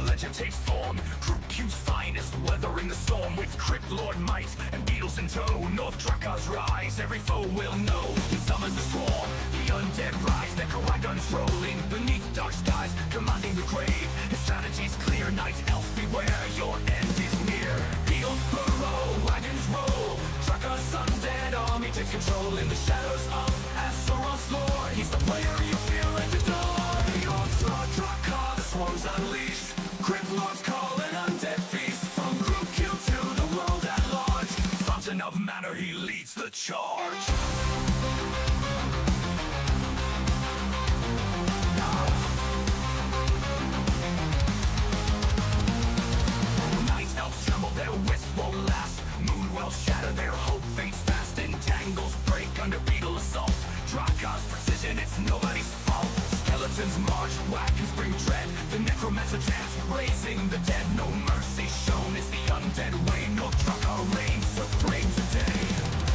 legend takes form. Group Q's finest, weathering the storm. With Crypt Lord might and beetles in tow, Northdrakkars rise, every foe will know. He summons the swarm, the undead rise. Their guns rolling beneath dark skies, commanding the grave. His strategy's clear, night elf beware, your end is near. Beetles burrow, wagons roll, Drakkar's undead army takes control. In the shadows of Azeroth's lore, he's the player you fear and adore. Northdrakkar, the swarms unleashed, Crypt Lords call an undead feast. From Group Q to the world at large, Fountain of Manor, he leads the charge. Their wisp won't last, Moonwell shatter, their hope fades fast. Entangles break under beetle assault. Drakkar's precision, it's nobody's fault. Skeletons march, wagons bring dread. The necromancer chants, raising the dead. No mercy shown, it's the undead way. Northdrakkar reigns supreme today.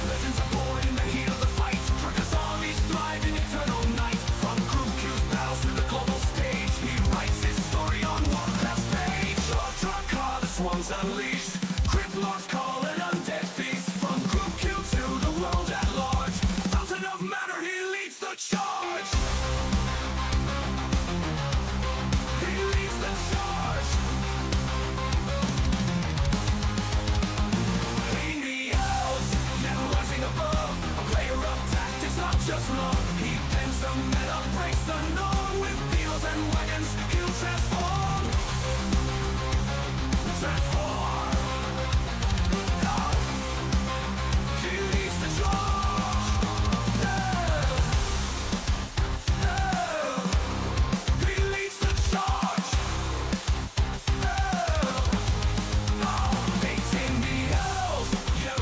Legends are born in the heat of the fight. Drakkar's armies thrive in eternal night. From Group Q's battles to the global stage, he writes his story on Warcraft's page. Northdrakkar, the swarms unleashed, Crypt Lords call an undead feast. From Group Q to the world at large, Fountain of Manor, he leads the charge. He leads the charge. Leading the elves, never rising above. A player of tactics, not just love. He bends the meta, breaks the norm. With beetles and wagons, he'll transform. Transform.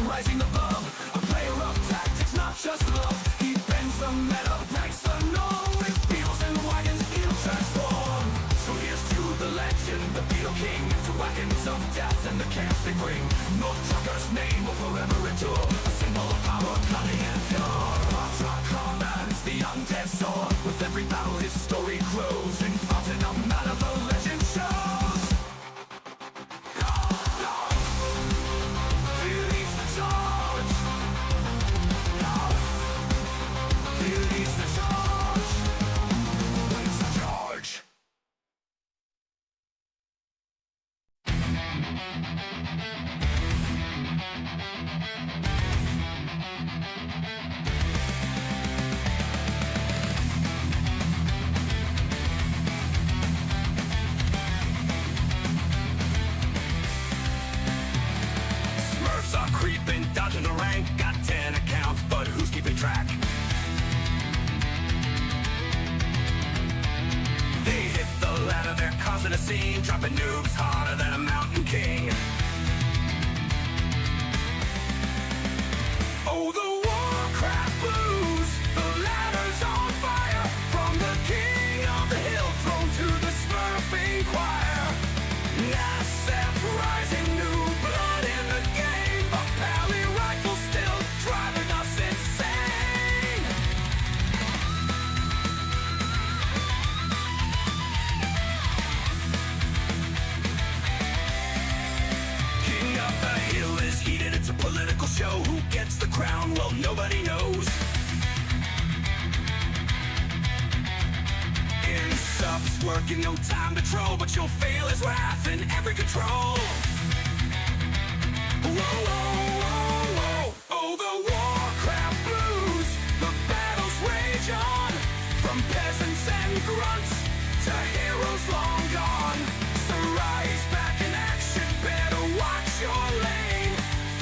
Rising above, a player of tactics, not just love. He bends the meta, breaks the norm. With beetles and wagons, he'll transform. So here's to the legend, the Beetle King, to wagons of death and the camps they bring. Northdrakkar's name will forever endure, a symbol of power, cunning and pure. Northdrakkar mans the undead sword. With every battle his story grows. In Fountain of Manor the legend shows. Dodging the rank, got 10 accounts, but who's keeping track? They hit the ladder, they're causing a scene, dropping noobs harder than a mountain king. Oh, the Warcraft blues, the ladder's on fire. From the king of the hill throne to the smurfing choir. Nasef rising, new blood in the game. Driving us insane. King of the hill is heated, it's a political show. Who gets the crown? Well, nobody knows. In subs working, no time to troll, but you'll feel his wrath in every control. Whoa, whoa, whoa, whoa. Oh, the Warcraft blues, the battles rage on. From peasants and grunts to heroes long gone. So rise back in action, better watch your lane.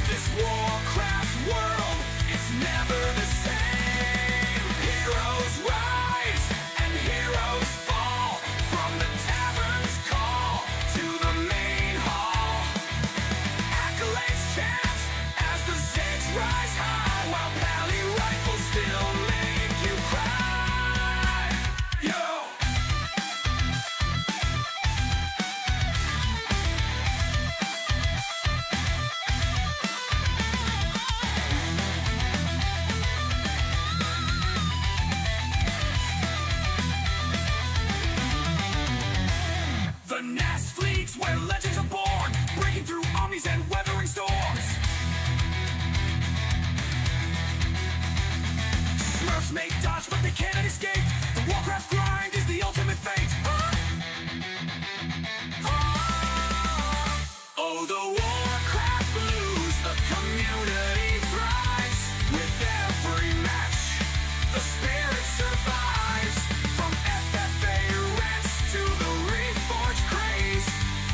This Warcraft world, it's never the same. Heroes rise and heroes fall. From the tavern's call to the main hall. Accolades chant as the Zeds rise high, while Pally rifles still make you cry. Yo! The Nest fleet where legends are born, breaking through omnis and weathering storms. Smurfs may dodge, but they cannot escape. The Warcraft grind is the ultimate fate. Oh, the Warcraft blues, the community thrives. With every match, the spirit survives. From FFA rants to the Reforged craze,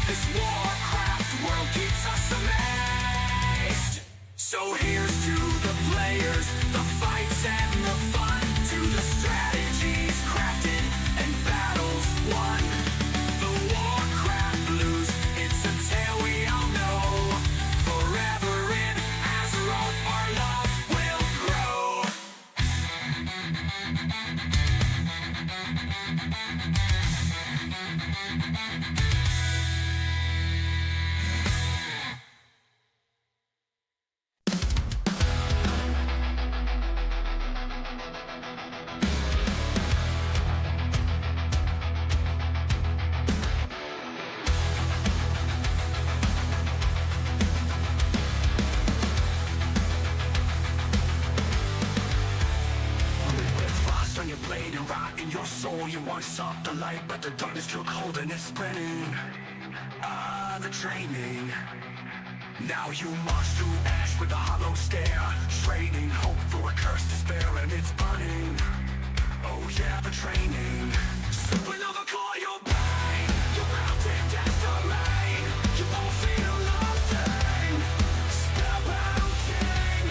this Warcraft world keeps us amazed. So here's to the players, the fights and the fun, to the strategies crafted and battles won. The Warcraft blues, it's a tale we all know. Forever in Azeroth, our love will grow. Frost on your blade and rot in your soul. You once sought the light, but the darkness took hold and it's burning. Ah, the training. Now you march through ash with a hollow stare, trading hope for a cursed despair, and it's burning. Oh yeah, the training. Supernova core your pain. You're out in death domain. You won't feel nothing. Spellbound king.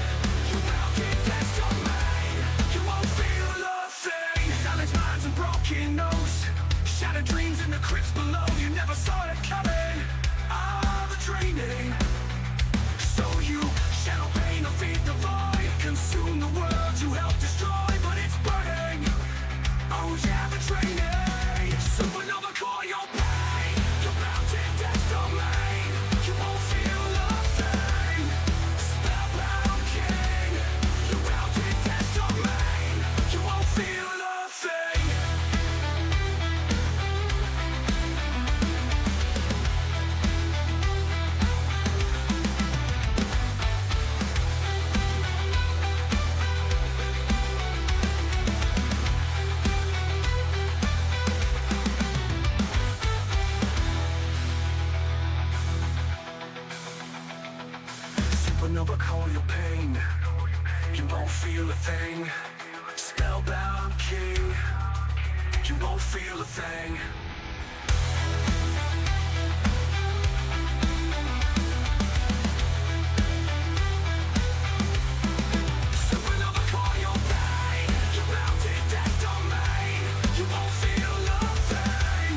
You're out in death domain. You won't feel nothing. Silent minds and broken nose. Shattered dreams in the crypts below. You never saw it coming. Ah, the training. So you shadow pain or feed the void. Consume the world you helped destroy, but it's burning. Oh yeah, the training. Supernova core your pain. You're bound in death domain. You won't feel nothing. Spellbound king. You're bound in death domain. You won't feel nothing. Supernova call your pain. You won't feel a thing. Spellbound king. You won't feel a thing. Supernova call your pain. You're bound in death domain. You won't feel nothing.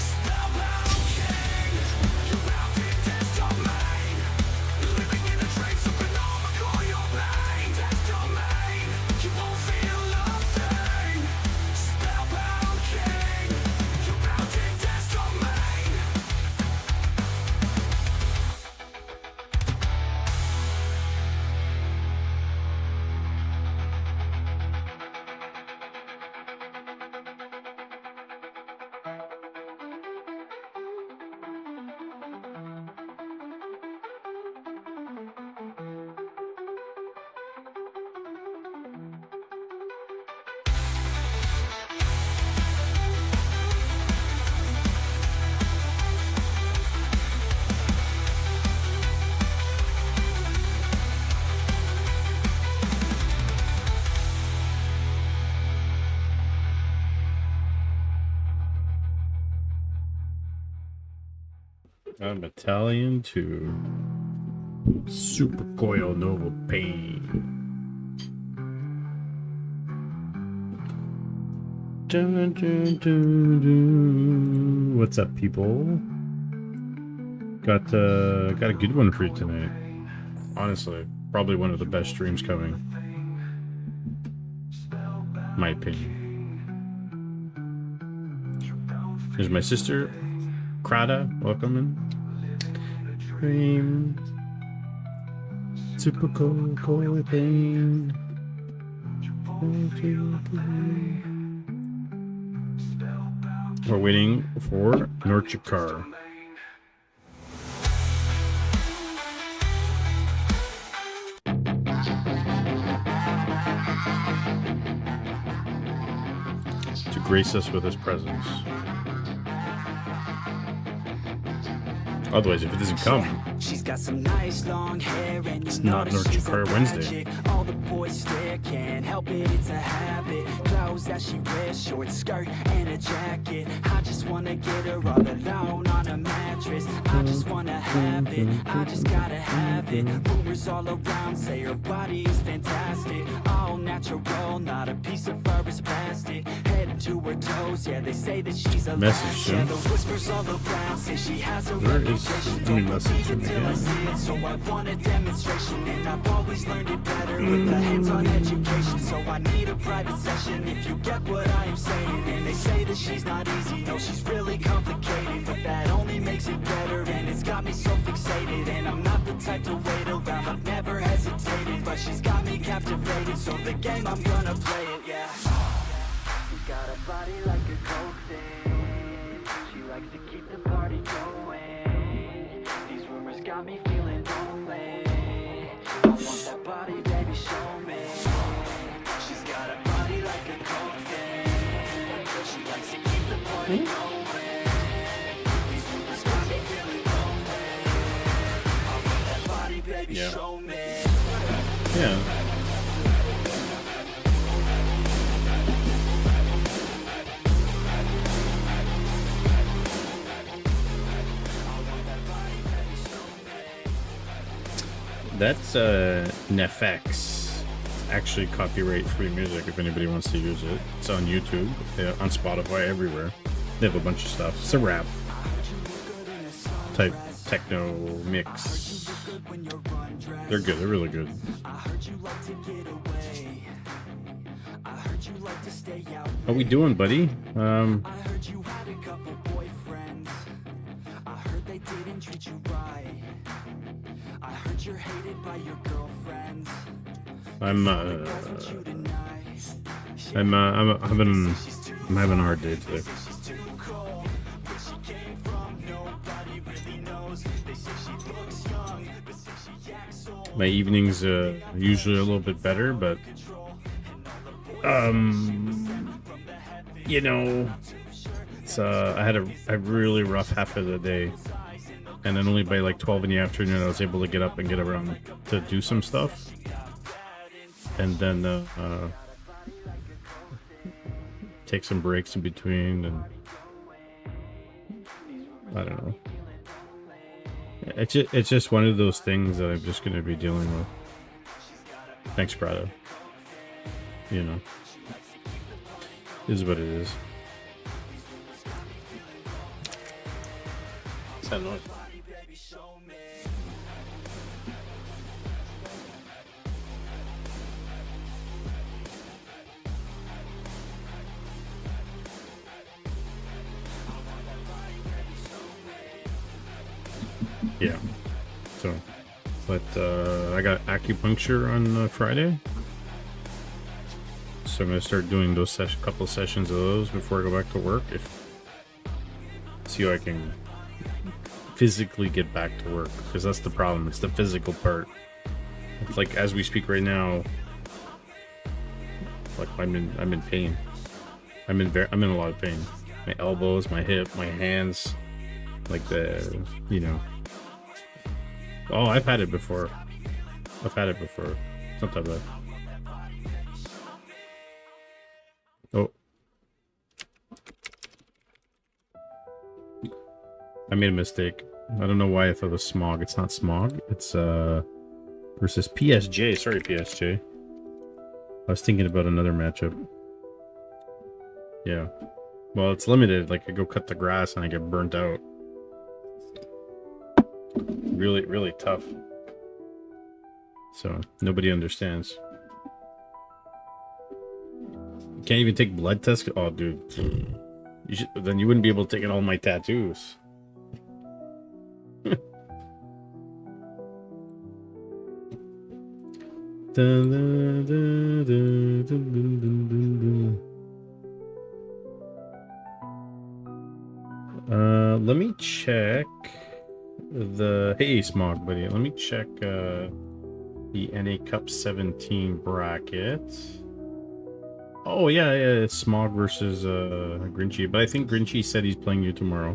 Spellbound king. You're bound in death domain. Living in a train, supernova call your pain. Death domain. You won't feel nothing. Spellbound king. You're bound in death domain. Battalion 2. Super Coil Nova Pain. Dun, dun, dun, dun. What's up, people? Got a good one for you tonight. Honestly, probably one of the best streams coming. My opinion. There's my sister, Krata. Welcome in. Cream. Super cool pain. We're waiting for Northdrakkar. grace us with his presence. Otherwise, if it doesn't come, she's got some nice long hair, and it's not Northdrakkar Wednesday. All the boys stare, can't help it, it's a habit. Clothes that she wears, short skirt and a jacket. I just wanna get her all alone on a mattress. I just wanna have it, I just gotta have it. Rumors all around say her body is fantastic. All natural, not a piece of fur is plastic. Head to her toes, yeah, they say that she's a Message yeah, him. the whispers all around say she has a Where is? Let me message him till I again. see it, so I want a demonstration, and I've always learned it better with a hands-on education. So I need a private session, if you get what I am saying. And they say that she's not easy, no, she's really complicated, but that only makes it better, and it's got me so fixated. And I'm not the type to wait around, I've never hesitated, but she's got me captivated, so the game, I'm gonna play it, yeah. She's got a body like a coke thing, she likes to keep the party going. These rumors got me feeling lonely, I want that body, baby, show me. She's got a body like a coke thing, she likes to keep the party going. These rumors got me feeling lonely, I want that body, baby, Yeah. show me. Yeah. That's Nefx. It's actually copyright-free music if anybody wants to use it. It's on YouTube, on Spotify, everywhere. They have a bunch of stuff. It's a rap type techno mix. They're good. They're really good. How we doing, buddy? You're hated by your girlfriends. I'm having a hard day today. My evenings usually a little bit better, but you know, it's I had a really rough half of the day. And then only by like 12 in the afternoon I was able to get up and get around to do some stuff. And then take some breaks in between, and I don't know. It's just one of those things that I'm just going to be dealing with. Thanks, Prado. You know. It is what it is. What's that noise? Yeah. So, but I got acupuncture on Friday, so I'm gonna start doing those couple of sessions of those before I go back to work. See how I can physically get back to work, because that's the problem. It's the physical part. It's like as we speak right now, like I'm in pain. I'm in a lot of pain. My elbows, my hip, my hands, like you know. Oh, I've had it before. It's not that bad. Oh. I made a mistake. I don't know why I thought it was smog. It's not smog. It's versus PSJ. Sorry, PSJ. I was thinking about another matchup. Yeah. Well, it's limited. Like, I go cut the grass and I get burnt out. Really, really tough. So, nobody understands. You can't even take blood tests? Oh, dude. Then you wouldn't be able to take all my tattoos. Let me check the... Hey, Smog, buddy. Let me check the NA Cup 17 bracket. Oh yeah, yeah, it's Smog versus Grinchy, but I think Grinchy said he's playing you tomorrow.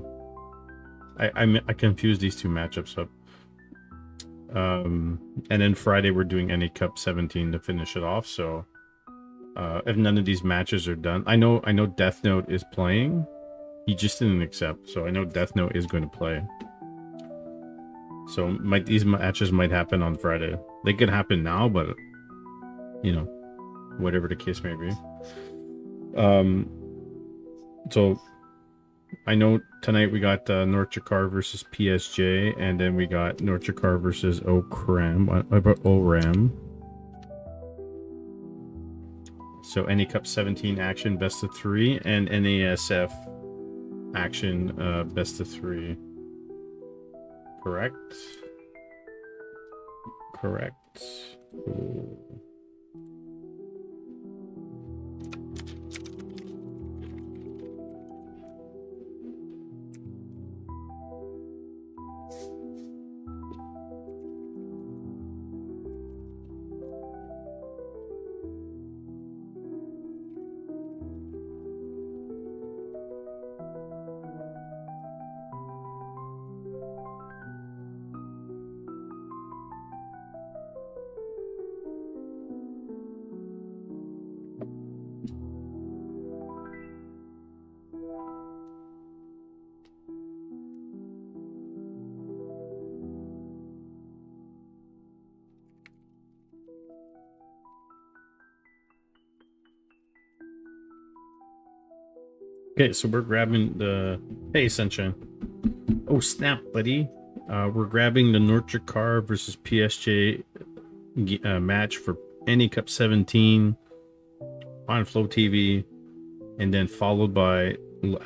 I confused these two matchups up. And then Friday we're doing NA Cup 17 to finish it off. So if none of these matches are done, I know Death Note is playing. He just didn't accept, so I know Death Note is going to play. So these matches might happen on Friday. They could happen now, but you know, whatever the case may be. So I know tonight we got Northdrakkar versus PSJ, and then we got Northdrakkar versus ORAM. So NA Cup 17 action best of 3 and NASF action best of 3. Correct? Correct. Ooh. Okay, so we're grabbing the... Hey, Sunshine. Oh, snap, buddy. We're grabbing the Northdrakkar versus PSG match for NA Cup 17 on Flow TV. And then followed by,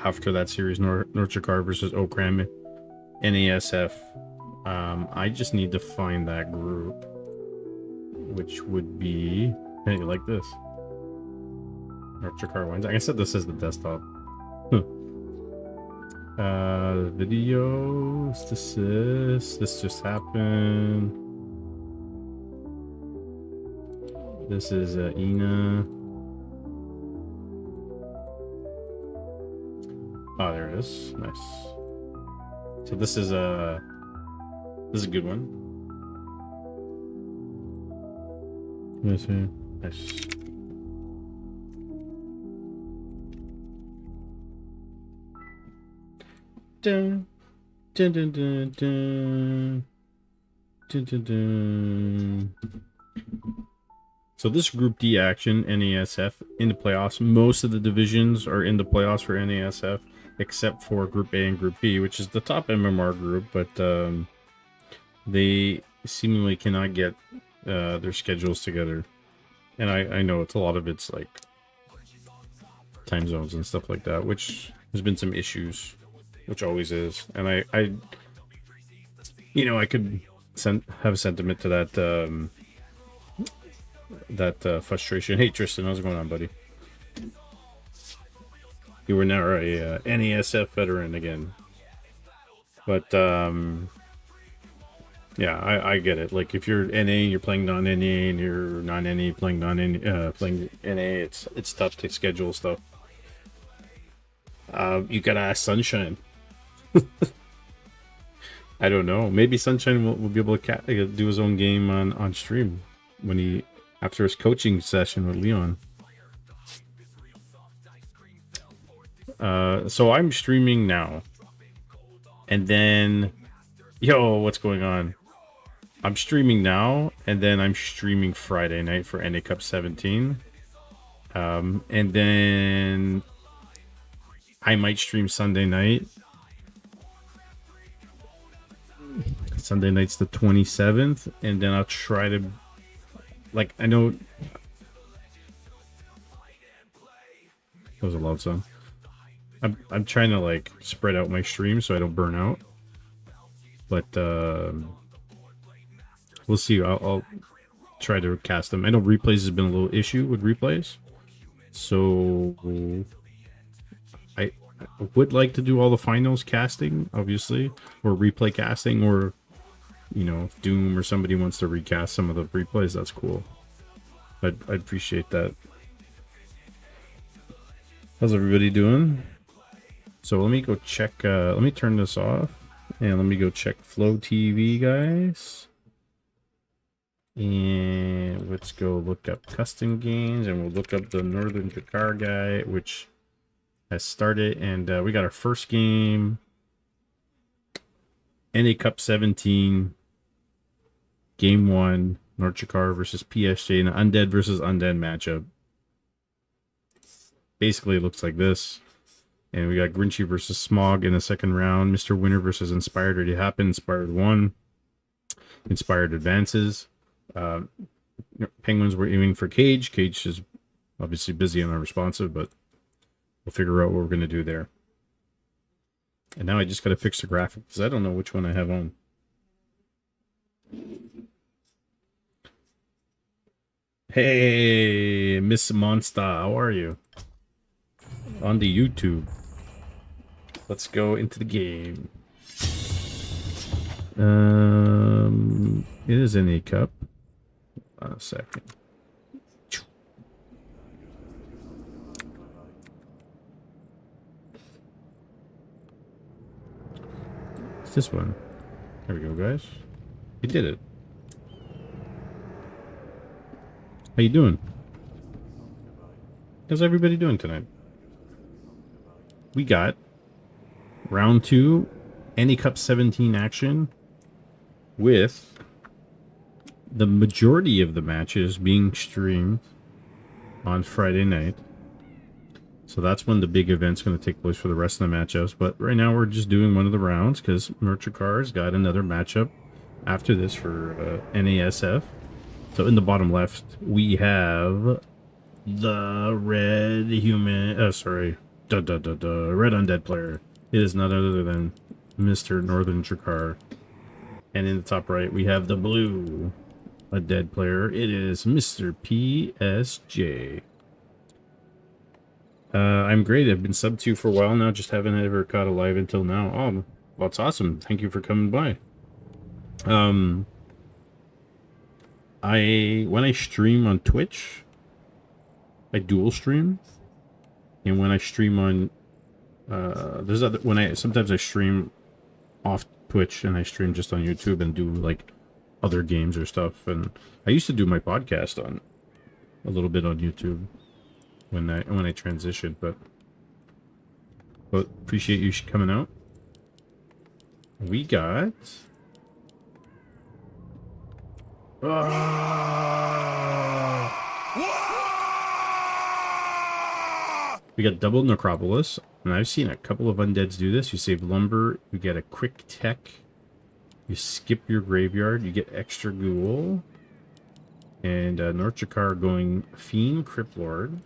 after that series, Northdrakkar versus Okram NASF. I just need to find that group, which would be... Hey, like this. Northdrakkar Wednesday. I said this is the desktop. Videos. This just happened. This is Ina. Oh, there it is. Nice. So this is a good one. Nice. Dun, dun, dun, dun, dun. Dun, dun, dun. So this Group D action, NASF, in the playoffs. Most of the divisions are in the playoffs for NASF, except for Group A and Group B, which is the top MMR group, but they seemingly cannot get their schedules together. And I know a lot of it's like time zones and stuff like that, which there's been some issues. Which always is, and I could have a sentiment to that frustration. Hey Tristan, how's it going on, buddy? You were now a NASF veteran again, but yeah, I get it. Like if you're NA and you're playing non-NA and you're non-NA playing playing NA, it's tough to schedule stuff. You gotta ask Sunshine. I don't know. Maybe Sunshine will be able to do his own game on stream when after his coaching session with Leon. So I'm streaming now, and then what's going on? I'm streaming now, and then I'm streaming Friday night for NA Cup 17, and then I might stream Sunday night. Sunday night's the 27th, and then I'll try to, like, I know that was a loud song. I'm trying to like spread out my stream so I don't burn out, but we'll see. I'll try to cast them. I know replays has been a little issue with replays, so I would like to do all the finals casting, obviously, or replay casting, or if Doom or somebody wants to recast some of the replays, that's cool. I'd appreciate that. How's everybody doing? So let me go check, let me turn this off and let me go check Flow TV, guys. And let's go look up custom games and we'll look up the Northdrakkar guy, which has started. And we got our first game, NA Cup 17, Game 1, Northdrakkar versus PSG, an Undead versus Undead matchup. Basically, it looks like this. And we got Grinchy versus Smog in the second round. Mr. Winner versus Inspired already happened. Inspired won. Inspired advances. Penguins were aiming for Cage. Cage is obviously busy and unresponsive, but we'll figure out what we're going to do there. And now I just got to fix the graphic because I don't know which one I have on. Hey, Miss Monster, how are you? On the YouTube. Let's go into the game. It is in a cup. Hold on a second. It's this one. There we go, guys. We did it. How you doing? How's everybody doing tonight? We got round 2, NA Cup 17 action, with the majority of the matches being streamed on Friday night. So that's when the big event's going to take place for the rest of the matchups. But right now we're just doing one of the rounds because Northdrakkar's got another matchup after this for NASF. So in the bottom left, we have the red human... red undead player. It is none other than Mr. Northdrakkar. And in the top right, we have the blue undead player. It is Mr. PSG. I'm great. I've been subbed to for a while now. Just haven't ever caught a live until now. Oh, well, that's awesome. Thank you for coming by. When I stream on Twitch, I dual stream, and when I stream on sometimes I stream off Twitch and I stream just on YouTube and do like other games or stuff. And I used to do my podcast on a little bit on YouTube when I transitioned, but appreciate you coming out. We got we got double Necropolis, and I've seen a couple of undeads do this. You save lumber, you get a quick tech, you skip your graveyard, you get extra ghoul, and Northdrakkar going Fiend, Crypt Lord,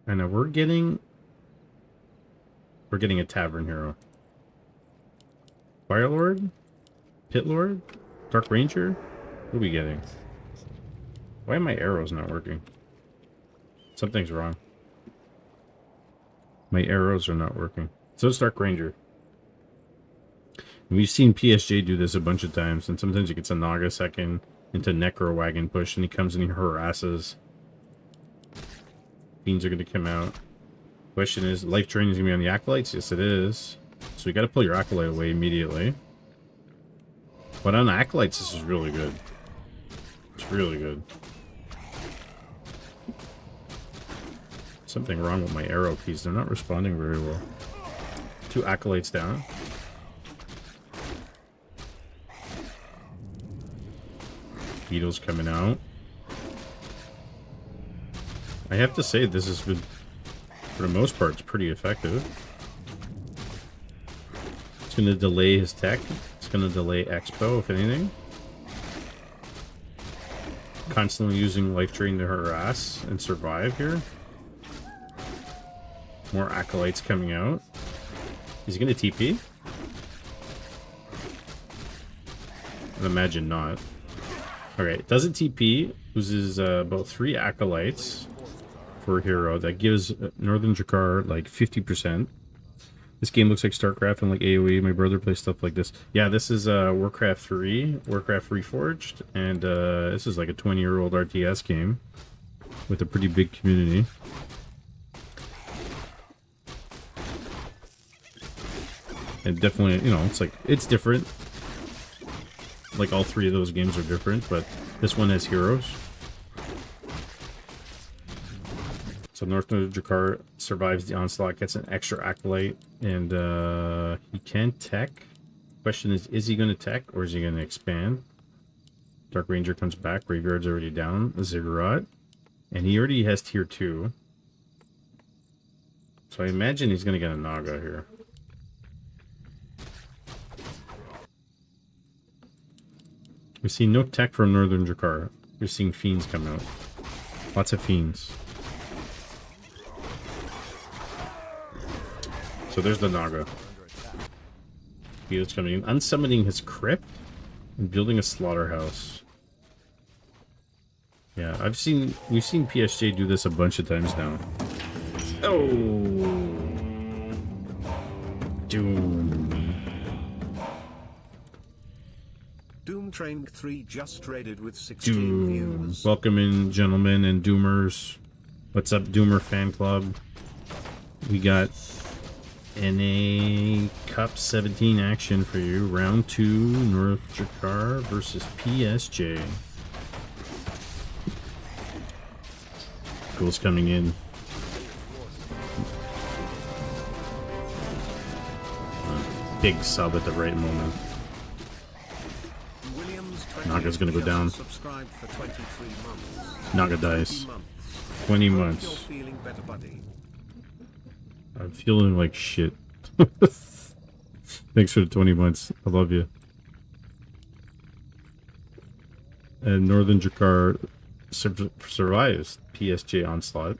and we're getting a Tavern Hero, Fire Lord, Pit Lord, Dark Ranger. What are we getting? Why are my arrows not working? Something's wrong. My arrows are not working. So it's Dark Ranger. And we've seen PSG do this a bunch of times, and sometimes he gets a Naga second into Necro Wagon push, and he comes and he harasses. Fiends are going to come out. Question is, life drain is going to be on the Acolytes? Yes, it is. So you got to pull your Acolyte away immediately. But on Acolytes, this is really good. It's really good. Something wrong with my arrow keys. They're not responding very well. 2 Acolytes down. Beetle's coming out. I have to say, this has been, for the most part, it's pretty effective. It's going to delay his tech. It's going to delay Expo, if anything. Constantly using Life Drain to harass and survive here. More Acolytes coming out. Is he going to TP? I'd imagine not. Okay, doesn't TP. Loses about 3 Acolytes for a hero. That gives Northdrakkar like 50%. This game looks like StarCraft and like AoE. My brother plays stuff like this. Yeah, this is Warcraft 3, Warcraft Reforged, and this is like a 20-year-old RTS game with a pretty big community. And definitely, you know, it's different. Like all three of those games are different, but this one has heroes. So Northdrakkar survives the onslaught, gets an extra acolyte, and he can tech. Question is he going to tech or is he going to expand? Dark Ranger comes back. Graveyard's already down. Ziggurat. And he already has tier 2. So I imagine he's going to get a Naga here. We see no tech from Northdrakkar. We're seeing fiends come out. Lots of fiends. So there's the Naga. He's coming in. Unsummoning his crypt and building a slaughterhouse. Yeah, we've seen PSJ do this a bunch of times now. Oh, Doom. Doom Train 3 just raided with 16 views. Welcome in, gentlemen and Doomers. What's up, Doomer fan club? We got NA Cup 17 action for you. Round 2, Northdrakkar versus PSJ. Goals coming in. Big sub at the right moment. Naga's gonna go down. Naga dies. 20 months. I'm feeling like shit. Thanks for the 20 months. I love you. And Northdrakkar survives PSJ onslaught.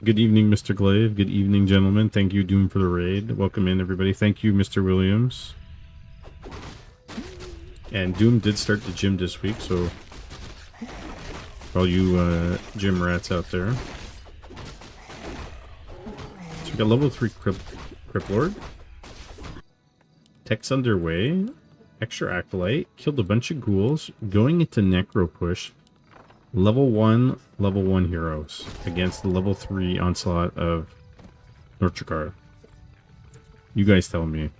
Good evening, Mr. Glaive. Good evening, gentlemen. Thank you, Doom, for the raid. Welcome in, everybody. Thank you, Mr. Williams. And Doom did start the gym this week, so for all you gym rats out there. So we got level 3 Crypt Lord. Tech's underway. Extra Acolyte. Killed a bunch of ghouls. Going into Necro push. Level 1 heroes against the level 3 onslaught of Northdrakkar. You guys tell me.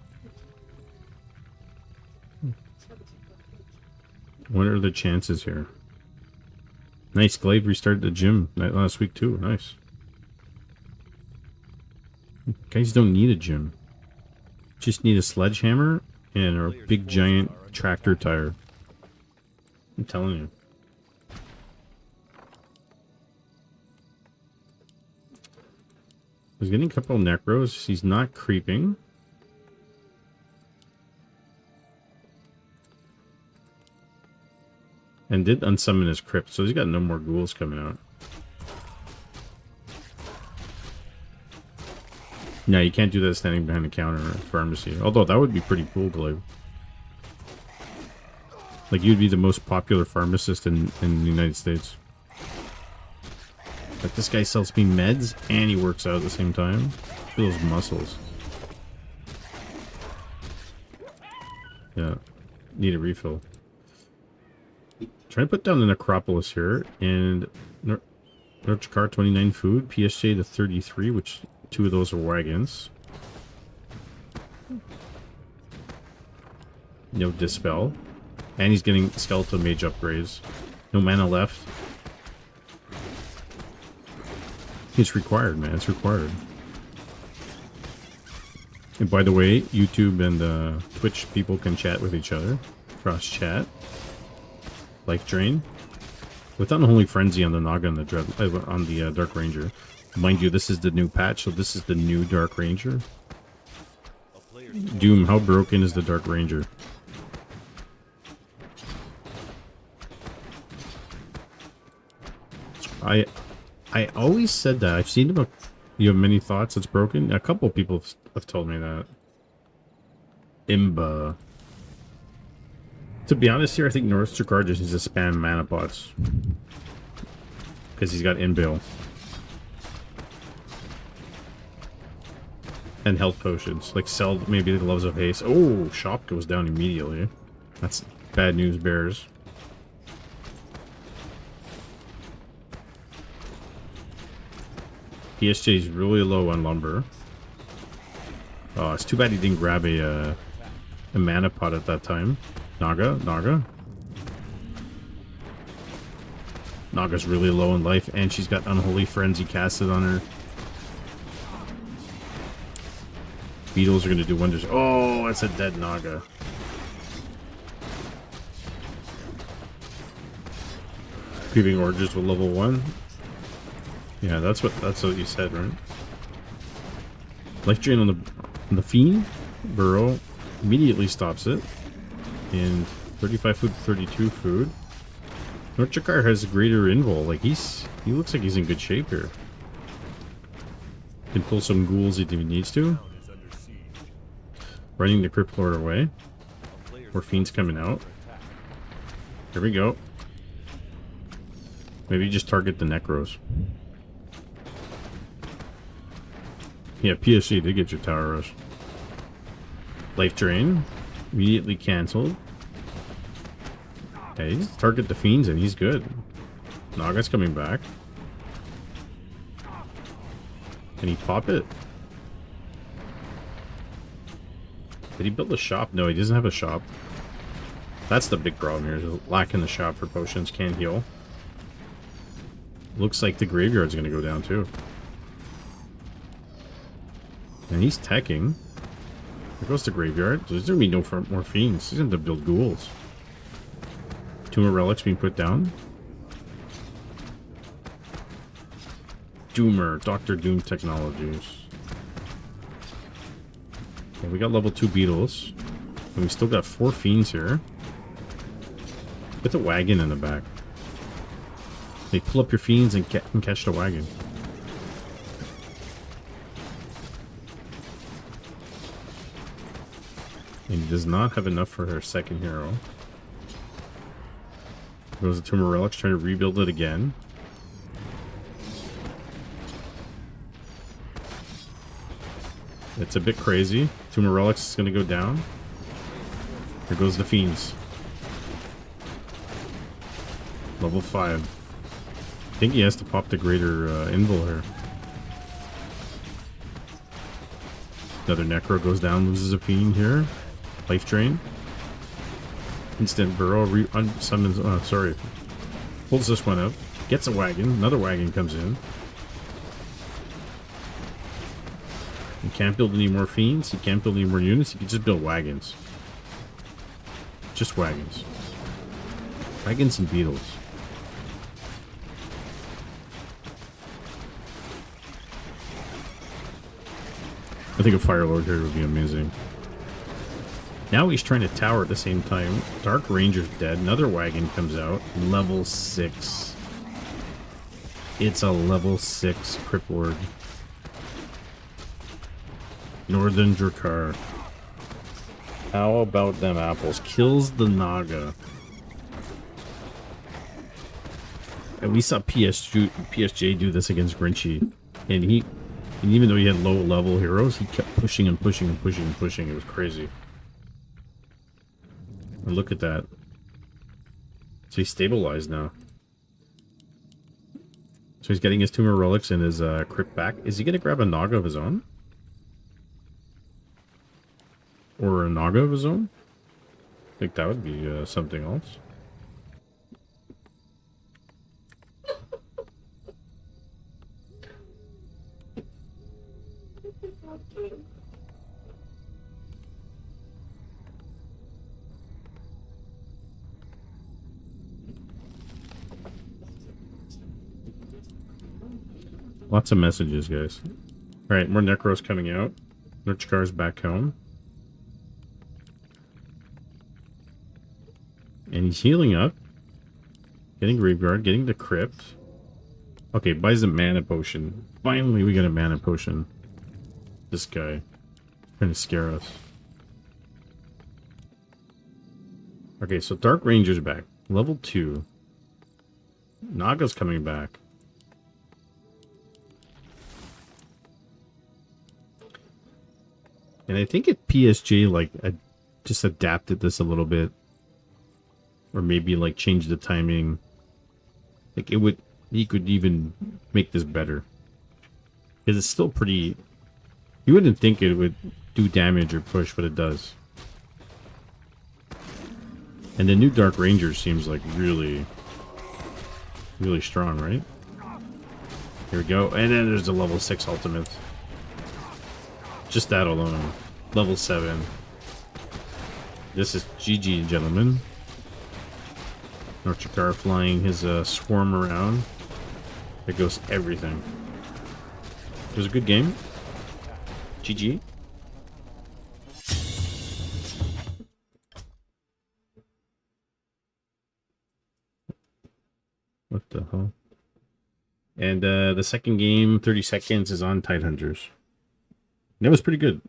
What are the chances here? Nice. Glaive restarted the gym last week too. Nice. Guys don't need a gym. Just need a sledgehammer and a big giant tractor tire. I'm telling you. He's getting a couple of necros. He's not creeping. And did unsummon his crypt, so he's got no more ghouls coming out. No, you can't do that standing behind the counter at pharmacy. Although that would be pretty cool, Glaive. Like, you'd be the most popular pharmacist in the United States. Like, this guy sells me meds and he works out at the same time. Feel those muscles. Yeah. Need a refill. Trying to put down the Necropolis here. And Northdrakkar 29 food. PSJ to 33, which 2 of those are wagons. No Dispel. And he's getting Skeletal Mage upgrades. No mana left. It's required, man. It's required. And by the way, YouTube and Twitch people can chat with each other. Cross chat. Life Drain. With Unholy Frenzy on the Naga and the on the Dark Ranger. Mind you, this is the new patch, so this is the new Dark Ranger. Doom, how broken is the Dark Ranger? I always said that. I've seen him. You have many thoughts it's broken? A couple of people have told me that. Imba. To be honest here, I think Northdrakkar just needs to spam mana pots. Because he's got Inbil. And health potions. Like, sell maybe the Gloves of Haste. Oh, shop goes down immediately. That's bad news, bears. PSJ is really low on lumber. Oh, it's too bad he didn't grab a mana pot at that time. Naga. Naga's really low in life, and she's got Unholy Frenzy casted on her. Beetles are going to do wonders. Oh, it's a dead Naga. Creeping Orges with level 1. Yeah, that's what you said, right? Life drain on the Fiend. Burrow immediately stops it. And 35 food, 32 food. Northdrakkar has a greater invul. Like he looks like he's in good shape here. Can pull some ghouls if he needs to. Running the Crypt Lord away. More fiends coming out. Here we go. Maybe just target the Necros. Yeah, PSG did get your Tower Rush. Life Drain. Immediately cancelled. Okay, just target the fiends and he's good. Naga's coming back. Can he pop it? Did he build a shop? No, he doesn't have a shop. That's the big problem here. Is lacking the shop for potions. Can't heal. Looks like the graveyard's going to go down too. And he's teching. There goes the graveyard. There's going to be no more fiends. He's going to build ghouls. 2 more relics being put down. Doomer. Dr. Doom Technologies. Okay, we got level 2 beetles. And we still got 4 fiends here. Put the wagon in the back. They pull up your fiends and catch the wagon. And he does not have enough for her second hero. Goes the Tumor Relics, trying to rebuild it again. It's a bit crazy. Tumor Relics is going to go down. Here goes the Fiends. Level 5. I think he has to pop the greater invul here. Another Necro goes down, loses a Fiend here. Life Drain. Instant Burrow summons. Oh, sorry. Pulls this one up. Gets a wagon. Another wagon comes in. He can't build any more fiends. He can't build any more units. He can just build wagons. Just wagons. Wagons and beetles. I think a Fire Lord here would be amazing. Now he's trying to tower at the same time. Dark Ranger's dead. Another wagon comes out. Level 6. It's a level 6 Crypt Lord. Northdrakkar. How about them apples? Kills the Naga. And we saw PSG do this against Grinchy. And even though he had low level heroes, he kept pushing and pushing and pushing and pushing. It was crazy. And look at that. So he's stabilized now. So he's getting his Tumor Relics and his Crypt back. Is he going to grab a Naga of his own? Or a Naga of his own? I think that would be something else. Lots of messages, guys. Alright, more Necros coming out. Northdrakkar's back home. And he's healing up. Getting Graveyard, getting the Crypt. Okay, buys a mana potion. Finally, we got a mana potion. This guy. Trying to scare us. Okay, so Dark Ranger's back. Level 2. Naga's coming back. And I think at PSG, like, just adapted this a little bit. Or maybe, like, change the timing. Like, he could even make this better. Because it's still pretty... You wouldn't think it would do damage or push, but it does. And the new Dark Ranger seems like really strong, right? Here we go. And then there's the level 6 ultimate. Just that alone. Level 7. This is GG, gentlemen. Northdrakkar flying his swarm around. There goes everything. It was a good game. GG. What the hell? And the second game, 30 seconds, is on Tidehunters. That was pretty good.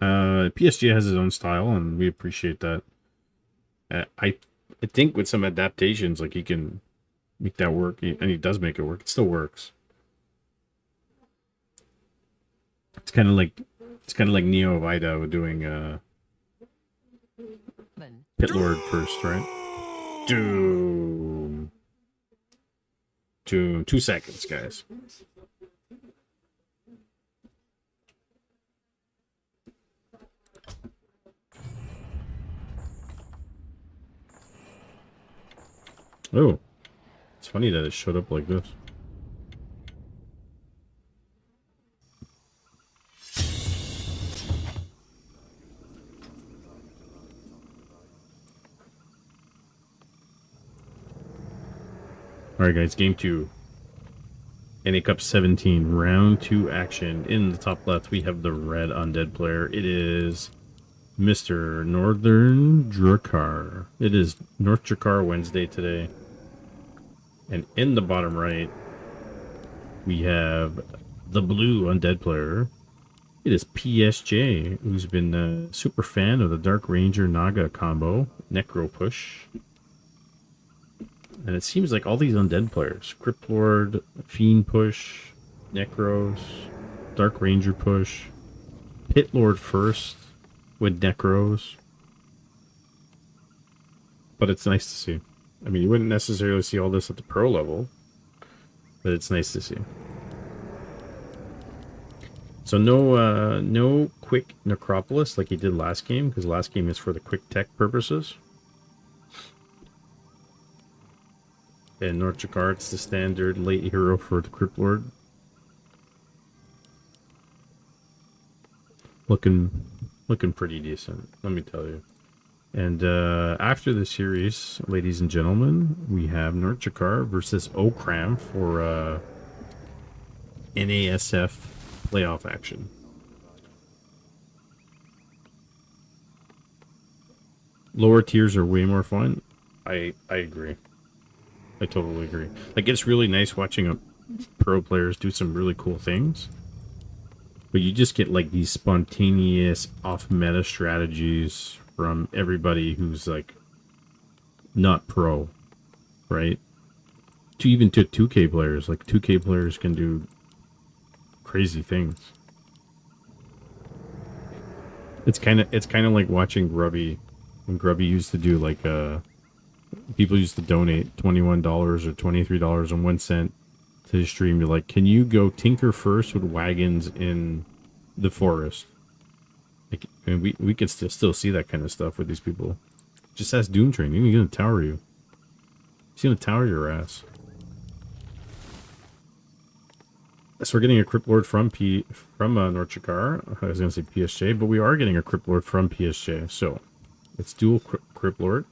PSG has his own style, and we appreciate that. I think with some adaptations, like he can make that work, and he does make it work. It still works. It's kind of like Neo Vida doing Pit Lord first, right? Doom. 2 seconds, guys. Oh, it's funny that it showed up like this. Alright guys, game 2. NA Cup 17, round 2 action. In the top left, we have the red undead player. It is Mr. Northdrakkar. It is Northdrakkar Wednesday today. And in the bottom right, we have the blue undead player. It is PSJ, who's been a super fan of the Dark Ranger Naga combo, Necro push. And it seems like all these undead players, Crypt Lord, Fiend push, Necros, Dark Ranger push, Pit Lord first with Necros. But it's nice to see. I mean, you wouldn't necessarily see all this at the pro level, but it's nice to see. So no quick Necropolis like he did last game, because last game is for the quick tech purposes. And Northdrakkar, it's the standard late hero for the Crypt Lord. Looking pretty decent, let me tell you. And after the series, ladies and gentlemen, we have Northdrakkar versus Okram for NASF playoff action. Lower tiers are way more fun. I agree. I totally agree. Like, it's really nice watching pro players do some really cool things. But you just get like these spontaneous off-meta strategies from everybody who's like not pro, right? To even to 2K players. Like 2K players can do crazy things. It's kind of like watching Grubby. When Grubby used to do like people used to donate $21 or $23.01 to his stream. You're like, can you go tinker first with wagons in the forest? Like, and we can still see that kind of stuff with these people. Just ask Doom Train. He's gonna tower you. He's gonna tower your ass. So we're getting a Crypt Lord from Northdrakkar. I was gonna say PSJ, but we are getting a Crypt Lord from PSJ. So it's dual Crypt Lord.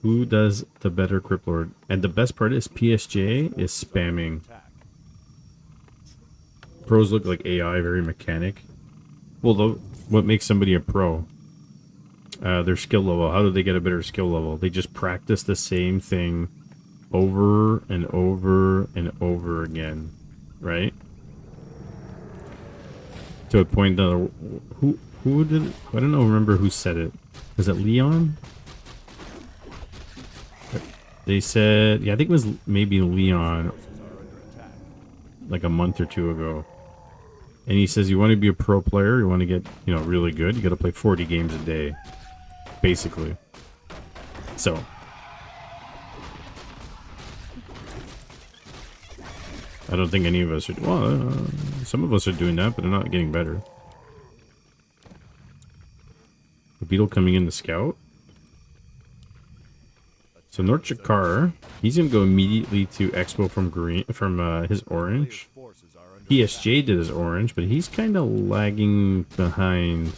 Who does the better Crypt Lord? And the best part is PSJ is spamming. Pros look like AI, very mechanic. Well, what makes somebody a pro? Their skill level. How do they get a better skill level? They just practice the same thing over and over and over again, right? To a point that who did it? I don't know. Remember who said it? Was it Leon? They said, yeah, I think it was maybe Leon, like a month or two ago. And he says, you want to be a pro player, you want to get, really good, you got to play 40 games a day, basically. So, I don't think any of us are, well, some of us are doing that, but they're not getting better. The beetle coming in to scout. So Northdrakkar, he's gonna go immediately to Expo from green from his orange. PSJ did his orange, but he's kind of lagging behind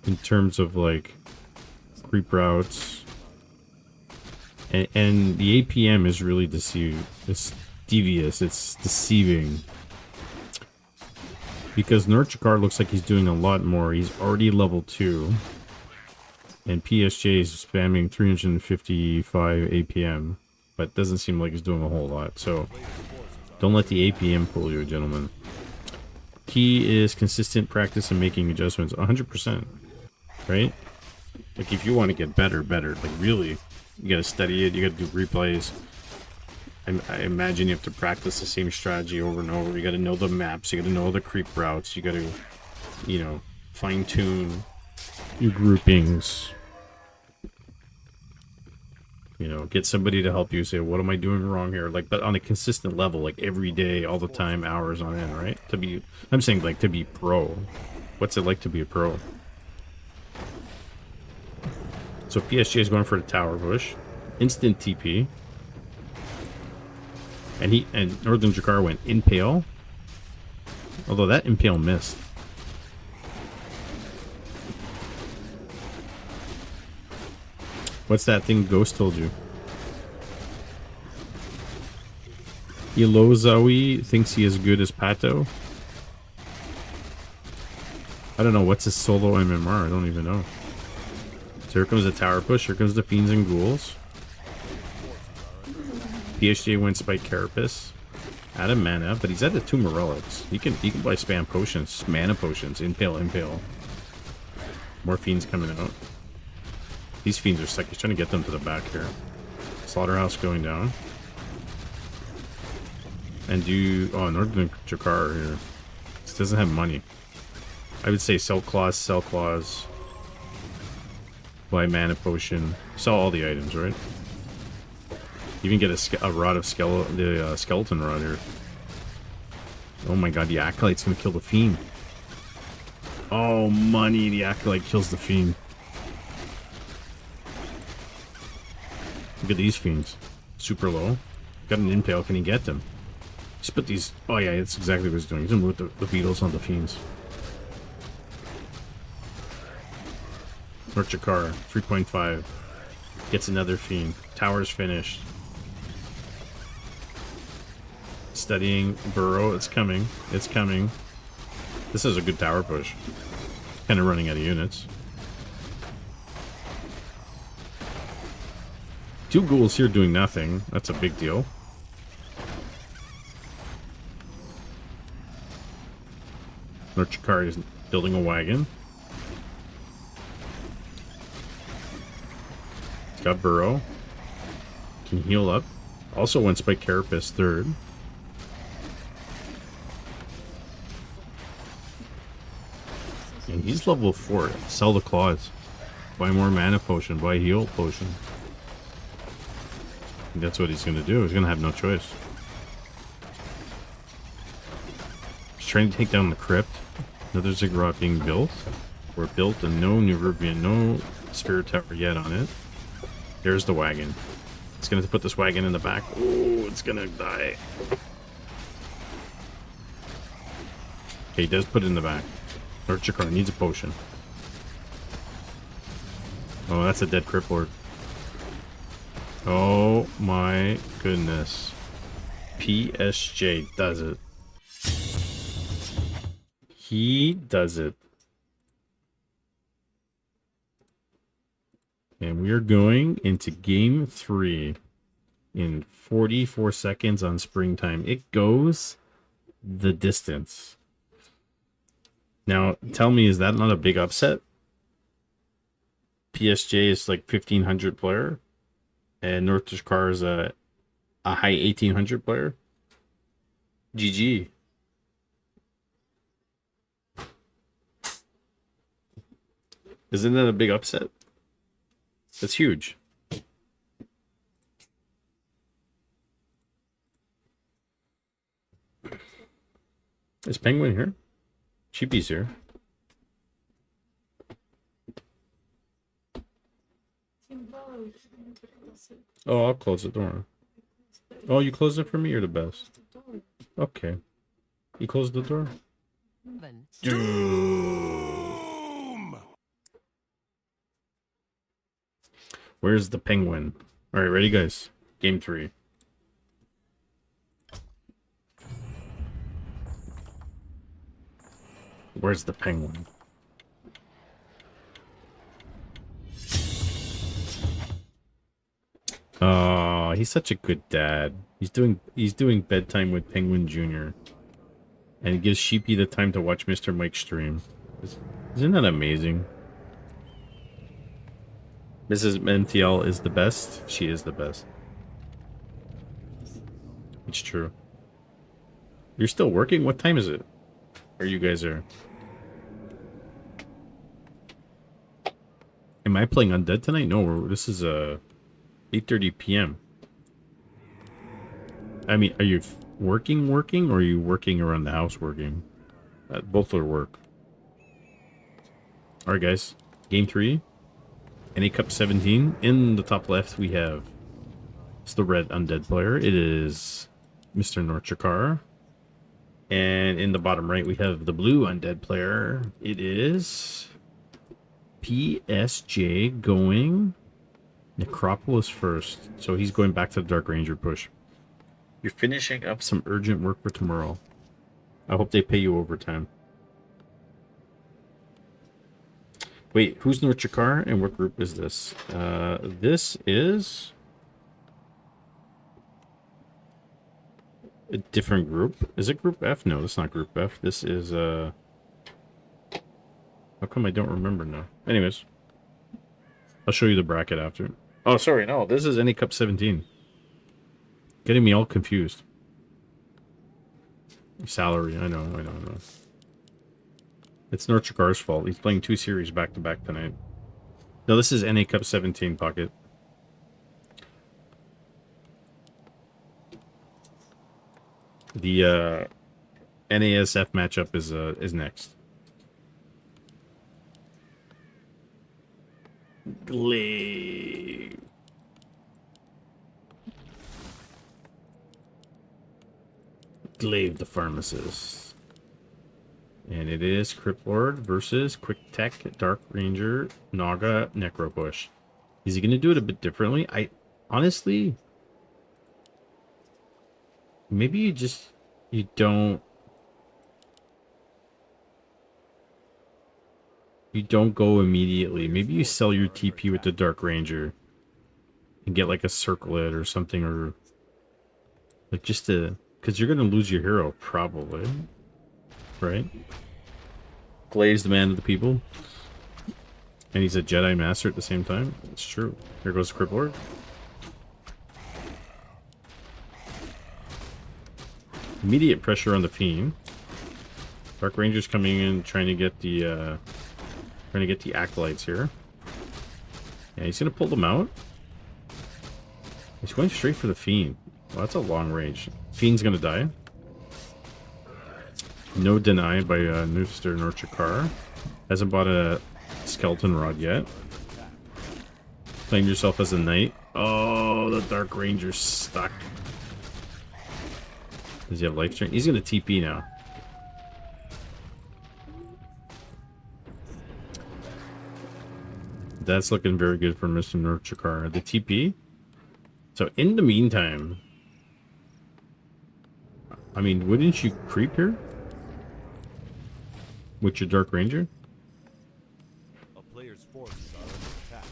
in terms of like creep routes, and the APM is really it's devious, it's deceiving, because Northdrakkar looks like he's doing a lot more. He's already level 2, and PSJ is spamming 355 APM, but doesn't seem like he's doing a whole lot. So don't let the APM pull you, gentlemen. Key is consistent practice and making adjustments. 100%, right? Like, if you want to get better, like, really, you gotta study it, you gotta do replays. I imagine you have to practice the same strategy over and over. You gotta know the maps, you gotta know the creep routes, you gotta, you know, fine-tune your groupings. You know, get somebody to help you, say, what am I doing wrong here? Like, but on a consistent level, like, every day, all the time, hours on end, right? I'm saying, like, to be pro. What's it like to be a pro? So PSG is going for the tower push. Instant TP. And Northdrakkar went Impale. Although that Impale missed. What's that thing Ghost told you? Ilozawi thinks he is good as Pato. I don't know, what's his solo MMR? I don't even know. So here comes the tower push, here comes the Fiends and Ghouls. PSJ went Spike Carapace. Out of mana, but he's at the Tomb of Relics. He can buy spam potions, mana potions, Impale. More Fiends coming out. These Fiends are sick. He's trying to get them to the back here. Slaughterhouse going down. And Northdrakkar here. This doesn't have money. I would say sell claws. Buy mana potion. Sell all the items, right? Even get a rod of skeleton rod here. Oh my god, the Acolyte's gonna kill the Fiend. Oh, money, the Acolyte kills the Fiend. Look at these Fiends. Super low. Got an Impale, can he get them? Just put these... Oh yeah, that's exactly what he's doing. He's gonna move the beetles on the Fiends. Northdrakkar, 3.5. Gets another Fiend. Tower's finished. Studying Burrow. It's coming. It's coming. This is a good tower push. Kind of running out of units. 2 ghouls here doing nothing. That's a big deal. Northdrakkar is building a wagon. He's got Burrow. Can heal up. Also went Spike Carapace 3rd. And he's level 4. Sell the claws. Buy more mana potion. Buy heal potion. And that's what he's going to do. He's going to have no choice. He's trying to take down the crypt. Another Ziggurat being built. Or built, and no new Rubian, no Spirit Tower yet on it. There's the wagon. It's going to put this wagon in the back. Oh, it's going to die. Okay, he does put it in the back. Northdrakkar needs a potion. Oh, that's a dead Crypt Lord. Oh my goodness. PSJ does it. He does it. And we are going into game 3 in 44 seconds on springtime. It goes the distance. Now, tell me, is that not a big upset? PSJ is like 1500 player, and Northdrakkar is a high 1800 player. GG. Isn't that a big upset? That's huge. Is Penguin here? Cheapy's here. Oh, I'll close the door. Oh, you closed it for me? You're the best. Okay. You closed the door? Doom! Where's the penguin? Alright, ready, guys? Game 3. Where's the penguin? Oh, he's such a good dad. He's doing bedtime with Penguin Jr. And he gives Sheepy the time to watch Mr. Mike stream. Isn't that amazing? Mrs. MTL is the best. She is the best. It's true. You're still working? What time is it? Or you guys are... Am I playing Undead tonight? No, this is 8:30 p.m. I mean, are you working, or are you working around the house working? Both are work. Alright, guys. Game 3. NA Cup 17. In the top left, we have... It's the red Undead player. It is Mr. Northdrakkar. And in the bottom right, we have the blue Undead player. It is... PSJ going Necropolis first. So he's going back to the Dark Ranger push. You're finishing up some urgent work for tomorrow. I hope they pay you overtime. Wait, who's Northdrakkar and what group is this? This is a different group. Is it Group F? No, that's not Group F. This is how come I don't remember now? Anyways, I'll show you the bracket after. Oh, sorry, no. This is NA Cup 17. Getting me all confused. Salary, I know. It's Northdrakkar's fault. He's playing 2 series back-to-back tonight. No, this is NA Cup 17, Pocket. The NASF matchup is next. Glaive. Glaive the Pharmacist. And it is Crypt Lord versus Quick Tech Dark Ranger Naga Necropush. Is he going to do it a bit differently? I honestly... Maybe you don't go immediately. Maybe you sell your TP with the Dark Ranger and get like a circlet or something, or like just to, because you're going to lose your hero probably, right? Glaive's the man of the people, and he's a Jedi Master at the same time. It's true. Here goes the Crypt Lord. Immediate pressure on the Fiend. Dark Ranger's coming in, trying to get the Acolytes here. Yeah, he's gonna pull them out. He's going straight for the Fiend. Well, that's a long range. Fiend's gonna die. No deny by Mr. Northdrakkar. Hasn't bought a Skeleton Rod yet. Claim yourself as a knight. Oh, the Dark Ranger's stuck. Does he have life strain? He's gonna TP now. That's looking very good for Mr. Northdrakkar. The TP. So in the meantime, I mean, wouldn't you creep here with your Dark Ranger? A player's forces are under attack.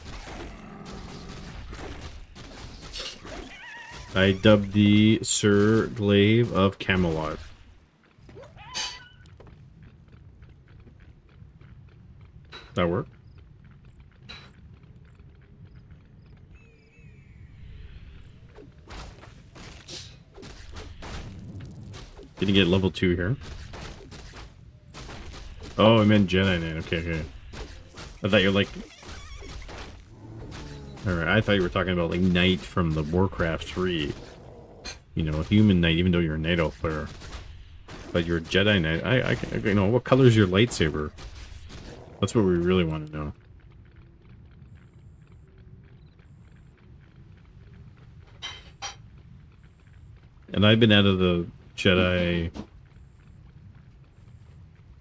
I dubbed the Sir Glaive of Camelot. That work? Gonna get level 2 here. Oh, I meant Jedi Knight. Okay. I thought you're like... Alright, I thought you were talking about like Knight from the Warcraft 3. You know, a human Knight, even though you're a Night Elf player. But you're a Jedi Knight. I you know, what color is your lightsaber? That's what we really want to know. And I've been out of the Jedi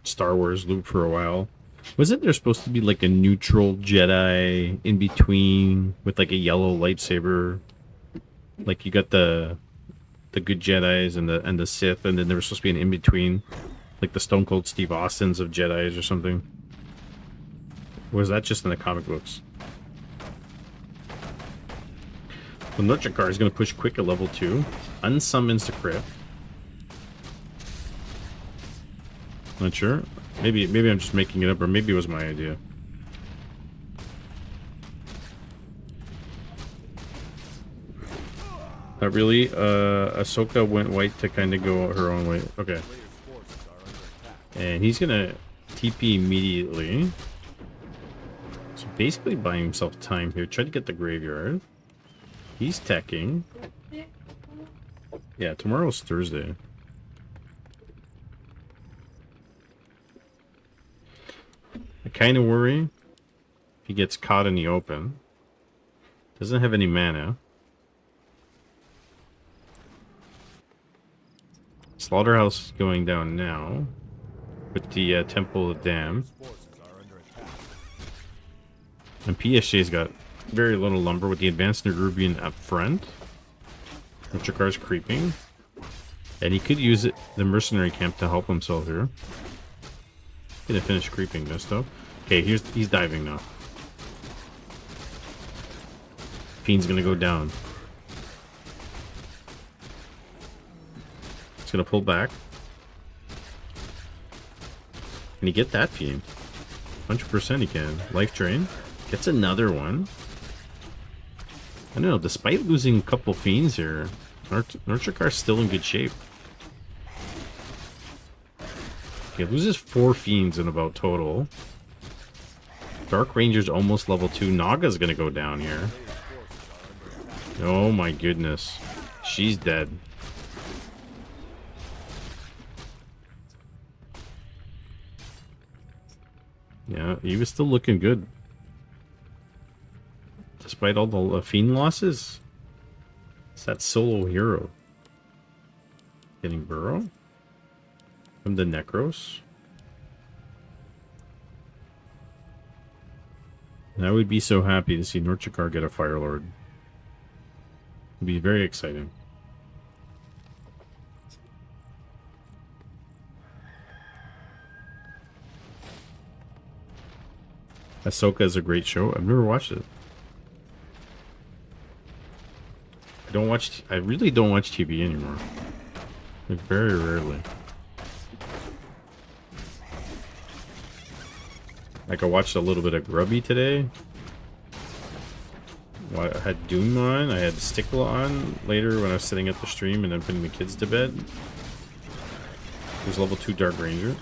Star Wars loop for a while. Wasn't there supposed to be like a neutral Jedi in between with like a yellow lightsaber? Like you got the good Jedis and the Sith, and then there was supposed to be an in between, like the Stone Cold Steve Austins of Jedis or something. Or was that just in the comic books? The Northdrakkar is going to push quick at level 2. Unsummons the crypt. Not sure. Maybe I'm just making it up, or maybe it was my idea. Not really. Ahsoka went white to kind of go her own way. Okay. And he's gonna TP immediately. So basically buying himself time here. Try to get the graveyard. He's teching. Yeah, tomorrow's Thursday. I kind of worry if he gets caught in the open. Doesn't have any mana. Slaughterhouse is going down now with the Temple of Dam. And PSJ's got very little lumber with the advanced Nerubian up front. Northdrakkar's creeping. And he could use it, the mercenary camp to help himself here. Gonna finish creeping this though. Okay, he's diving now. Fiend's gonna go down. He's gonna pull back. Can he get that Fiend? 100% he can. Life Drain. Gets another one. I don't know, despite losing a couple Fiends here, Northdrakkar's still in good shape. Okay, loses 4 Fiends in about total. Dark Ranger's almost level 2. Naga's gonna go down here. Oh my goodness. She's dead. Yeah, he was still looking good. Despite all the Fiend losses. It's that solo hero. Getting Burrow. From the Necros. And I would be so happy to see Northdrakkar get a Fire Lord. It'd be very exciting. Ahsoka is a great show. I've never watched it. I really don't watch TV anymore. Like very rarely. Like I watched a little bit of Grubby today. I had Doom on. I had Stickle on later when I was sitting at the stream and then putting the kids to bed. There's level 2 Dark Ranger.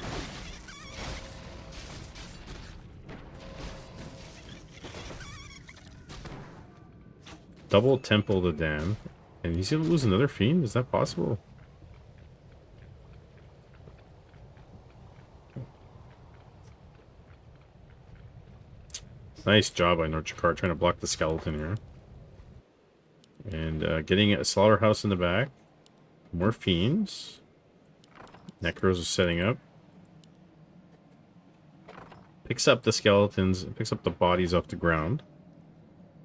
Double Temple to Dam. And he's gonna lose another Fiend? Is that possible? Nice job by Northdrakkar trying to block the skeleton here. And getting a Slaughterhouse in the back. More Fiends. Necros are setting up. Picks up the skeletons, picks up the bodies off the ground.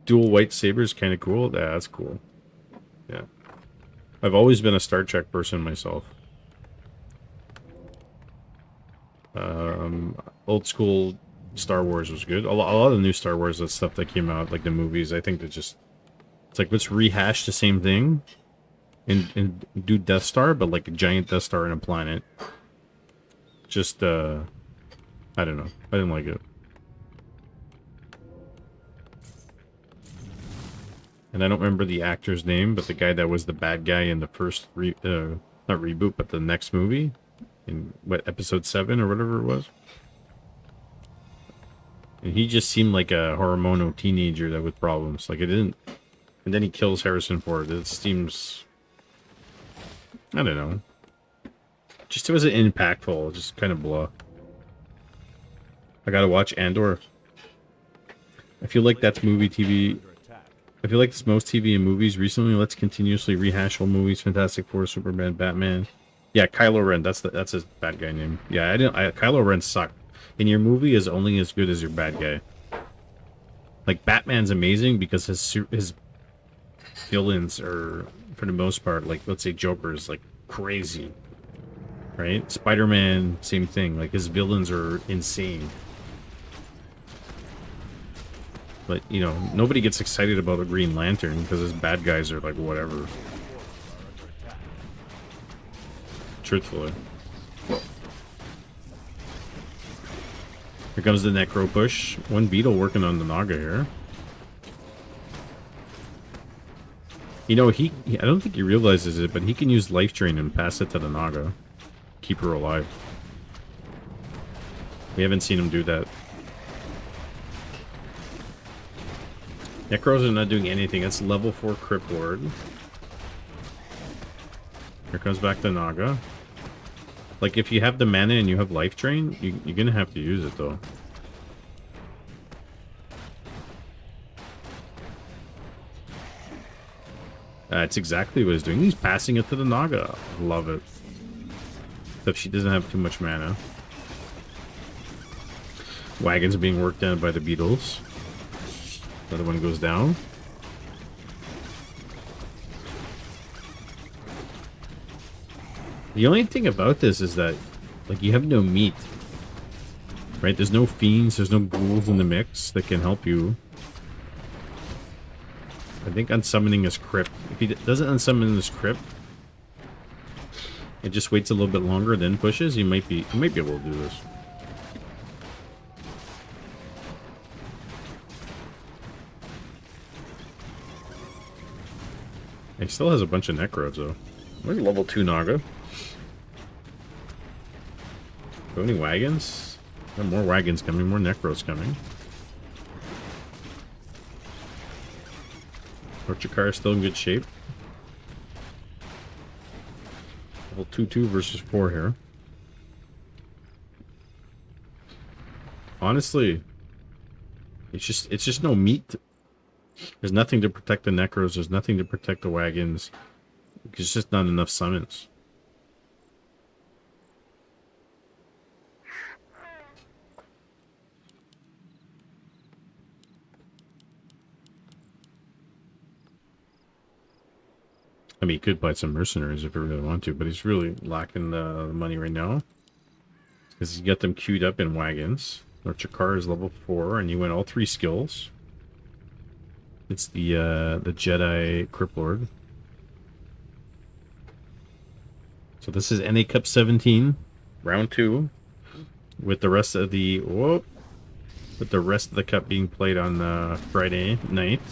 Dual white sabers, kind of cool. Yeah, that's cool. Yeah. I've always been a Star Trek person myself. Old school Star Wars was good. A lot of the new Star Wars, that stuff that came out, like the movies, I think that just... It's like, let's rehash the same thing and do Death Star, but like a giant Death Star in a planet. Just, I don't know. I didn't like it. And I don't remember the actor's name, but the guy that was the bad guy in the first, not reboot, but the next movie, in what, episode 7 or whatever it was. And he just seemed like a hormonal teenager that with problems. Like it didn't, and then he kills Harrison Ford. It seems, I don't know. Just it wasn't impactful. Just kind of blah. I gotta watch Andor. I feel like that's movie TV. I feel like this most TV and movies recently. Let's continuously rehash old movies: Fantastic Four, Superman, Batman. Yeah, Kylo Ren. That's his bad guy name. Yeah, Kylo Ren sucked. And your movie is only as good as your bad guy. Like Batman's amazing because his villains are, for the most part, like let's say Joker is like crazy, right? Spider-Man, same thing. Like his villains are insane. But, you know, nobody gets excited about a Green Lantern because his bad guys are like whatever. Truthfully. Here comes the Necro push. One Beetle working on the Naga here. You know, I don't think he realizes it, but he can use Life Drain and pass it to the Naga. Keep her alive. We haven't seen him do that. Necros are not doing anything. It's level 4 Crypt Lord. Here comes back the Naga. Like, if you have the mana and you have Life Drain, you're gonna have to use it, though. That's exactly what he's doing. He's passing it to the Naga. Love it. Except she doesn't have too much mana. Wagons are being worked on by the Beetles. Another one goes down. The only thing about this is that, like, you have no meat. Right? There's no fiends, there's no ghouls in the mix that can help you. I think unsummoning his crypt. If he doesn't unsummon his crypt, it just waits a little bit longer, then pushes, he might be able to do this. He still has a bunch of Necros, though. Where's level 2 Naga? Any wagons? There are more wagons coming, more Necros coming. Northdrakkar is still in good shape. Level 2-2 versus 4 here. Honestly, it's just no meat. There's nothing to protect the Necros. There's nothing to protect the wagons. There's just not enough summons. I mean, he could buy some mercenaries if he really want to, but he's really lacking the money right now. Because he's got them queued up in wagons. Northdrakkar is level 4, and you win all 3 skills. It's the Jedi Crypt Lord. So this is NA Cup 17, round 2, with the rest of the cup being played on Friday night.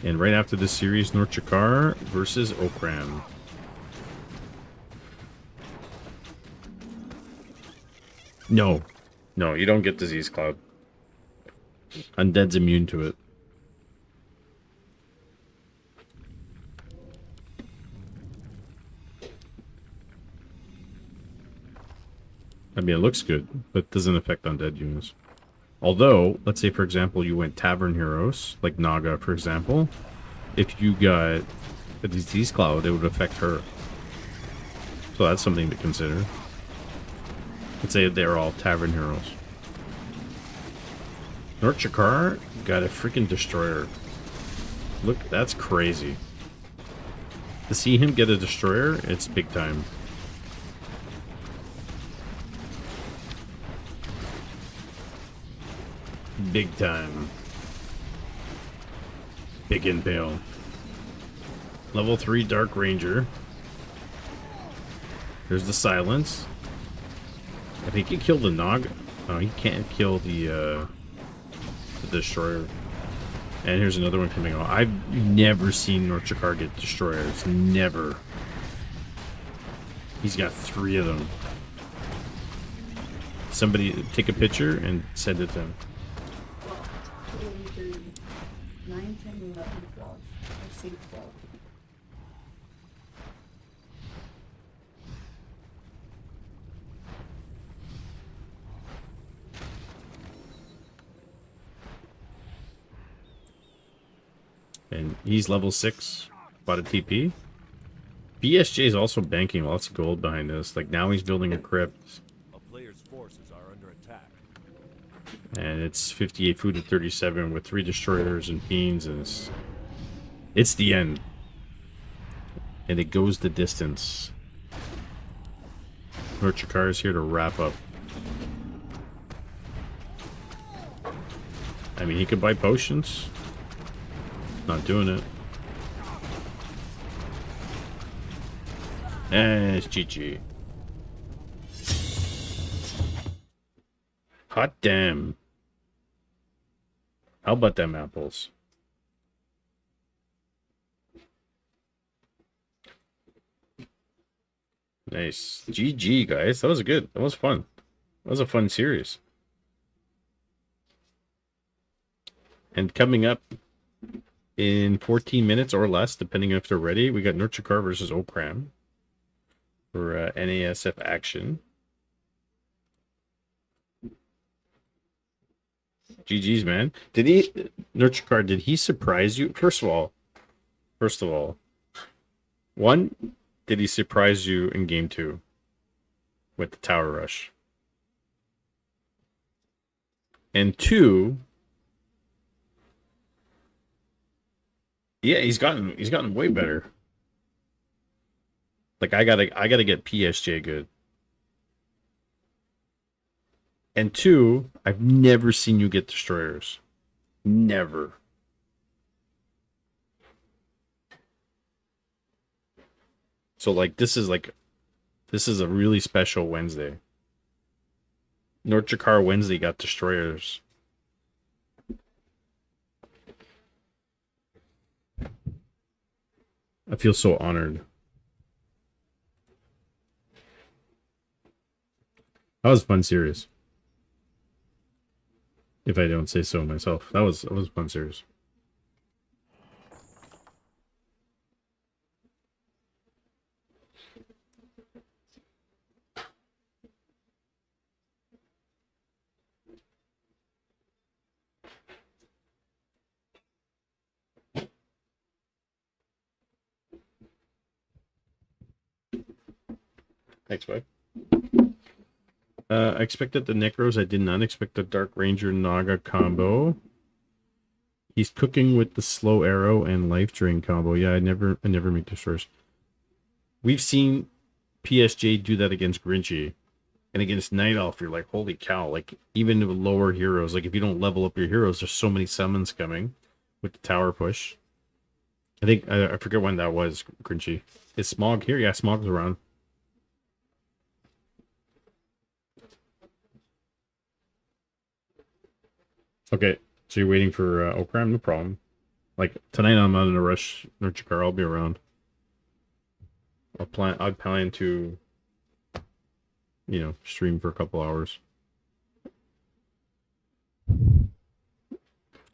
And right after this series, Northdrakkar versus Okran. No, you don't get Disease Cloud. Undead's immune to it. I mean, it looks good, but it doesn't affect undead units. Although, let's say, for example, you went Tavern Heroes, like Naga, for example. If you got a Disease Cloud, it would affect her. So that's something to consider. Let's say they're all Tavern Heroes. Northdrakkar got a freaking Destroyer. Look, that's crazy. To see him get a Destroyer, it's big time. Big time. Big Impale. Level 3 Dark Ranger. There's the Silence. I think he killed the Nog. Oh, he can't kill the Destroyer. And here's another one coming on. I've never seen Northdrakkar get Destroyers. Never. He's got 3 of them. Somebody take a picture and send it to him. 9, 10, 11, 12. I've seen 12. And he's level 6. Bought a TP. BSJ is also banking lots of gold behind this. Like now he's building a crypt. A player's forces are under attack. And it's 58 food to 37 with 3 destroyers and fiends, and it's the end. And it goes the distance. Northdrakkar is here to wrap up. I mean, he could buy potions. Not doing it. And it's GG. Hot damn. How about them apples? Nice. GG, guys. That was good. That was fun. That was a fun series. And coming up in 14 minutes or less, depending on if they're ready, we got Northdrakkar versus Okram for NASF action. GG's, man. Northdrakkar, did he surprise you? First of all, one, did he surprise you in game 2 with the tower rush? And 2, yeah, he's gotten way better. Like I gotta get PSJ good. And 2, I've never seen you get destroyers. Never. So this is a really special Wednesday. Northdrakkar Wednesday got destroyers. I feel so honored. That was a fun series. If I don't say so myself. That was a fun series. Thanks, bud. I expected the Necros. I did not expect the Dark Ranger Naga combo. He's cooking with the slow arrow and life drain combo. Yeah, I never make destroyers. We've seen PSJ do that against Grinchy. And against Night Elf, you're like, holy cow. Like, even with lower heroes, like if you don't level up your heroes, there's so many summons coming with the tower push. I think, I forget when that was, Grinchy. Is Smog here? Yeah, Smog's around. Okay, so you're waiting for Okram? No problem. Like, tonight I'm not in a rush, Northdrakkar, I'll be around. I'd plan to, you know, stream for a couple hours.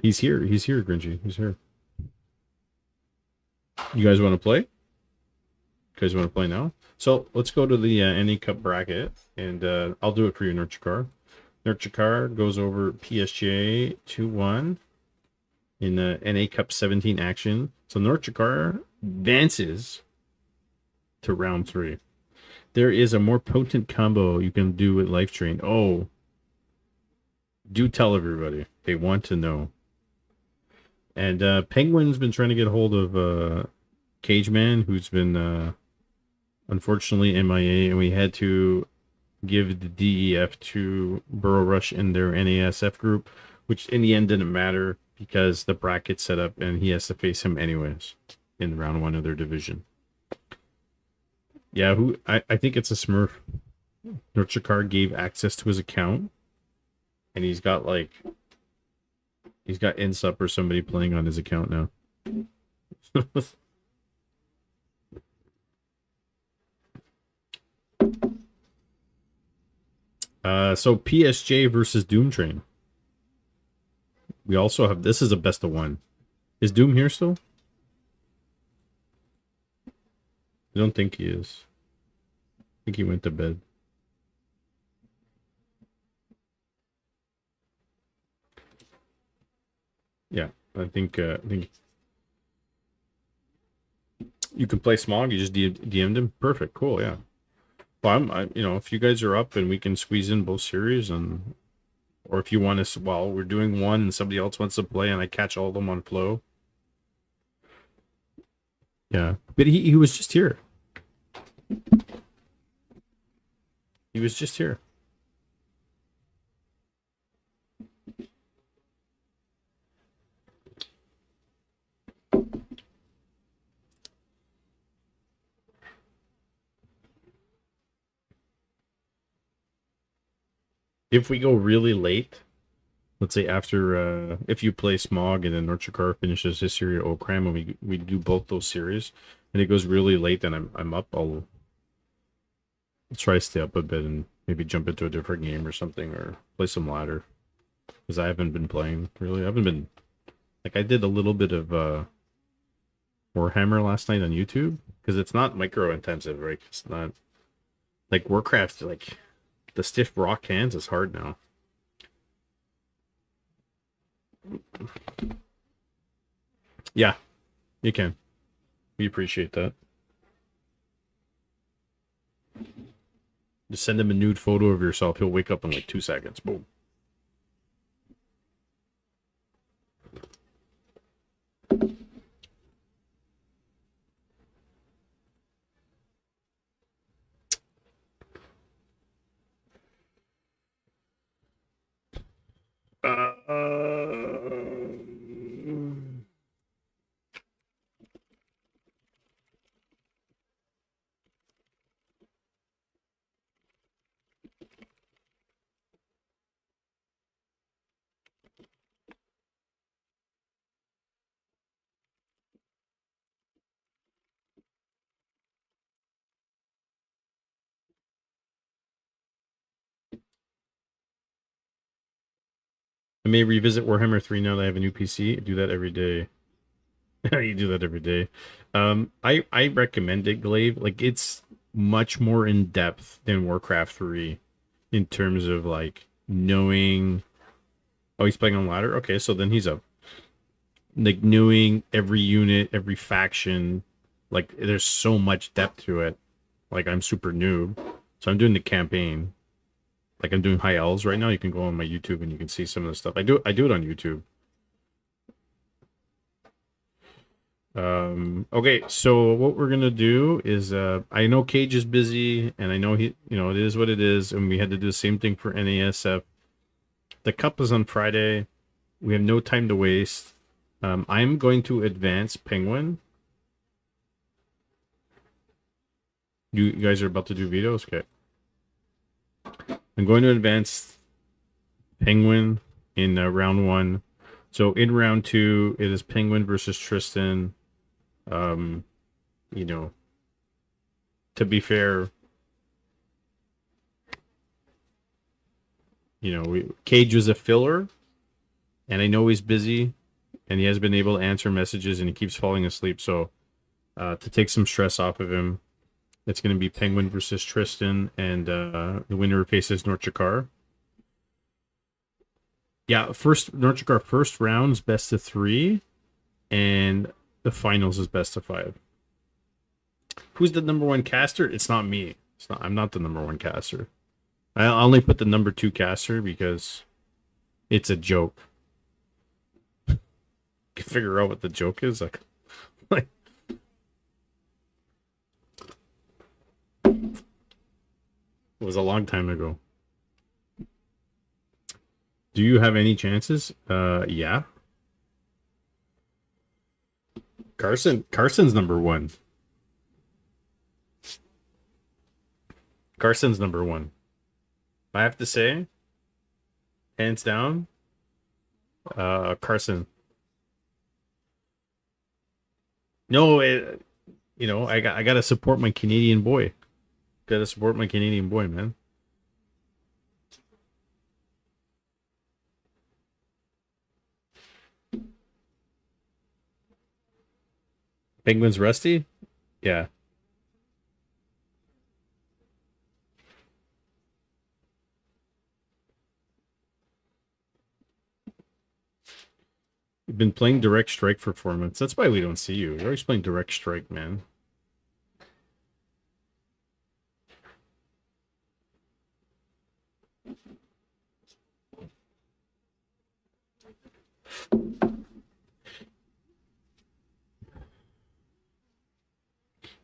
He's here, Grinchy, he's here. You guys want to play? You guys want to play now? So, let's go to the NA Cup bracket, and I'll do it for you, Northdrakkar. Northdrakkar goes over PSJ 2-1 in the NA Cup 17 action. So Northdrakkar advances to round 3. There is a more potent combo you can do with Life Drain. Oh, do tell everybody. They want to know. And Penguin's been trying to get a hold of Cage Man, who's been unfortunately MIA, and we had to give the DEF to Burrow Rush in their NASF group, which in the end didn't matter because the bracket's set up and he has to face him anyways in round 1 of their division. Yeah, I think it's a Smurf. Northdrakkar gave access to his account, and he's got Insup or somebody playing on his account now. So PSJ versus Doom Train. We also have, this is a best of 1. Is Doom here still? I don't think he is. I think he went to bed. Yeah, I think You can play Smog. You just DM'd him. Perfect. Cool. Yeah. Well, if you guys are up and we can squeeze in both series, and or if you want to, well, we're doing one and somebody else wants to play, and I catch all of them on flow. Yeah, but he was just here. He was just here. If we go really late, let's say after if you play Smog and then Northdrakkar finishes his series at Okram, and we do both those series, and it goes really late, and I'm up, I'll try to stay up a bit and maybe jump into a different game or something, or play some ladder, because I haven't been playing really. I haven't been, like, I did a little bit of Warhammer last night on YouTube, because it's not micro intensive, right? It's not like Warcraft, like the stiff rock hands is hard now. Yeah, you can. We appreciate that. Just send him a nude photo of yourself. He'll wake up in like 2 seconds. Boom. I may revisit Warhammer 3 now that I have a new PC. I do that every day. You do that every day. I recommend it, Glaive. Like, it's much more in depth than Warcraft 3 in terms of like knowing. Oh, he's playing on ladder. Okay, so then he's up. Like, knowing every unit, every faction. Like, there's so much depth to it. Like, I'm super noob, so I'm doing the campaign. Like, I'm doing high L's right now. You can go on my YouTube and you can see some of the stuff. I do it on YouTube. Okay, so what we're gonna do is I know Cage is busy, and I know it is what it is, and we had to do the same thing for NASF. The cup is on Friday. We have no time to waste. I'm going to advance Penguin. You guys are about to do vetoes? Okay. I'm going to advance Penguin in round 1. So in round 2, it is Penguin versus Tristan. To be fair, Cage was a filler, and I know he's busy, and he has been able to answer messages, and he keeps falling asleep. So to take some stress off of him, it's going to be Penguin versus Tristan, and the winner faces Northdrakkar. Yeah, Northdrakkar first round is best of 3, and the finals is best of 5. Who's the number 1 caster? It's not me. I'm not the number 1 caster. I only put the number 2 caster because it's a joke. Can figure out what the joke is. Like it was a long time ago. Do you have any chances? Yeah. Carson's number 1. Carson's number 1. I have to say, hands down, Carson. No, I gotta support my Canadian boy. Gotta support my Canadian boy, man. Penguin's rusty? Yeah. You've been playing Direct Strike for 4 months. That's why we don't see you. You're always playing Direct Strike, man.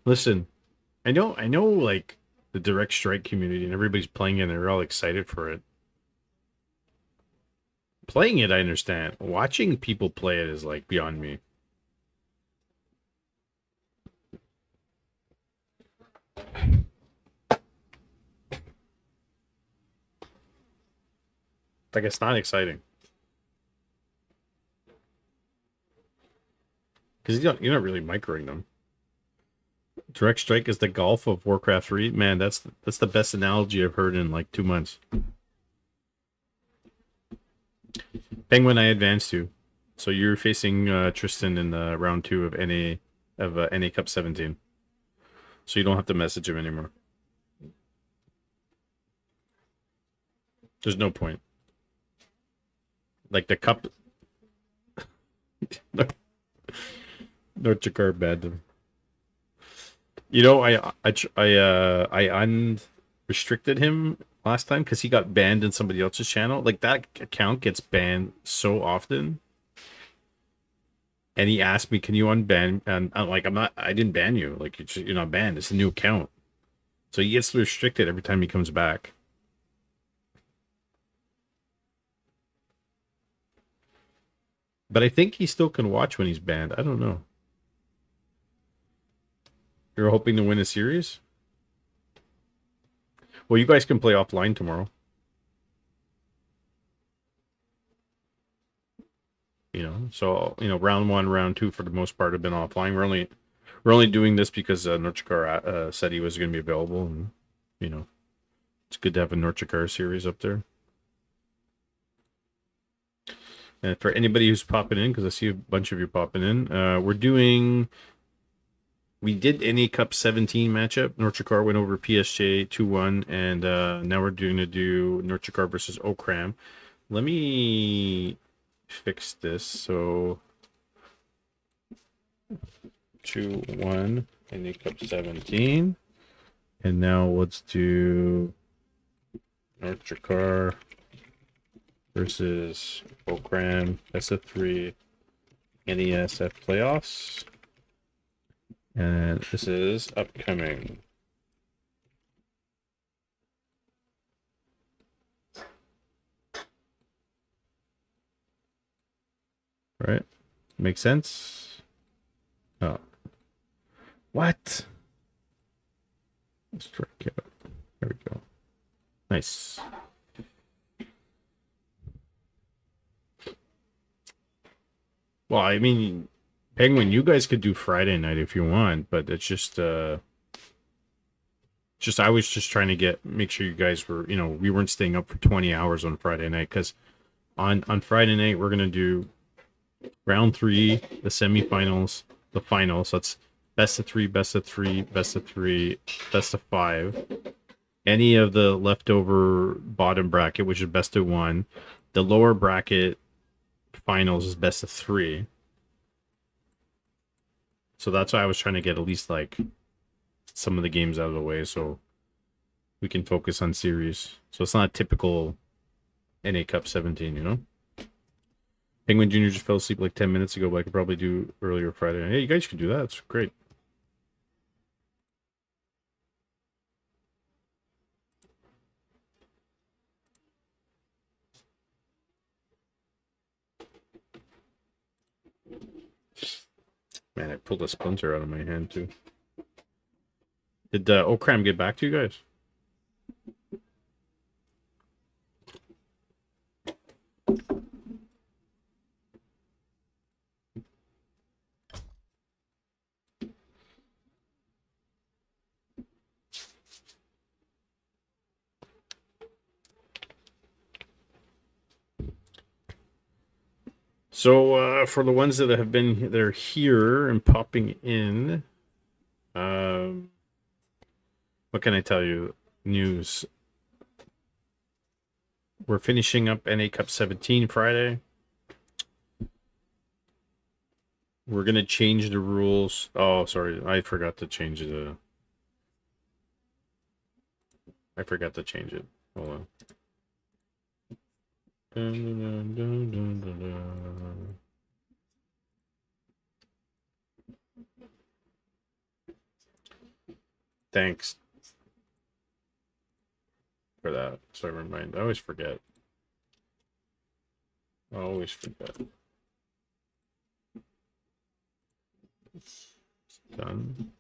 Listen, I know, like the Direct Strike community and everybody's playing it and they're all excited for it. Playing it, I understand. Watching people play it is like beyond me. Like it's not exciting because you're not really microing them. Direct Strike is the golf of Warcraft 3. Man, that's the best analogy I've heard in like 2 months. Penguin, I advanced to, so you're facing Tristan in the round 2 of NA Cup 17. So you don't have to message him anymore. There's no point. Like the cup. Northdrakkar banned him. You know, I unrestricted him last time because he got banned in somebody else's channel. Like that account gets banned so often. And he asked me, "Can you unban?" And I'm like, I didn't ban you. Like you're not banned. It's a new account. So he gets restricted every time he comes back. But I think he still can watch when he's banned. I don't know. You're hoping to win a series? Well, you guys can play offline tomorrow. You know, so round 1, round 2 for the most part have been offline. We're only doing this because Northdrakkar said he was going to be available, and it's good to have a Northdrakkar series up there. And for anybody who's popping in, because I see a bunch of you popping in, we did NA Cup 17 matchup. Northdrakkar went over PSJ 2-1, and now we're going to do Northdrakkar versus Okram. Let me fix this. So 2-1 NA Cup 17, and now let's do Northdrakkar versus Okram best of 3 NESF playoffs. And this is upcoming. Right? Makes sense? Oh. What? Let's strike it. There we go. Nice. Well, I mean, Penguin, you guys could do Friday night if you want, but it's just I was just trying to make sure you guys were, we weren't staying up for 20 hours on Friday night, because on Friday night we're gonna do round 3, the semifinals, the finals. So that's best of 3, best of 3, best of 3, best of 5. Any of the leftover bottom bracket, which is best of 1, the lower bracket finals is best of 3. So that's why I was trying to get at least like some of the games out of the way so we can focus on series. So it's not a typical NA Cup 17, Penguin Jr. just fell asleep like 10 minutes ago, but I could probably do earlier Friday. Hey, you guys could do that. It's great. Man, I pulled a splinter out of my hand too. Did Okram get back to you guys? So for the ones that have been, they're here and popping in. What can I tell you? News. We're finishing up NA Cup 17 Friday. We're gonna change the rules. Oh, sorry, I forgot to change the. I forgot to change it. Hold on. Dun, dun, dun, dun, dun, dun. Thanks for that. So I remind. I always forget. I always forget. Done.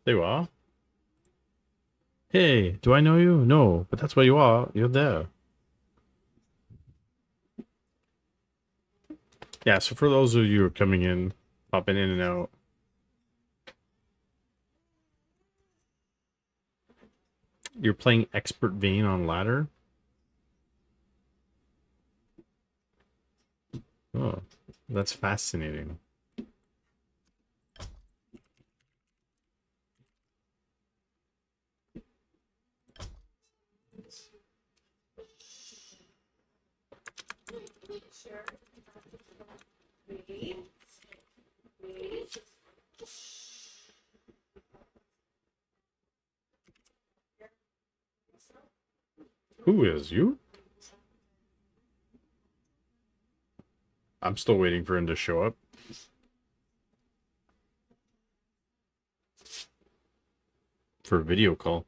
There you are. Hey, do I know you? No, but that's where you are. You're there. Yeah, so for those of you who are coming in, popping in and out, you're playing Expert Vein on ladder? Oh, that's fascinating. Who is you? I'm still waiting for him to show up. For a video call.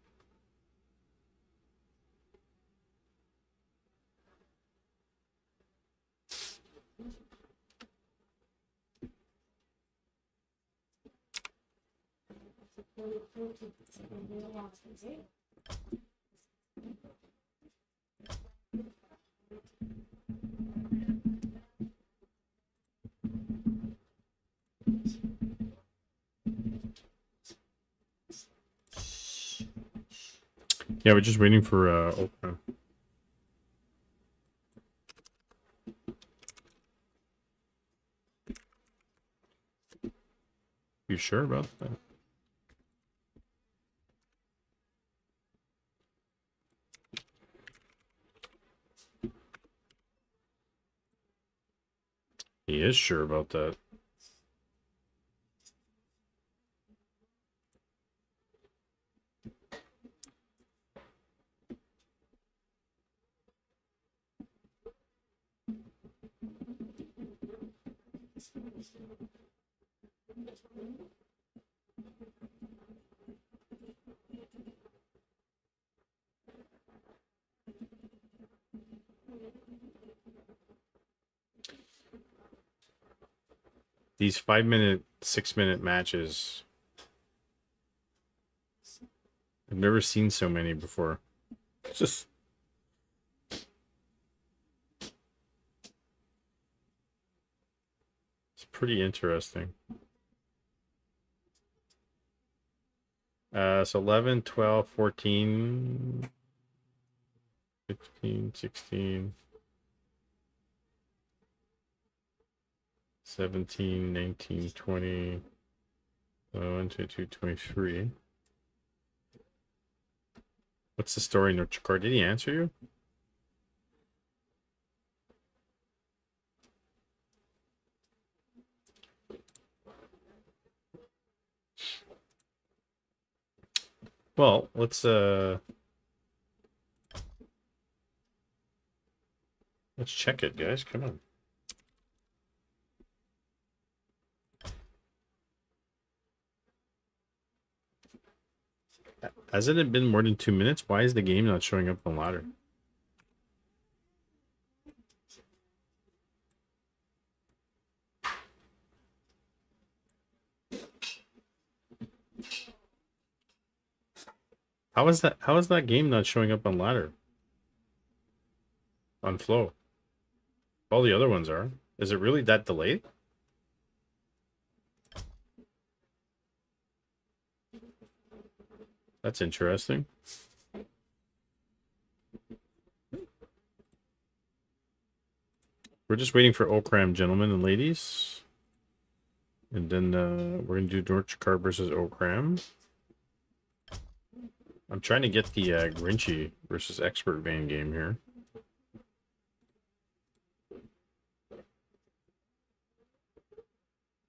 Yeah, we're just waiting for Oprah. You sure about that? He is sure about that. These 5-minute, 6-minute matches. I've never seen so many before. It's just it's pretty interesting. So 11, 12, 14, 15, 16, 17, 19, 20, 1, 2, 2, 23. What's the story, Northdrakkar? Did he answer you? Well, let's check it, guys. Come on. Hasn't it been more than 2 minutes? Why is the game not showing up on ladder? How is that game not showing up on ladder? On flow. All the other ones are. Is it really that delayed? That's interesting. We're just waiting for Okram, gentlemen and ladies. And then we're going to do Northdrakkar versus Okram. I'm trying to get the Grinchy versus Expert Vein game here.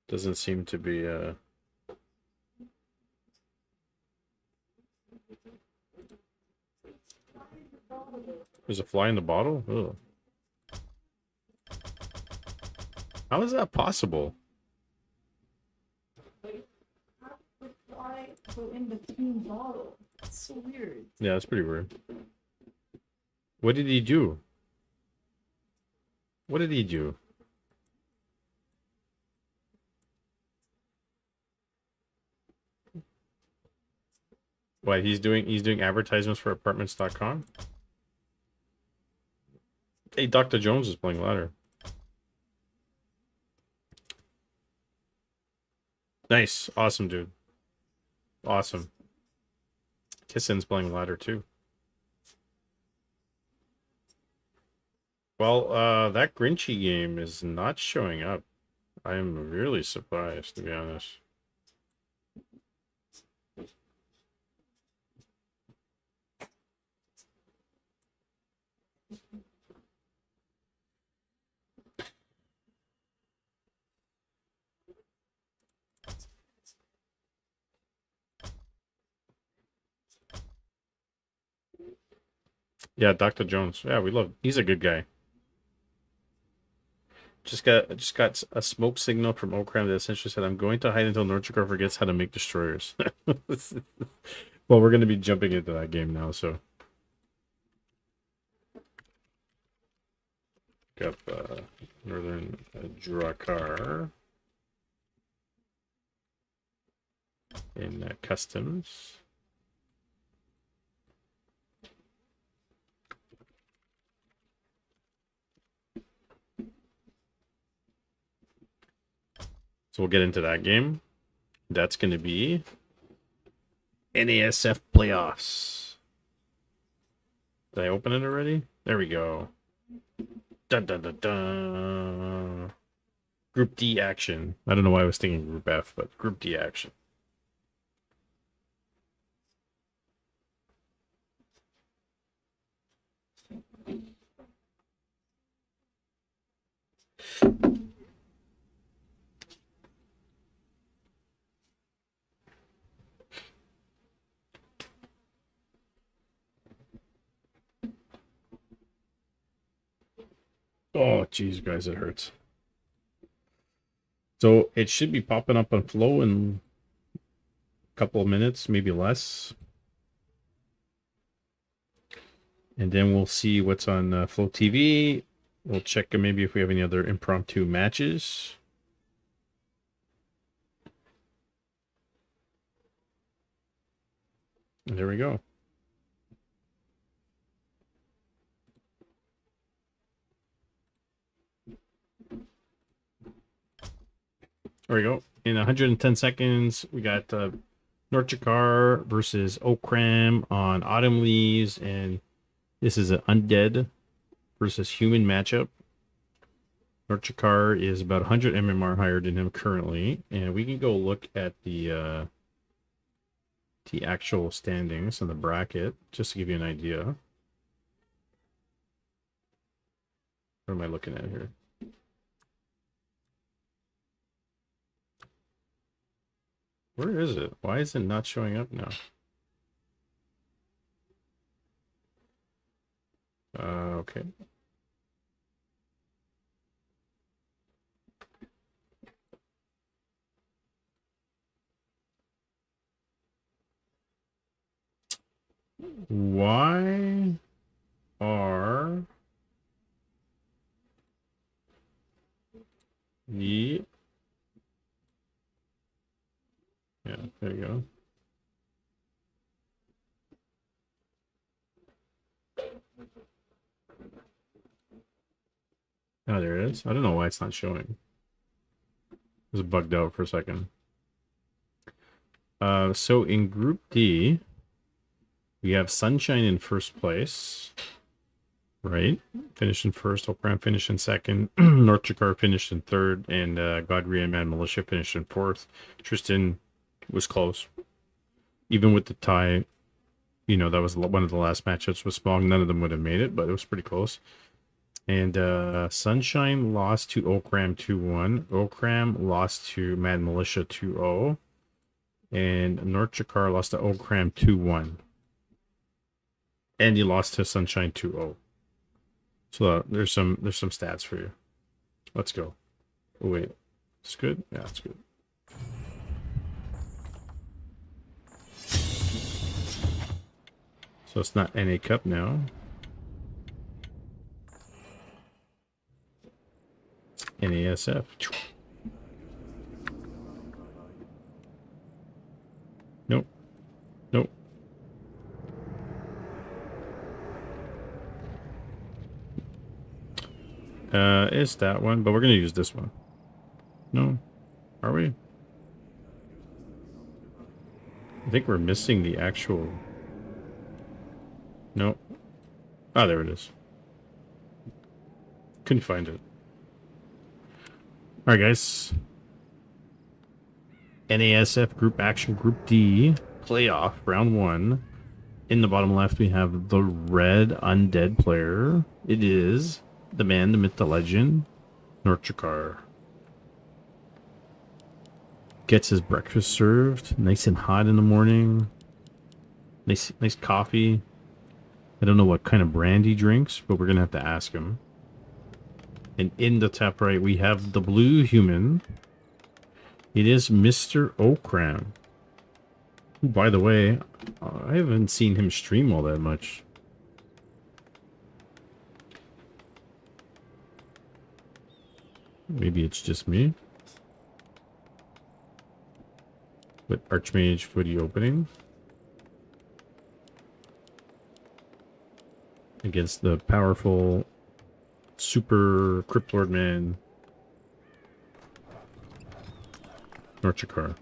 Doesn't seem to be There's a fly in the bottle? Ugh. How is that possible? How would fly go in between bottles? It's so weird. Yeah, that's pretty weird. What did he do? What did he do? What, he's doing advertisements for apartments.com? Hey, Dr. Jones is playing ladder. Nice. Awesome, dude. Awesome. Kissin's playing ladder too. Well, that Grinchy game is not showing up. I am really surprised, to be honest. Yeah, Dr. Jones. Yeah, we love. He's a good guy. Just got a smoke signal from Okram that essentially said, "I'm going to hide until Northdrakkar forgets how to make destroyers." Well, we're going to be jumping into that game now, so. Got Northern Drakkar in customs. So we'll get into that game. That's going to be NASF playoffs. Did I open it already? There we go. Dun dun dun dun. Group D action. I don't know why I was thinking Group F, but Group D action. Oh, geez, guys, it hurts. So it should be popping up on Flow in a couple of minutes, maybe less. And then we'll see what's on Flow TV. We'll check maybe if we have any other impromptu matches. And there we go. There we go. In 110 seconds, we got Northdrakkar versus Okram on Autumn Leaves, and this is an undead versus human matchup. Northdrakkar is about 100 MMR higher than him currently, and we can go look at the actual standings and the bracket just to give you an idea. What am I looking at here? Where is it? Why is it not showing up now? Okay. Why are the... Yeah, there you go. Oh, there it is. I don't know why it's not showing. It was bugged out for a second. So in Group D, we have Sunshine in first place, right? Finished in first. Okram finished in second. Northdrakkar finished in third, and Godry and Man Militia finished in fourth. Tristan was close, even with the tie. You know, that was one of the last matchups with Smog. None of them would have made it, but it was pretty close. And Sunshine lost to Okram 2-1. Okram lost to Mad Militia 2-0. And Northdrakkar lost to Okram 2-1. And he lost to Sunshine 2-0. So there's some stats for you. Let's go. Oh wait, it's good. Yeah, it's good. So it's not NA Cup now. NASF. Nope. Nope. It's that one, but we're gonna use this one. No, are we? I think we're missing the actual. Nope. Ah, there it is. Couldn't find it. All right, guys. NASF Group Action Group D playoff round 1. In the bottom left, we have the red undead player. It is the man, the myth, the legend, Northdrakkar. Gets his breakfast served, nice and hot in the morning. Nice coffee. I don't know what kind of brand he drinks, but we're gonna have to ask him. And in the top right, we have the blue human. It is Mr. Okram. Who, by the way, I haven't seen him stream all that much. Maybe it's just me. But Archmage footy opening. Against the powerful super Cryptlord man Northdrakkar.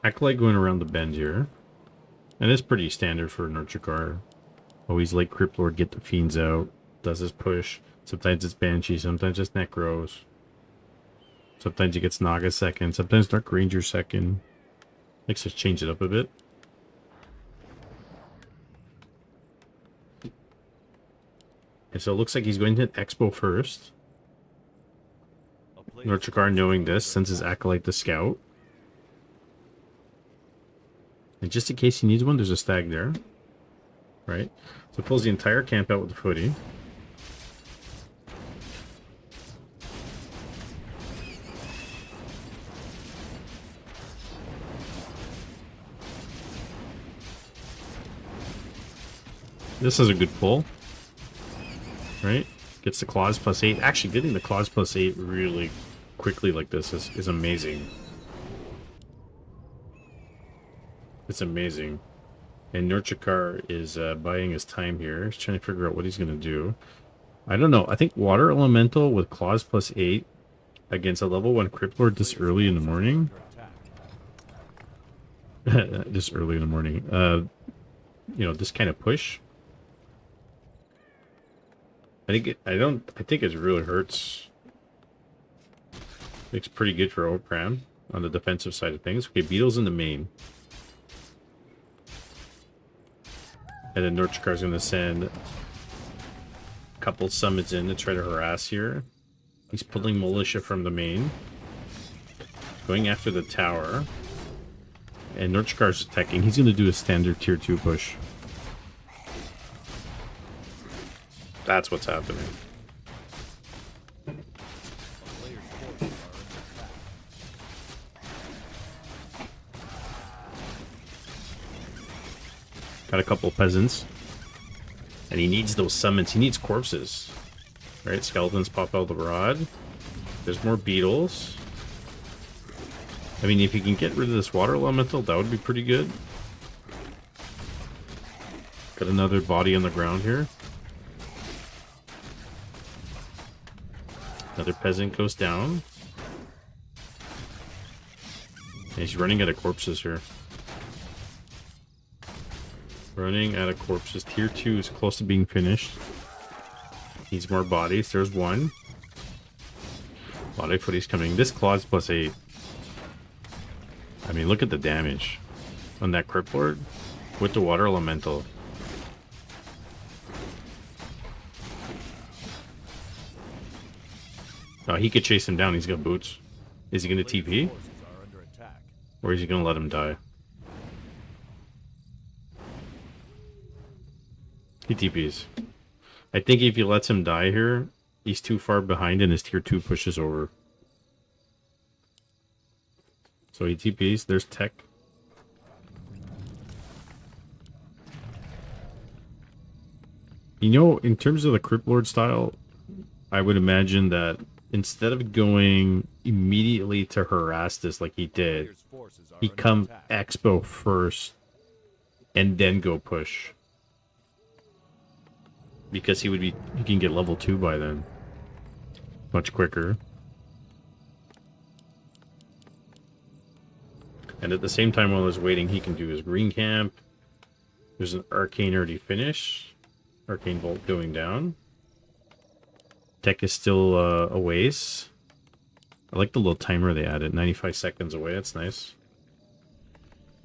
Acolyte going around the bend here. And it's pretty standard for Northdrakkar. Always let Cryptlord get the fiends out. Does his push. Sometimes it's Banshee, sometimes it's Necros. Sometimes he gets Naga second, sometimes Dark Ranger second. Likes to change it up a bit. And so it looks like he's going to Expo first. Northdrakkar knowing this, sends his Acolyte to scout. And just in case he needs one, there's a stag there. Right? So pulls the entire camp out with the footy. This is a good pull. Right? Gets the claws +8. Actually, getting the claws +8 really quickly like this is amazing. It's amazing. And Northdrakkar is buying his time here. He's trying to figure out what he's going to do. I don't know. I think Water Elemental with claws +8 against a level 1 Cryptlord this early in the morning. This early in the morning. You know, this kind of push. I think it really hurts. It's pretty good for Okram on the defensive side of things. Okay, Beetle's in the main. And then Northdrakkar's going to send a couple summons in to try to harass here. He's pulling militia from the main. Going after the tower. And Northdrakkar's attacking. He's going to do a standard tier 2 push. That's what's happening. Got a couple peasants. And he needs those summons. He needs corpses. Right? Skeletons pop out the rod. There's more beetles. I mean, if you can get rid of this water elemental, that would be pretty good. Got another body on the ground here. Another peasant goes down. And he's running out of corpses here. Running out of corpses. Tier 2 is close to being finished. Needs more bodies. There's one. Body footy's coming. This claw's +8. I mean, look at the damage on that Cryptlord with the water elemental. Oh, he could chase him down. He's got boots. Is he going to TP? Forces are under attack. Or is he going to let him die? He TPs. I think if he lets him die here, he's too far behind and his tier 2 pushes over. So he TPs. There's tech. You know, in terms of the Crypt Lord style, I would imagine that instead of going immediately to harass this like he did, Player's forces are he under come attack. expo first and then go push. Because he can get level 2 by then. Much quicker. And at the same time while he's waiting, he can do his green camp. There's an arcane already finished. Arcane Bolt going down. Tech is still a ways. I like the little timer they added. 95 seconds away. That's nice.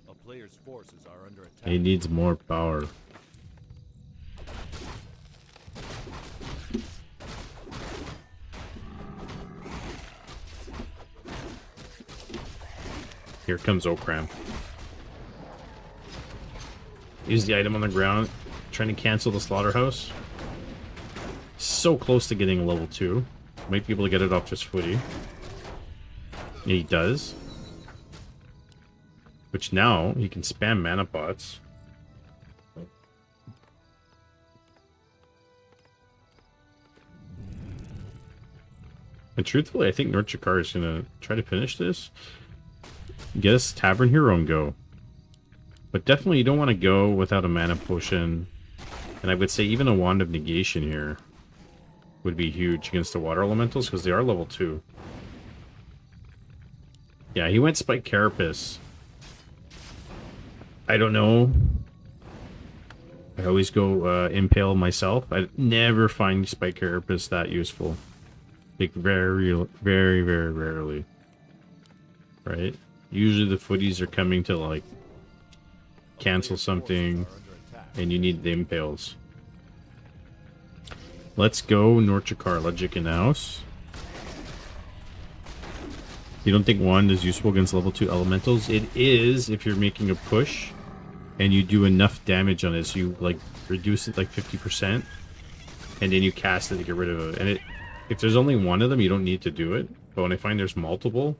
A player's forces are under attack. He needs more power. Here comes Okram. Use the item on the ground. Trying to cancel the slaughterhouse. So close to getting a level 2. Might be able to get it off just footy. Yeah, he does. Which now he can spam mana pots. And truthfully, I think Northdrakkar is going to try to finish this. Get us Tavern Hero and go. But definitely you don't want to go without a mana potion. And I would say even a Wand of Negation here would be huge against the water elementals because they are level 2. Yeah, he went Spike Carapace. I don't know. I always go Impale myself. I never find Spike Carapace that useful. Like very, very, very rarely. Right? Usually the footies are coming to like cancel something and you need the impales. Let's go Northdrakkar Legic in house. You don't think wand is useful against level 2 elementals? It is if you're making a push and you do enough damage on it, so you like reduce it like 50% and then you cast it to get rid of it. And if there's only one of them, you don't need to do it. But when I find there's multiple,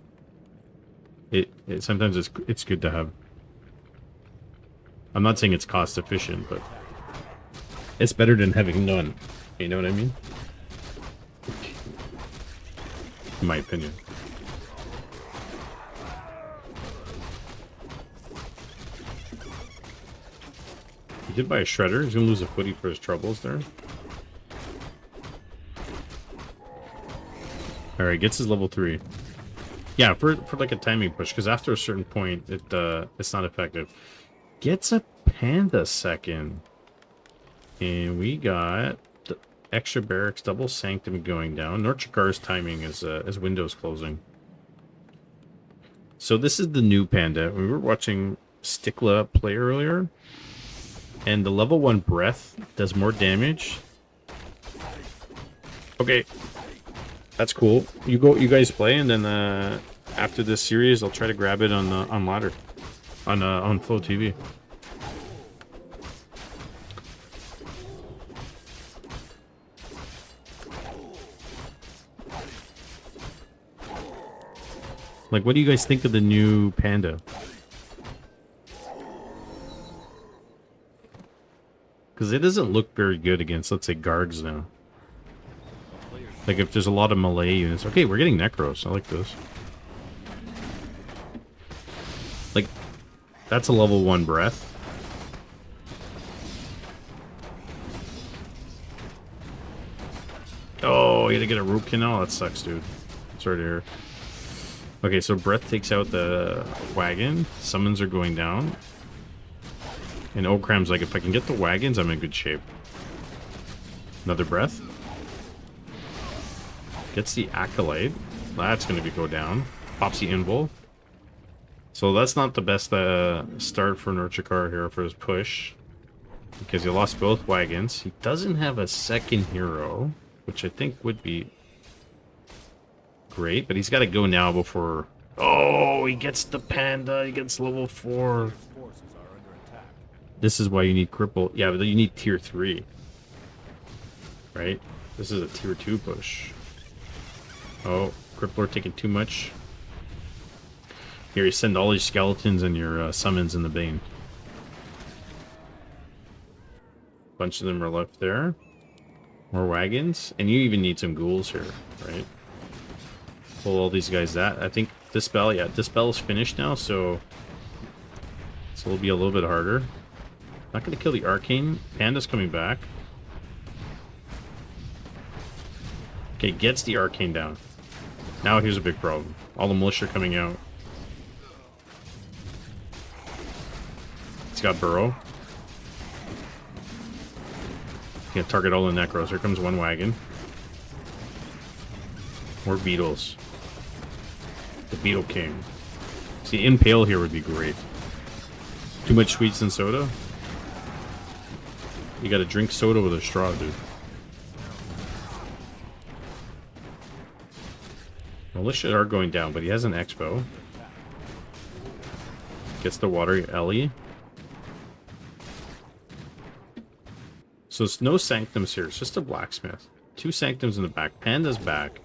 it sometimes it's good to have. I'm not saying it's cost efficient, but it's better than having none. You know what I mean? In my opinion. He did buy a shredder. He's gonna lose a footy for his troubles there. Alright, gets his level 3. Yeah, for like a timing push, because after a certain point, it's not effective. Gets a panda second. And we got the extra barracks, double sanctum going down. Northdrakkar's timing is windows closing. So this is the new panda. We were watching Stikla play earlier. And the level 1 breath does more damage. Okay. That's cool. You guys play, and then after this series, I'll try to grab it on ladder, on Flow TV. Like, what do you guys think of the new panda? Because it doesn't look very good against, let's say, Gargs now. Like, if there's a lot of melee units. Okay, we're getting Necros. I like this. Like, that's a level 1 breath. Oh, you had to get a root canal? That sucks, dude. Sorry to hear. Okay, so breath takes out the wagon. Summons are going down. And Okram's like, if I can get the wagons, I'm in good shape. Another breath. Gets the Acolyte. That's going to go down. Pops the Invul. So that's not the best start for Northdrakkar here for his push. Because he lost both wagons. He doesn't have a second hero, which I think would be... Great, but he's got to go now before... Oh, he gets the panda. He gets level 4. Forces are under attack. This is why you need cripple. Yeah, but you need tier 3. Right? This is a tier 2 push. Oh, crippler taking too much. Here, you send all your skeletons and your summons in the Bane. Bunch of them are left there. More wagons. And you even need some ghouls here, right? Pull all these guys that. I think Dispel, yeah, Dispel is finished now, so it'll be a little bit harder. Not going to kill the Arcane. Panda's coming back. Okay, gets the Arcane down. Now here's a big problem. All the militia coming out. He's got Burrow. Can't target all the Necros. Here comes one wagon. More beetles. The Beetle King. See, Impale here would be great. Too much sweets and soda? You gotta drink soda with a straw, dude. Militia are going down, but he has an Expo. Gets the water Ellie. So it's no Sanctums here. It's just a Blacksmith. 2 Sanctums in the back. Panda's back.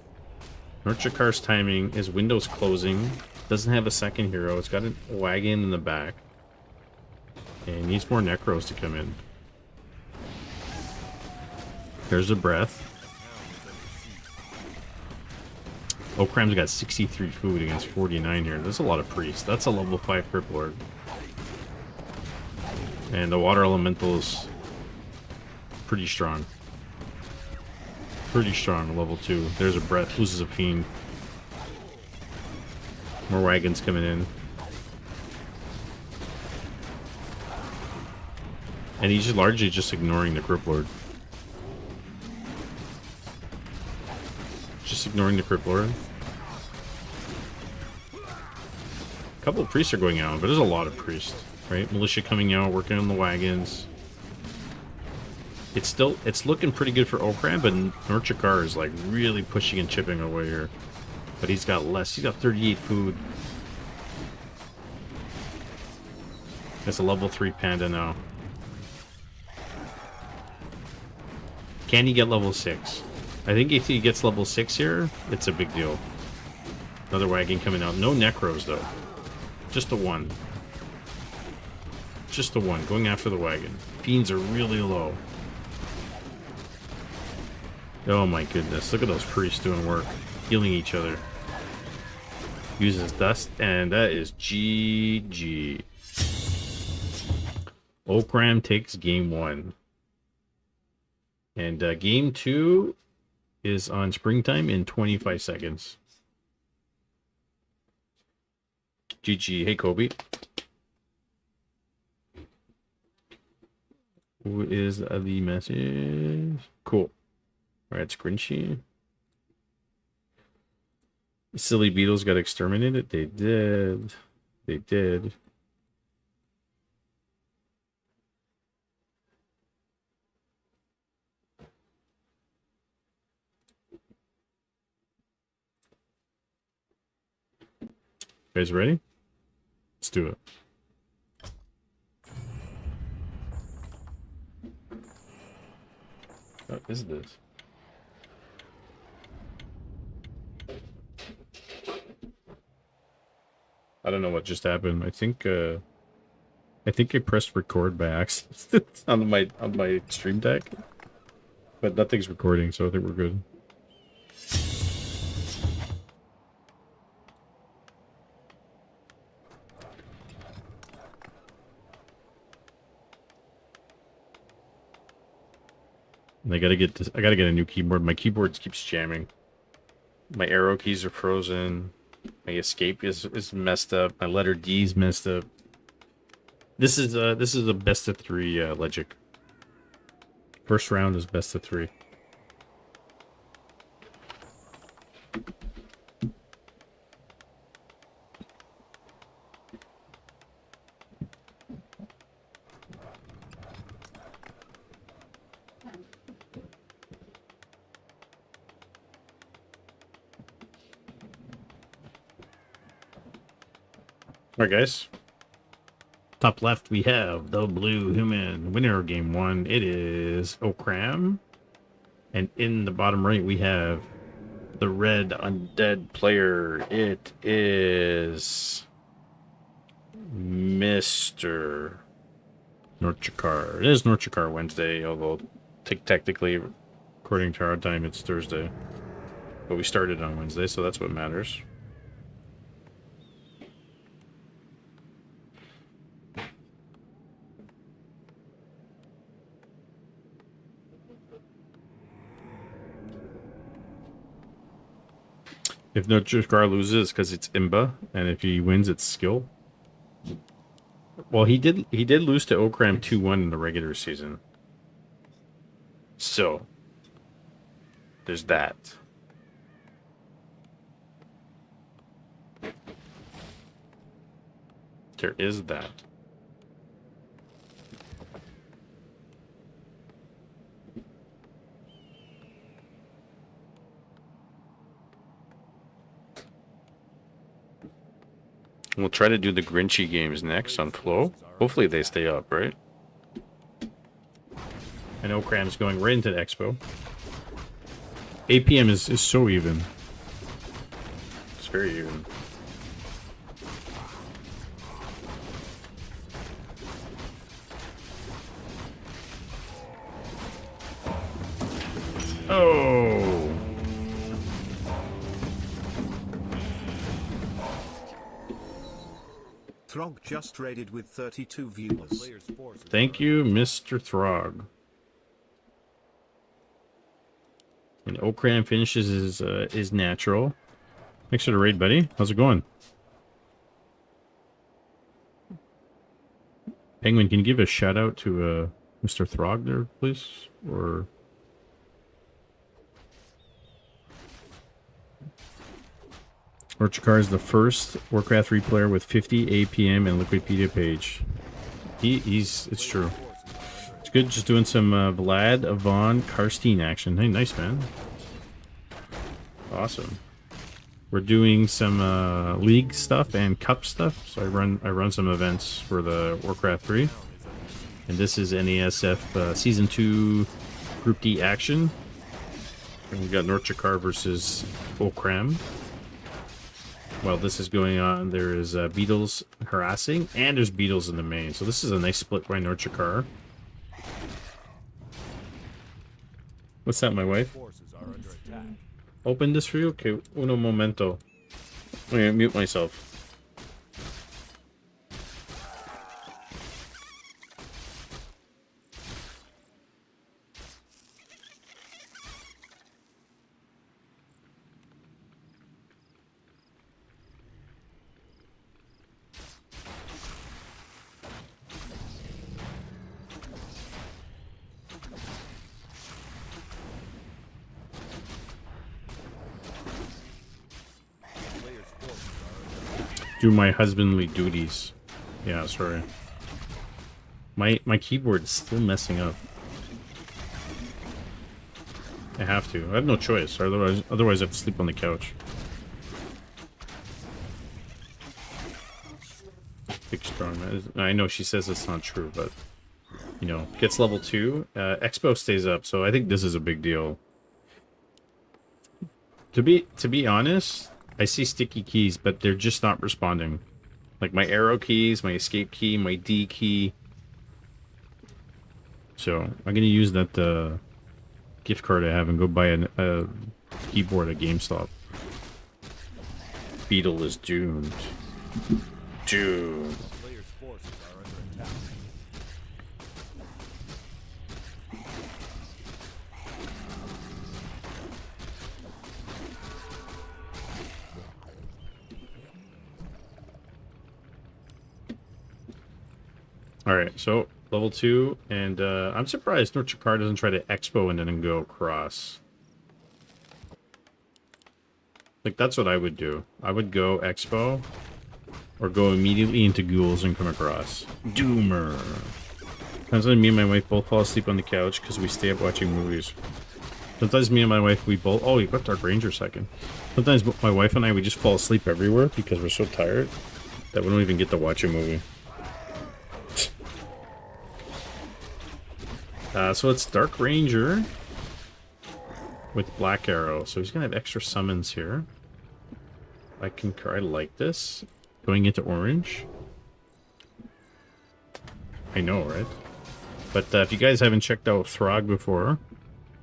Northdrakkar's timing. His window's closing. Doesn't have a second hero. It's got a wagon in the back. And needs more Necros to come in. There's a breath. Okram's got 63 food against 49 here. There's a lot of priests. That's a level 5 Crypt Lord. And the water elemental is pretty strong. Pretty strong, level 2. There's a breath, loses a fiend. More wagons coming in. And he's just largely just ignoring the Crypt Lord. Just ignoring the Crypt Lord. A couple of priests are going out, but there's a lot of priests, right? Militia coming out, working on the wagons. It's looking pretty good for Okram, but Northdrakkar is like really pushing and chipping away here. But he's got less. He's got 38 food. That's a level 3 panda now. Can he get level 6? I think if he gets level 6 here, it's a big deal. Another wagon coming out. No Necros though. Just a 1. Just a 1. Going after the wagon. Fiends are really low. Oh my goodness, look at those priests doing work. Healing each other. Uses dust, and that is GG. Okram takes game 1. And game 2 is on springtime in 25 seconds. GG. Hey, Kobe. Who is the message? Cool. Alright, Squinchy. Silly beetles got exterminated? They did. They did. You guys ready? Let's do it. What is this? I don't know what just happened. I think I pressed record by accident on my stream deck. But nothing's recording, so I think we're good. And I gotta get a new keyboard. My keyboard keeps jamming. My arrow keys are frozen. My escape is messed up. My letter D is messed up. This is a best of 3 Legic. First round is best of 3. Alright, guys. Top left, we have the blue human. Winner of game 1. It is Okram. And in the bottom right, we have the red undead player. It is Mr. Northdrakkar. It is Northdrakkar Wednesday, although technically, according to our time, it's Thursday. But we started on Wednesday, so that's what matters. If Northdrakkar loses, because it's Imba, and if he wins, it's skill. Well, he did lose to Okram 2-1 in the regular season. So there's that. There is that. We'll try to do the Grinchy games next on Flow. Hopefully they stay up, right? I know Cram's going right into the Expo. APM is so even. It's very even. Oh! Throg just raided with 32 viewers. Player's forces Thank you, Mr. Throg. And Okram finishes his natural. Thanks for the raid, buddy. How's it going? Penguin, can you give a shout out to Mr. Throg there, please? Or Northdrakkar is the first Warcraft 3 player with 50 APM and Liquipedia page. It's true. It's good just doing some Vlad, Avon, Karstein action. Hey, nice, man. Awesome. We're doing some league stuff and cup stuff. So I run some events for the Warcraft 3. And this is NASF Season 2 Group D action. And we got Northdrakkar versus Okram. While this is going on, there is Beetles harassing, and there's Beetles in the main. So this is a nice split by Northdrakkar. What's that, my wife? forces are under attack. Open this for you? Okay, uno momento. I'm gonna mute myself. Player's forces are under Do my husbandly duties. Yeah, sorry. My keyboard is still messing up. I have to. I have no choice. Otherwise I have to sleep on the couch. Big strong man. I know she says it's not true, but you know, gets level 2. Expo stays up, so I think this is a big deal. To be honest, I see sticky keys, but they're just not responding. Like my arrow keys, my escape key, my D key. So I'm gonna use that gift card I have and go buy a keyboard at GameStop. Beetle is doomed. Doomed. player's forces are under attack. Alright, so level 2, and I'm surprised Northdrakkar doesn't try to expo and then go across. Like, that's what I would do. I would go expo, or go immediately into ghouls and come across. Doomer. Sometimes me and my wife both fall asleep on the couch because we stay up watching movies. Sometimes me and my wife, we both... Oh, we got Dark Ranger second. Sometimes my wife and I, we just fall asleep everywhere because we're so tired. that we don't even get to watch a movie. So it's Dark Ranger with Black Arrow. So he's gonna have extra summons here. I concur. I like this. Going into orange. I know, right? But if you guys haven't checked out Throg before,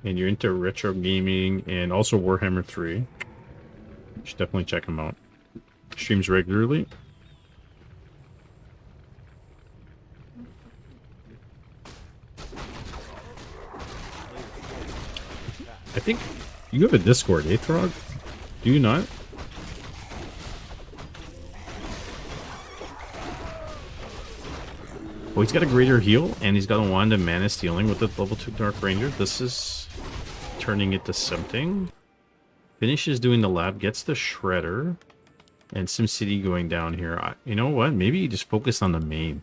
and you're into retro gaming and also Warhammer 3, you should definitely check him out. Streams regularly. I think you have a Discord, eh, Throg? Do you not? Oh, he's got a greater heal, and he's got a wand of mana stealing with the level 2 Dark Ranger. This is turning it to something. Finishes doing the lab, gets the Shredder, and SimCity going down here. You know what? Maybe you just focus on the main.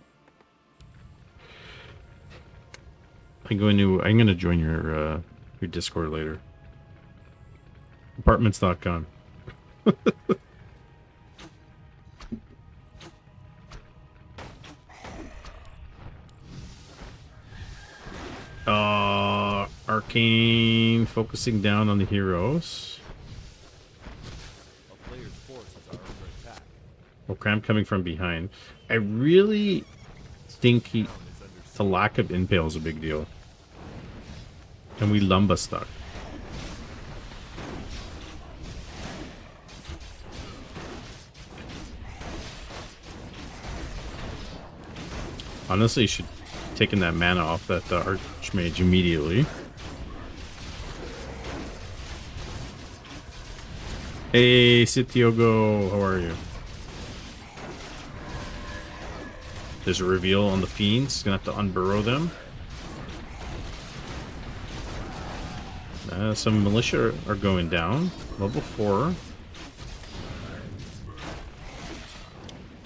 I'm going to join your Discord later. Apartments.com. Arcane focusing down on the heroes. A player's forces are under attack. Okay, I'm coming from behind. I really think the lack of impale is a big deal. And we Lumba stuck. Honestly, you should have taken that mana off that Archmage immediately. Hey, Sitiogo, how are you? There's a reveal on the Fiends. Gonna have to unburrow them. Some militia are going down. Level 4.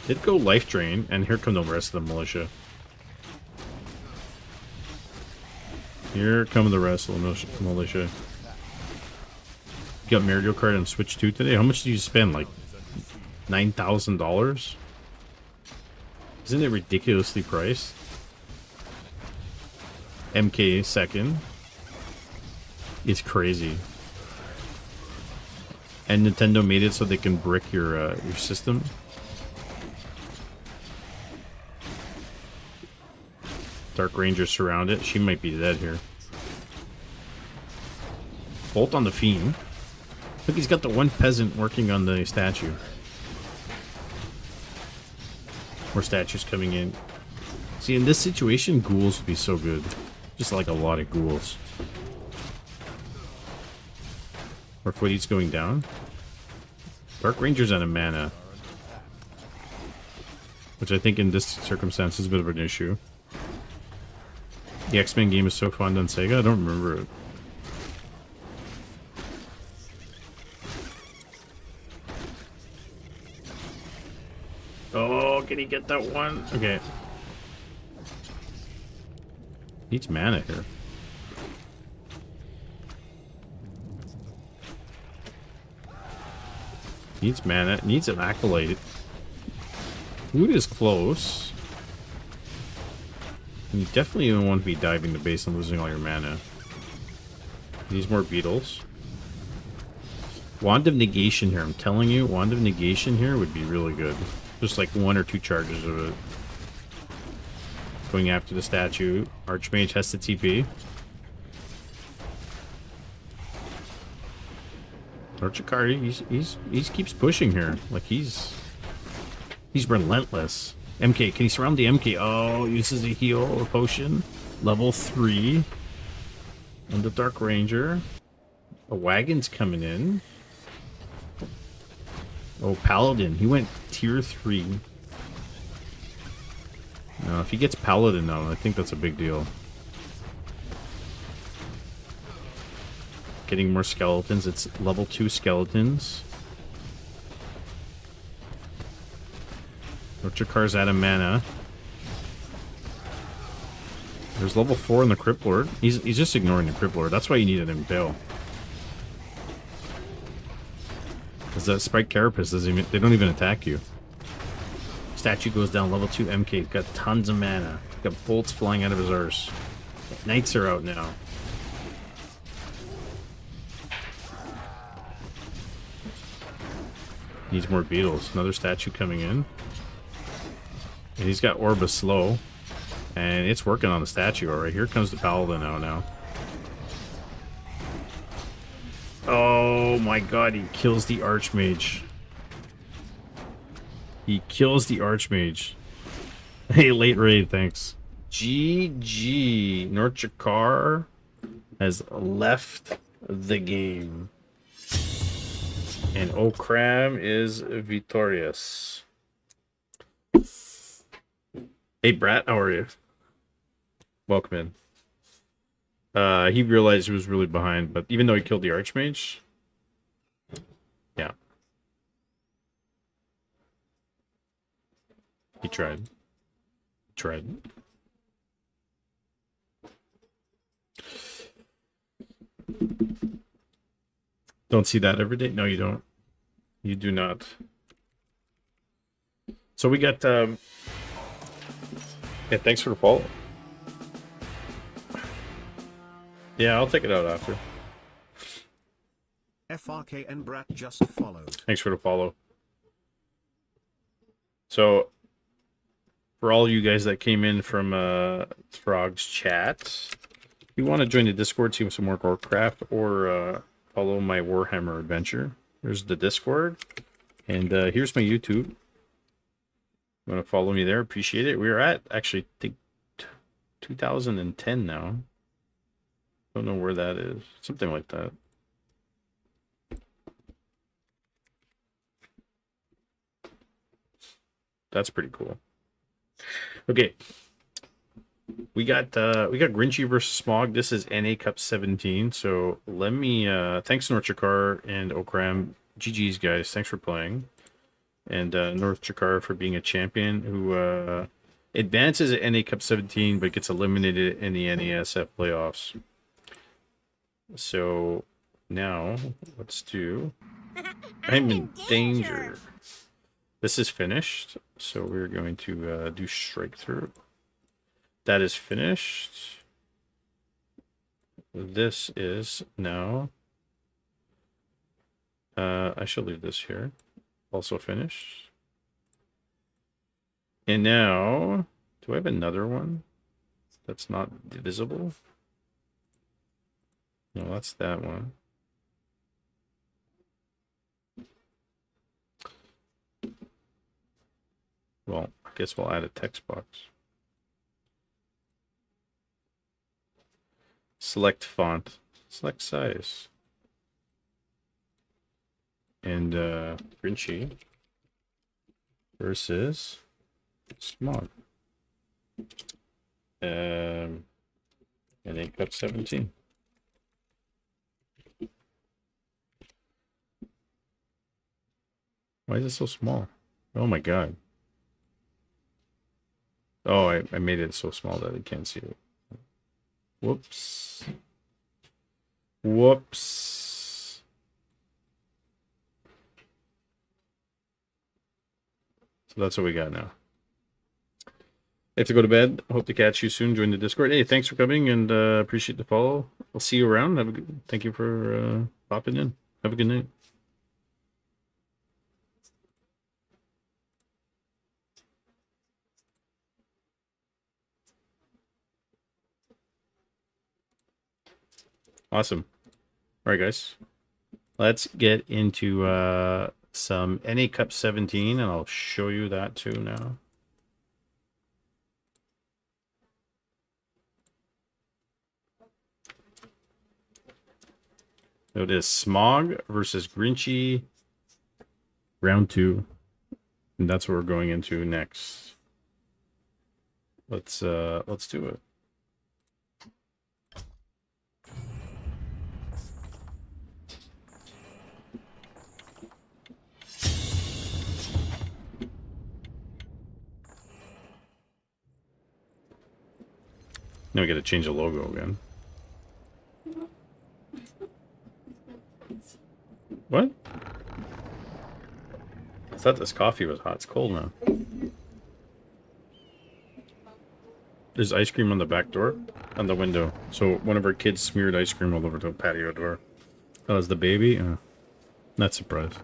Did go life drain, and here come the rest of the militia. Here come the rest of the militia. You got Mario Kart and Switch 2 today? How much did you spend? Like $9,000? Isn't it ridiculously priced? MK second. It's crazy. And Nintendo made it so they can brick your system. Dark Ranger surround it. She might be dead here. Bolt on the Fiend. Look, he's got the one peasant working on the statue. More statues coming in. See, in this situation, ghouls would be so good. Just like a lot of ghouls. Our footy's going down. Dark Ranger's out of mana. Which I think in this circumstance is a bit of an issue. The X-Men game is so fun on Sega, I don't remember it. Oh, can he get that one? Okay. Needs mana here. Needs mana. Needs an acolyte. Loot is close. And you definitely don't want to be diving the base and losing all your mana. Needs more beetles. Wand of Negation here. I'm telling you, Wand of Negation here would be really good. Just like 1 or 2 charges of it. Going after the statue. Archmage has to TP. Archikari, he keeps pushing here. Like he's relentless. MK, can he surround the MK? Oh, uses a heal or potion. Level 3. And the Dark Ranger. A wagon's coming in. Oh, Paladin. He went tier 3. No, if he gets Paladin though, I think that's a big deal. Getting more skeletons. It's level 2 skeletons. Orchakar's out of mana. There's level 4 in the Crypt Lord. He's just ignoring the Crypt Lord. That's why you needed him Impale. Because that Spike Carapace doesn't even, they don't even attack you. Statue goes down, level 2 MK. Got tons of mana. Got bolts flying out of his arse. Knights are out now. Needs more beetles. Another statue coming in. And he's got Orba slow. And it's working on the statue alright. Here comes the Paladin now. Oh my god, he kills the Archmage. He kills the Archmage. Hey, late raid, thanks. GG. Northdrakkar has left the game. And Okram is victorious. Hey, Brat, how are you? Welcome in. He realized he was really behind, but even though he killed the Archmage, yeah. He tried. Don't see that every day? No, you don't. You do not. So we got, yeah, thanks for the follow. Yeah, I'll take it out after. FRK and Brat just followed. Thanks for the follow. So, for all you guys that came in from Throg's chat, if you want to join the Discord, see some more Warcraft, or follow my Warhammer adventure, there's the Discord. And here's my YouTube. You want to follow me there? Appreciate it. We're at, actually, I think 2010 now. Don't know where that is. Something like that. That's pretty cool. Okay. We got Grinchy versus Smog. This is NA Cup 17. So let me thanks Northdrakkar and Okram. GG's guys. Thanks for playing. And Northdrakkar for being a champion who advances at NA Cup 17 but gets eliminated in the NASF playoffs. So now let's do I'm in danger. This is finished, so we're going to do strike through. That is finished. This is now I shall leave this here. Also finished. And now, do I have another one that's not divisible? No, that's that one. Well, I guess we'll add a text box. Select font. Select size. And Grinchy versus Smog. And 8 Cup 17. Why is it so small? Oh my god. Oh, I made it so small that I can't see it. Whoops. Whoops. So that's what we got now. I have to go to bed. Hope to catch you soon. Join the Discord. Hey, thanks for coming and appreciate the follow. I'll see you around. Have a good. Thank you for popping in. Have a good night. Awesome. All right, guys. Let's get into some NA Cup 17, and I'll show you that too now. It is Smog versus Grinchy, round 2, and that's what we're going into next. Let's do it. Now we got to change the logo again. What? I thought this coffee was hot. It's cold now. There's ice cream on the back door, on the window. So one of our kids smeared ice cream all over the patio door. Oh, is the baby? Not surprised.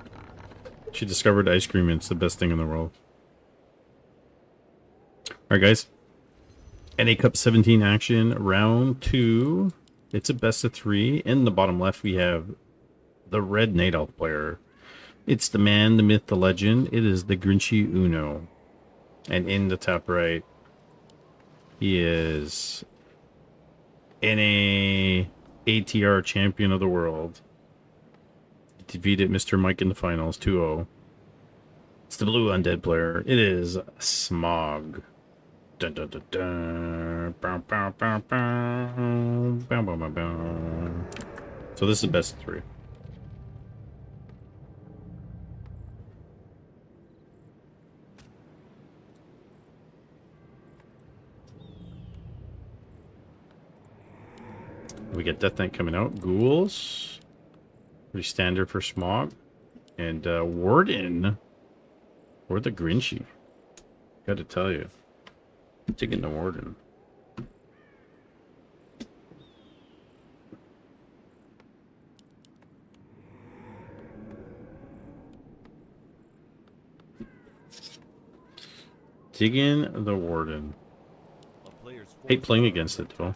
She discovered ice cream and it's the best thing in the world. Alright, guys. NA Cup 17 action, round 2. It's a best of 3. In the bottom left, we have the red Night Elf player. It's the man, the myth, the legend. It is the Grinchy Uno. And in the top right, he is NA ATR champion of the world. Defeated Mr. Mike in the finals, 2-0. It's the blue undead player. It is Smog. Dun, dun, dun, dun. Bow, bow, bow, bow. Bow, bow, bow, bow. So this is the best of 3. We get Death Knight coming out. Ghouls. Pretty standard for Smog. And Warden. Or the Grinchy. Gotta tell you. Taking the Warden. Digging the Warden. Hate playing against it though.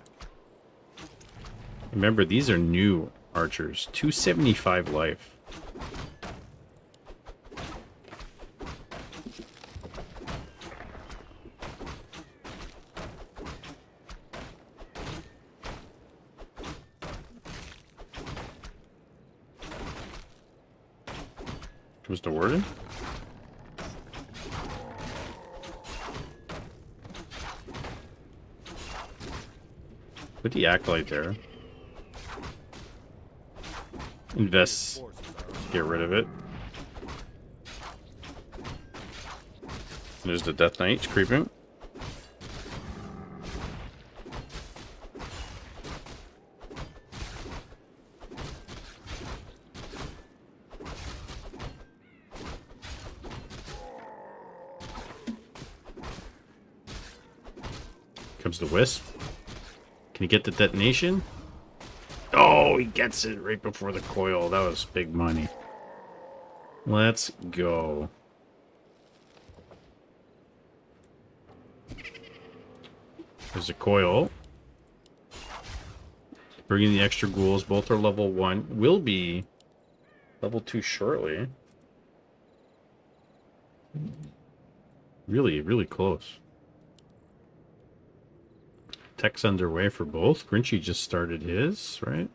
Remember, these are new archers. 275 life. Was the Warden? Put the Acolyte there. Invest. Get rid of it. There's the Death Knight creeping. Comes the Wisp. Can he get the detonation? Oh, he gets it right before the coil. That was big money. Let's go. There's a coil. Bringing the extra ghouls. Both are level 1. Will be level 2 shortly. Really, really close. Tech's underway for both. Grinchy just started his, right?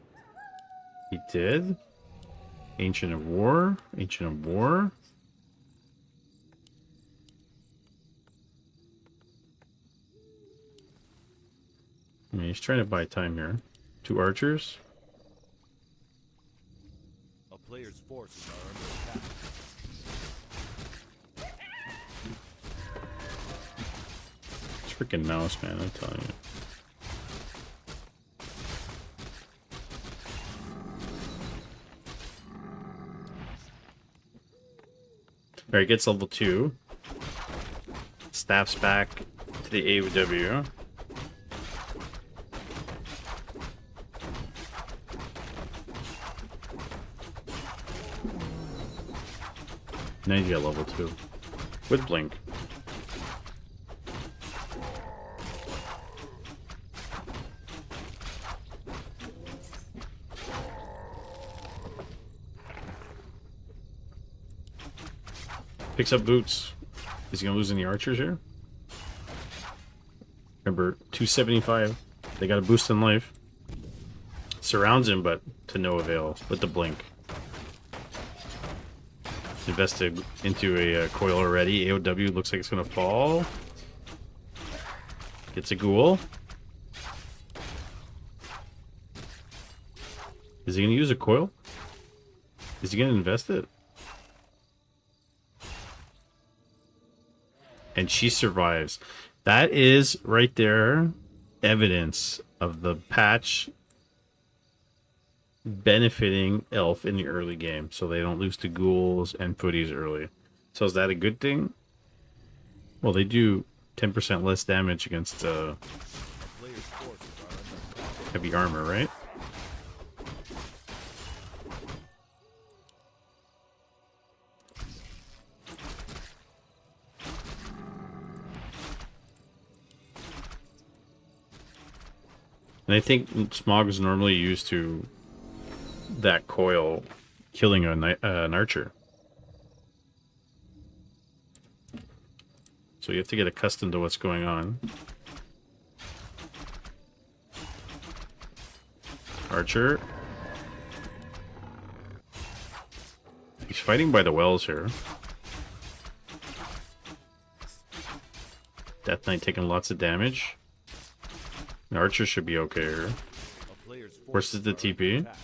He did. Ancient of War. Ancient of War. I mean, he's trying to buy time here. 2 archers. A player's forces are under attack. It's freaking mouse, man, I'm telling you. Alright, gets level 2. Staffs back to the AOW. Now you get level 2. With Blink. Picks up boots. Is he gonna lose any archers here? Remember, 275. They got a boost in life. Surrounds him, but to no avail with the blink. Invested into a coil already. AOW looks like it's gonna fall. Gets a ghoul. Is he gonna use a coil? Is he gonna invest it? And she survives. That is right there evidence of the patch benefiting Elf in the early game, so they don't lose to ghouls and footies early. So is that a good thing? Well, they do 10% less damage against player's forces are under attack. Heavy armor, right? And I think smog is normally used to that coil killing an archer. So you have to get accustomed to what's going on. Archer. He's fighting by the wells here. Death Knight taking lots of damage. Archer should be okay here. A player's Where's forces the are under TP? attack.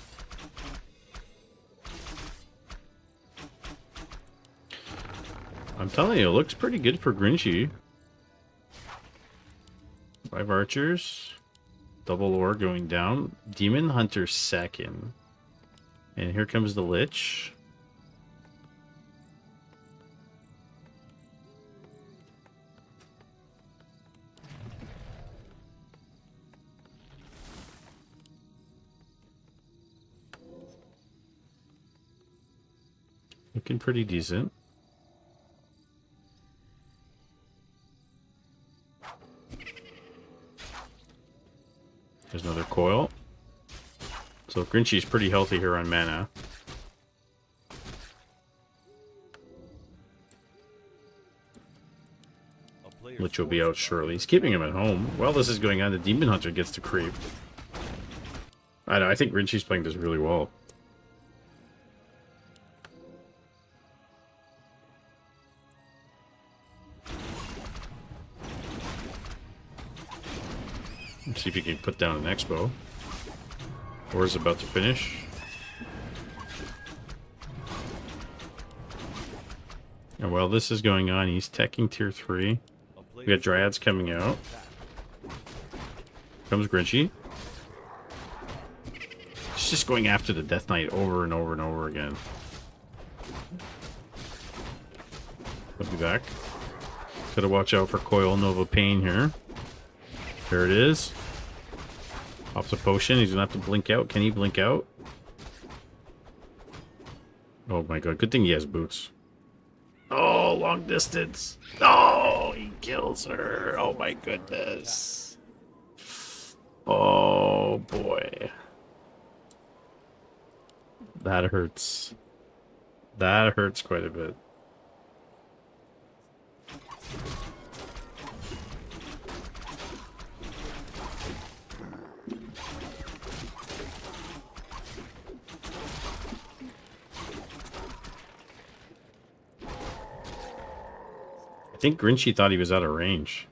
I'm telling you, it looks pretty good for Grinchy. 5 archers. Double ore going down. Demon Hunter second. And here comes the Lich. Looking pretty decent. There's another coil. So Grinchy's pretty healthy here on mana. A player's Lich will be out forces are shortly. He's keeping him at home. While this is going on, the Demon Hunter gets to creep. I know, I think Grinchy's playing this really well. Let's see if he can put down an Expo. Or is about to finish. And while this is going on, he's teching tier 3. A We player's got Dryads coming out. Comes Grinchy. He's just going after the Death Knight over and over and over again. He'll be back. Gotta watch out for Coil Nova Pain here. There it is. Pops a potion. He's gonna have to blink out. Can he blink out? Oh my god. Good thing he has boots. Oh, long distance. Oh, he kills her. Oh my goodness. Oh boy. That hurts. That hurts quite a bit. I think Grinchy thought he was out of range.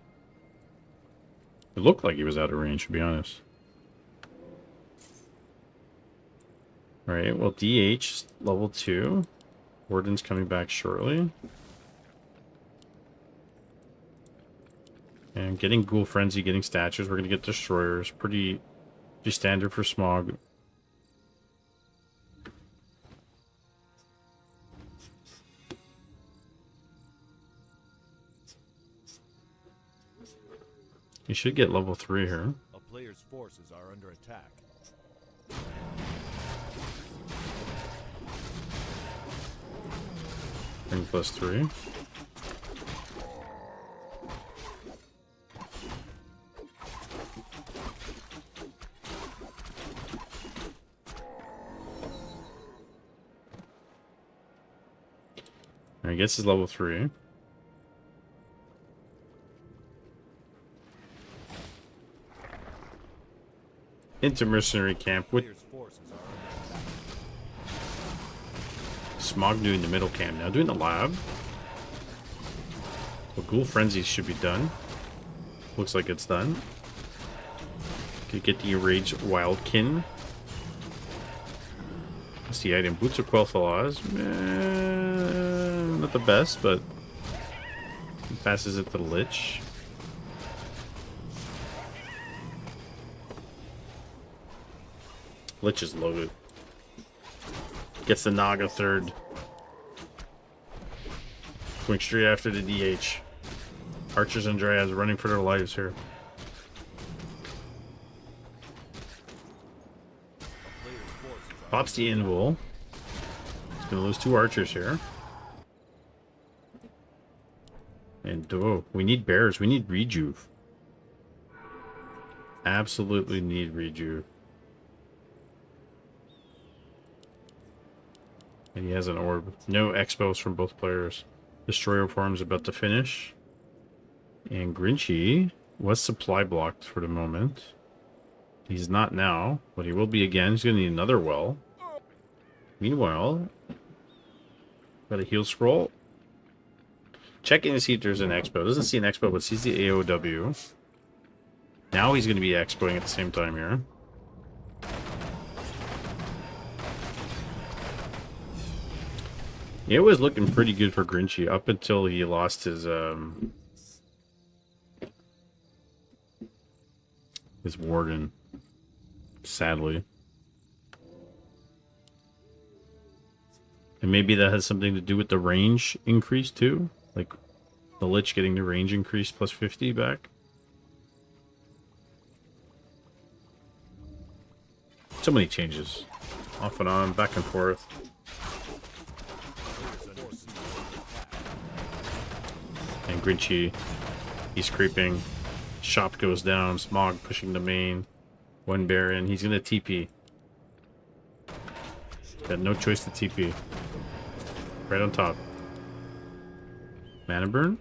It looked like he was out of range, to be honest. Alright, well, DH, level 2. Warden's coming back shortly. And getting Ghoul Frenzy, getting statues. We're going to get Destroyers. Pretty standard for Smog. You should get level 3 here. A player's forces are under attack. Bring +3. I guess it's level 3. Into mercenary camp with Player's forces are under attack. Smog doing the middle camp now, doing the lab. Well, Ghoul Frenzy should be done. Looks like it's done. Could get the Enraged Wildkin. What's the item? Boots of Quel'Thalas. Not the best, but he passes it to the Lich. Lich is loaded. Gets the Naga third. Going straight after the DH. Archers and Dryads running for their lives here. Pops the invul. He's gonna lose 2 archers here. And oh, we need bears. We need rejuve. Absolutely need rejuve. And he has an orb. No expos from both players. Destroyer farm's about to finish. And Grinchy was supply blocked for the moment. He's not now, but he will be again. He's going to need another well. Meanwhile, got a heal scroll. Checking to see if there's an expo. Doesn't see an expo, but sees the AOW. Now he's going to be expoing at the same time here. It was looking pretty good for Grinchy up until he lost his warden, sadly. And maybe that has something to do with the range increase too, like the Lich getting the range increase plus 50 back. So many changes, off and on, back and forth. And Grinchy, he's creeping. Shop goes down. Smog pushing the main. One bear in. He's gonna TP. Got no choice to TP. Right on top. Mana burn.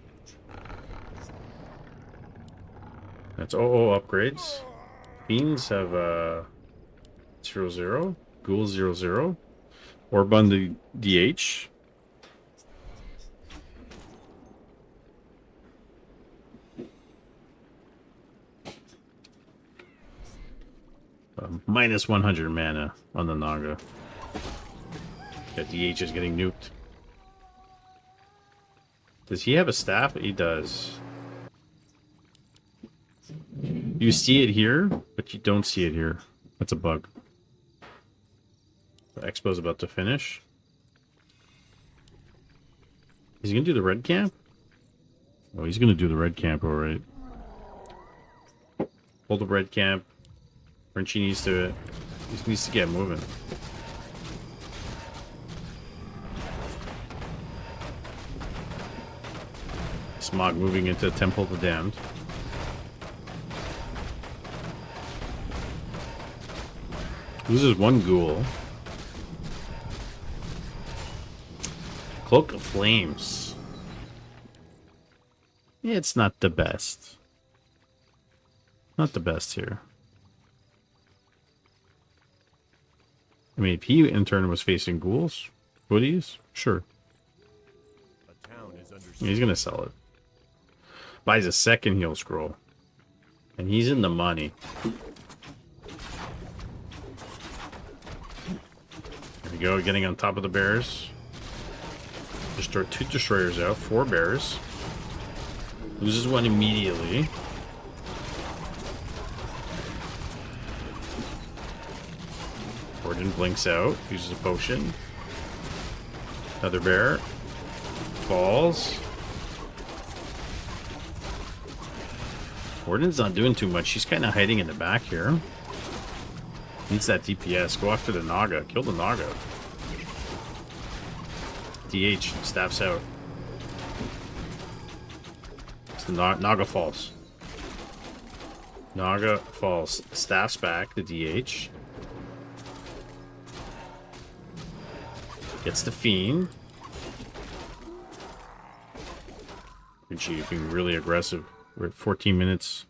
That's OO upgrades. Fiends have 0-0. Ghoul 0-0. Orb on the DH. Minus 100 mana on the Naga. Yeah, DH is getting nuked. Does he have a staff? He does. You see it here, but you don't see it here. That's a bug. The Expo's about to finish. Is he gonna do the red camp? Oh, he's gonna do the red camp, alright. Hold the red camp. Grinchy needs to get moving. Smog moving into Temple of the Damned. Loses 1 ghoul. Cloak of Flames. It's not the best. Not the best here. I mean, if he in turn was facing ghouls, hoodies, sure. He's gonna sell it. Buys a second heal scroll. And he's in the money. There we go, getting on top of the bears. Destroy 2 destroyers out, 4 bears. Loses 1 immediately. Warden blinks out, uses a potion. Another bear. Falls. Warden's not doing too much. She's kind of hiding in the back here. Needs that DPS. Go after the Naga. Kill the Naga. DH. Staffs out. It's the Naga falls. Naga falls. Staffs back. The DH. Gets the Fiend. Grinchy being really aggressive. We're at 14 minutes.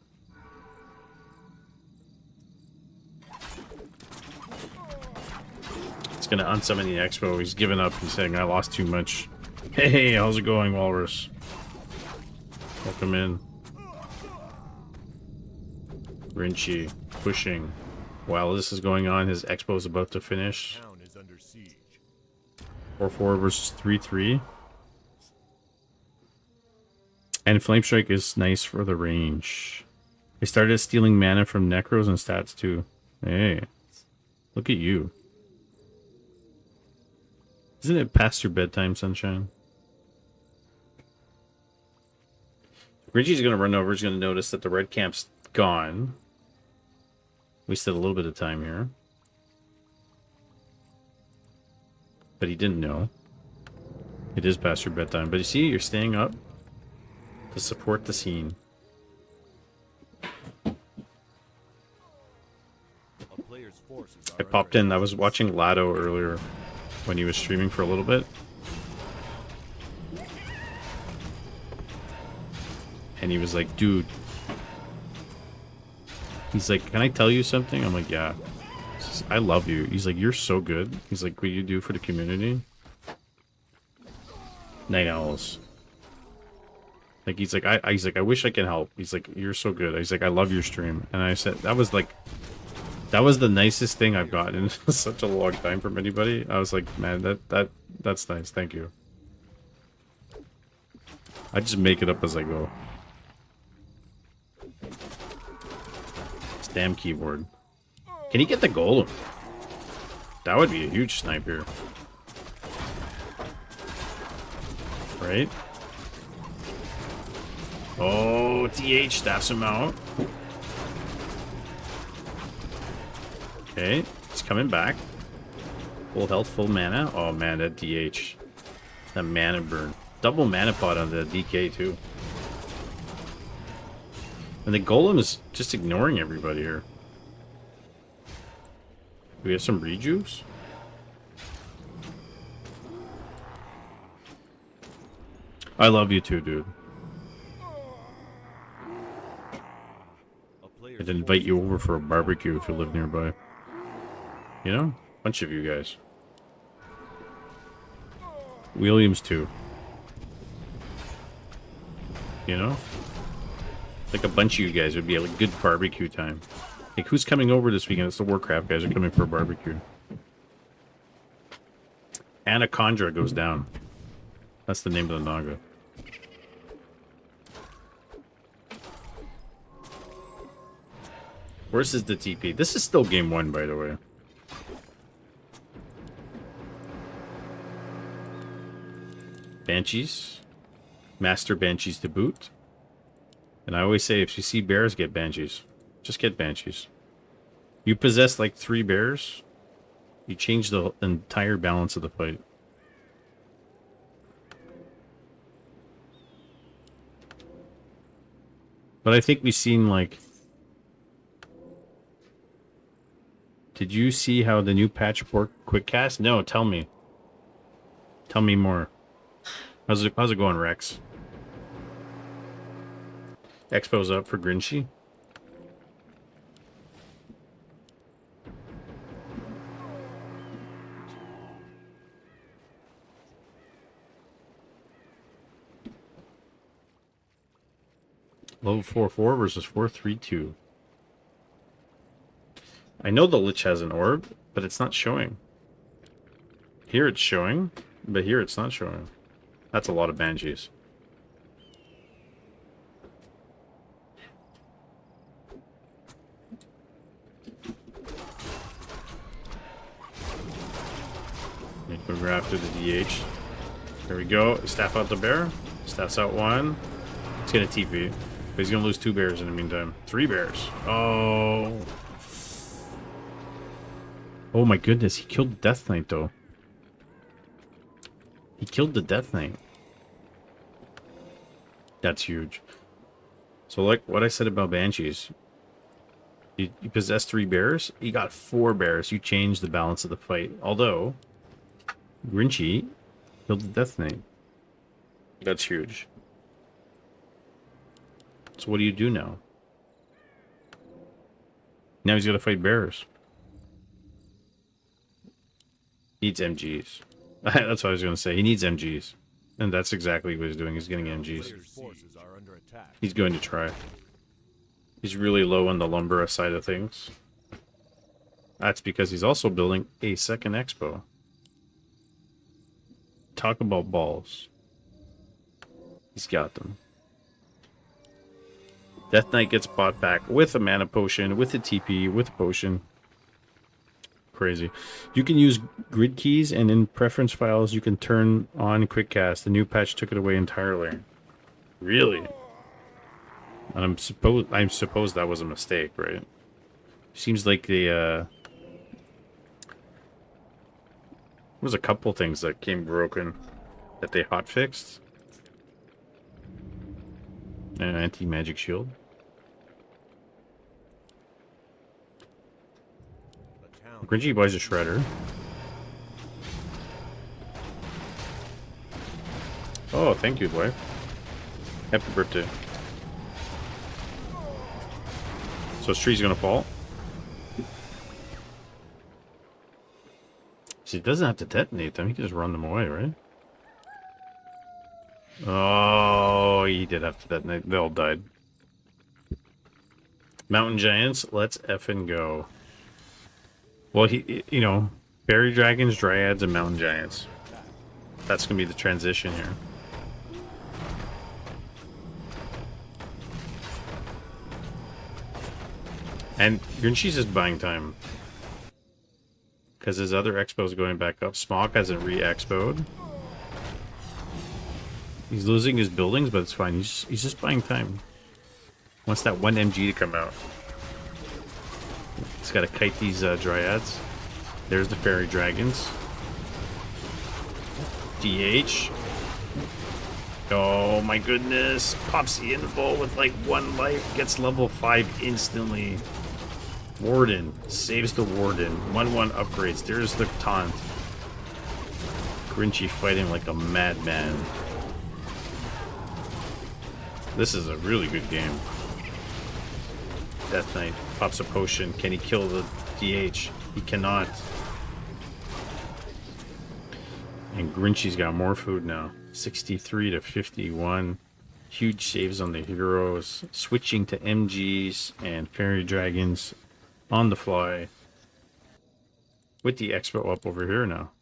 It's gonna unsummon the Expo. He's given up. He's saying, I lost too much. Hey, how's it going, Walrus? Welcome in. Grinchy pushing. While this is going on, his Expo is about to finish. 4-4 versus 3-3. And Flame Strike is nice for the range. I started stealing mana from Necros and stats too. Hey, look at you. Isn't it past your bedtime, Sunshine? Grinchy's going to run over. He's going to notice that the red camp's gone. Wasted a little bit of time here. But he didn't know. It is past your bedtime. But you see, you're staying up to support the scene. A player's forces are I popped in. I was watching Lado earlier when he was streaming for a little bit. And he was like, dude. He's like, can I tell you something? I'm like, yeah. He says, I love you. He's like, you're so good. He's like, what you do for the community? Night owls. Like, he's like, I wish I can help. He's like, you're so good. He's like, I love your stream. And I said, that was the nicest thing I've gotten in such a long time from anybody. I was like, man, that's nice. Thank you. I just make it up as I go. This damn keyboard. Can he get the golem? That would be a huge sniper. Right? Oh, TH staffs him out. Okay, he's coming back. Full health, full mana. Oh man, that DH. That mana burn. Double mana pot on the DK too. And the golem is just ignoring everybody here. Do we have some rejuves? I love you too, dude. I'd invite you over for a barbecue if you live nearby. You know? Bunch of you guys. Williams too. You know? Like a bunch of you guys would be a good barbecue time. Like, who's coming over this weekend? It's the Warcraft guys are coming for a barbecue. Anaconda goes down. That's the name of the Naga. Where's the TP? This is still game 1, by the way. Banshees. Master Banshees to boot. And I always say, if you see bears, get Banshees. Just get Banshees. You possess like 3 bears, you change the entire balance of the fight. But I think we've seen, like... Did you see how the new patch worked quick cast? No, tell me. Tell me more. How's it going, Rex? Expo's up for Grinchy. Level 4-4 versus 4-3-2. I know the Lich has an orb, but it's not showing. Here it's showing, but here it's not showing. That's a lot of Banshees. Go after the DH. There we go. Staff out the bear. Staffs out 1. He's gonna TP. But he's gonna lose 2 bears in the meantime. 3 bears. Oh. Oh my goodness, he killed the Death Knight though. He killed the Death Knight. That's huge. So like what I said about Banshees. You possess 3 bears, you got 4 bears. You change the balance of the fight. Although, Grinchy killed the Death Knight. That's huge. So what do you do now? Now he's got to fight bears. Needs MGs. That's what I was going to say. He needs MGs. And that's exactly what he's doing. He's getting MGs. He's going to try. He's really low on the lumber side of things. That's because he's also building a second expo. Talk about balls. He's got them. Death Knight gets bought back with a mana potion, with a TP, with a potion. Crazy. You can use grid keys, and in preference files, you can turn on quick cast. The new patch took it away entirely. Really? And I suppose that was a mistake, right? Seems like the was a couple things that came broken that they hot fixed. An anti-magic shield. Grinchy buys a shredder. Oh, thank you, wife. Happy birthday. So his tree's gonna fall. See, he doesn't have to detonate them. He can just run them away, right? Oh, he did have to detonate. They all died. Mountain giants, let's effing go. Well, you know, fairy dragons, dryads, and mountain giants. That's gonna be the transition here. And Grinchy's just buying time. Because his other expo is going back up. Smog hasn't re-expoed. He's losing his buildings, but it's fine. He's just buying time. Wants that one MG to come out. He's got to kite these dryads. There's the fairy dragons. DH. Oh my goodness. Pops the info with like 1 life. Gets level 5 instantly. Warden. Saves the Warden. 1-1 upgrades. There's the taunt. Grinchy fighting like a madman. This is a really good game. Death Knight pops a potion. Can he kill the DH? He cannot. And Grinchy's got more food now. 63 to 51. Huge saves on the heroes. Switching to MGs and fairy dragons on the fly. With the expo up over here now.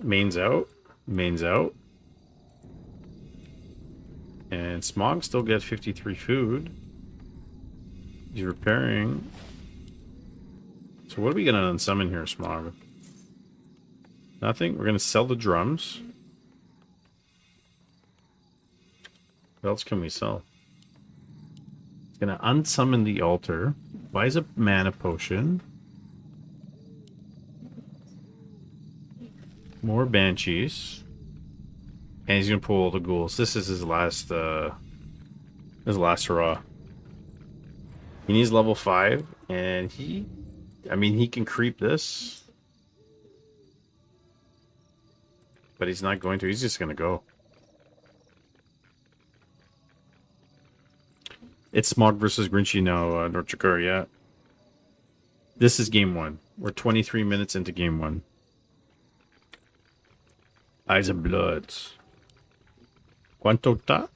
Main's out. Main's out. And Smog still gets 53 food. He's repairing. So what are we going to unsummon here, Smog? Nothing. We're going to sell the drums. What else can we sell? He's going to unsummon the altar. Buys a mana potion. More banshees. And he's gonna pull all the ghouls. This is his last hurrah. He needs level 5, and he can creep this. But he's not going to, he's just gonna go. It's Smog versus Grinchy now, Northdrakkar, yeah. This is game 1. We're 23 minutes into game 1. Eyes and Bloods. ¿Cuánto está?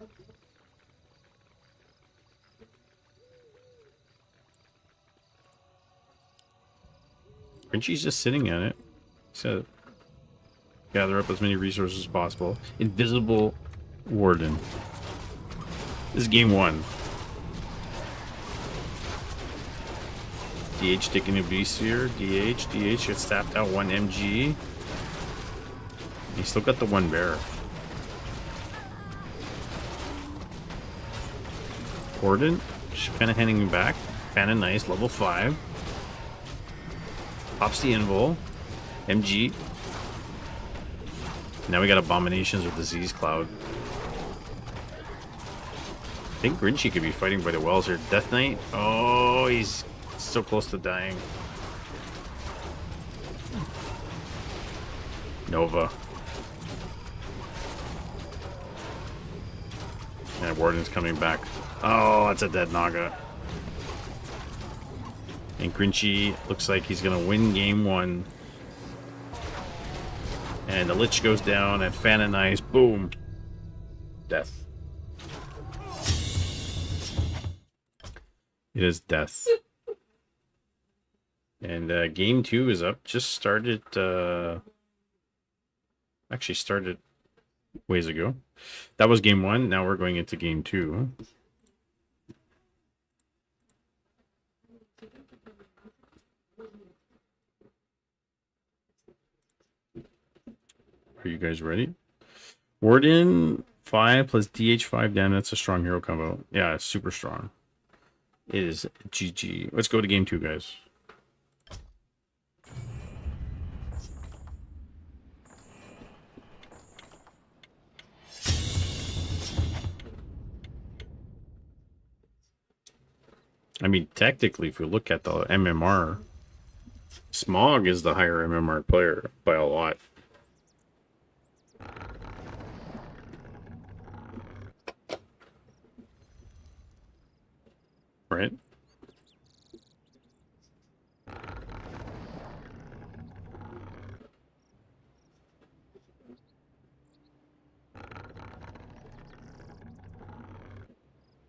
Grinchy's just sitting on it. So gather up as many resources as possible. Invisible Warden. This is game 1. DH taking a beast here. DH gets tapped out 1 MG. He's still got the 1 bear. Warden, just kind of handing him back. Kind of nice, level 5. Pops the invul. MG. Now we got abominations with disease cloud. I think Grinchy could be fighting by the wells here. Death Knight. Oh, he's so close to dying. Nova. And Warden's coming back. Oh, that's a dead Naga. And Grinchy looks like he's going to win game 1. And the Lich goes down and Fan and Ice. Boom. Death. It is death. And game 2 is up. Just started. Actually started ways ago. That was game 1. Now we're going into game 2. Are you guys ready? Warden 5 plus DH5 down. That's a strong hero combo. Yeah, it's super strong. It is GG. Let's go to game 2, guys. I mean, technically, if you look at the MMR, Smog is the higher MMR player by a lot. Right?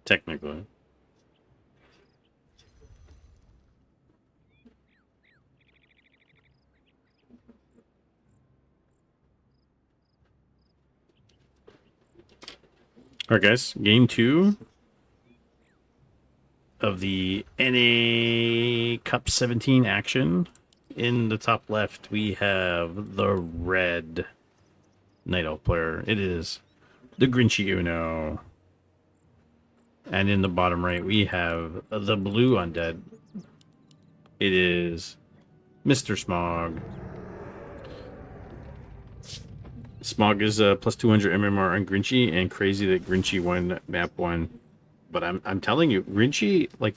Technically. Alright, guys. Game 2 of the NA Cup 17 action. In the top left, we have the red Night Elf player. It is the Grinchy Uno. And in the bottom right, we have the blue undead. It is Mr. Smog. Smog is plus 200 MMR on Grinchy, and crazy that Grinchy won map 1. But I'm telling you, Grinchy, like,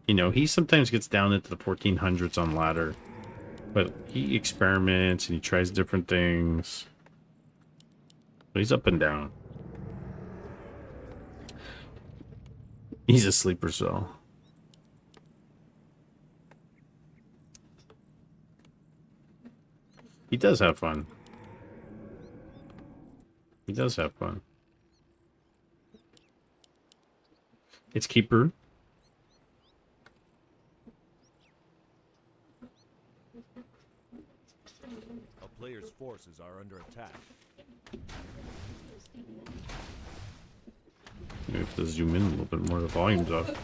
you know, he sometimes gets down into the 1400s on ladder. But he experiments and he tries different things. But he's up and down. He's a sleeper cell. He does have fun. He does have fun. It's Keeper. A player's forces are under attack. Maybe have to zoom in a little bit more. The volume's up.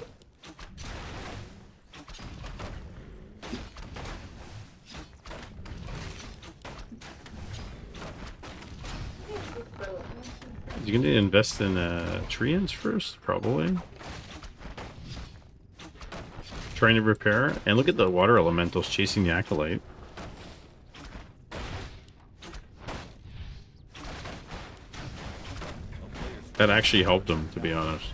You gonna invest in Treants first? Probably. Trying to repair. And look at the water elementals chasing the Acolyte. That actually helped him, to be honest.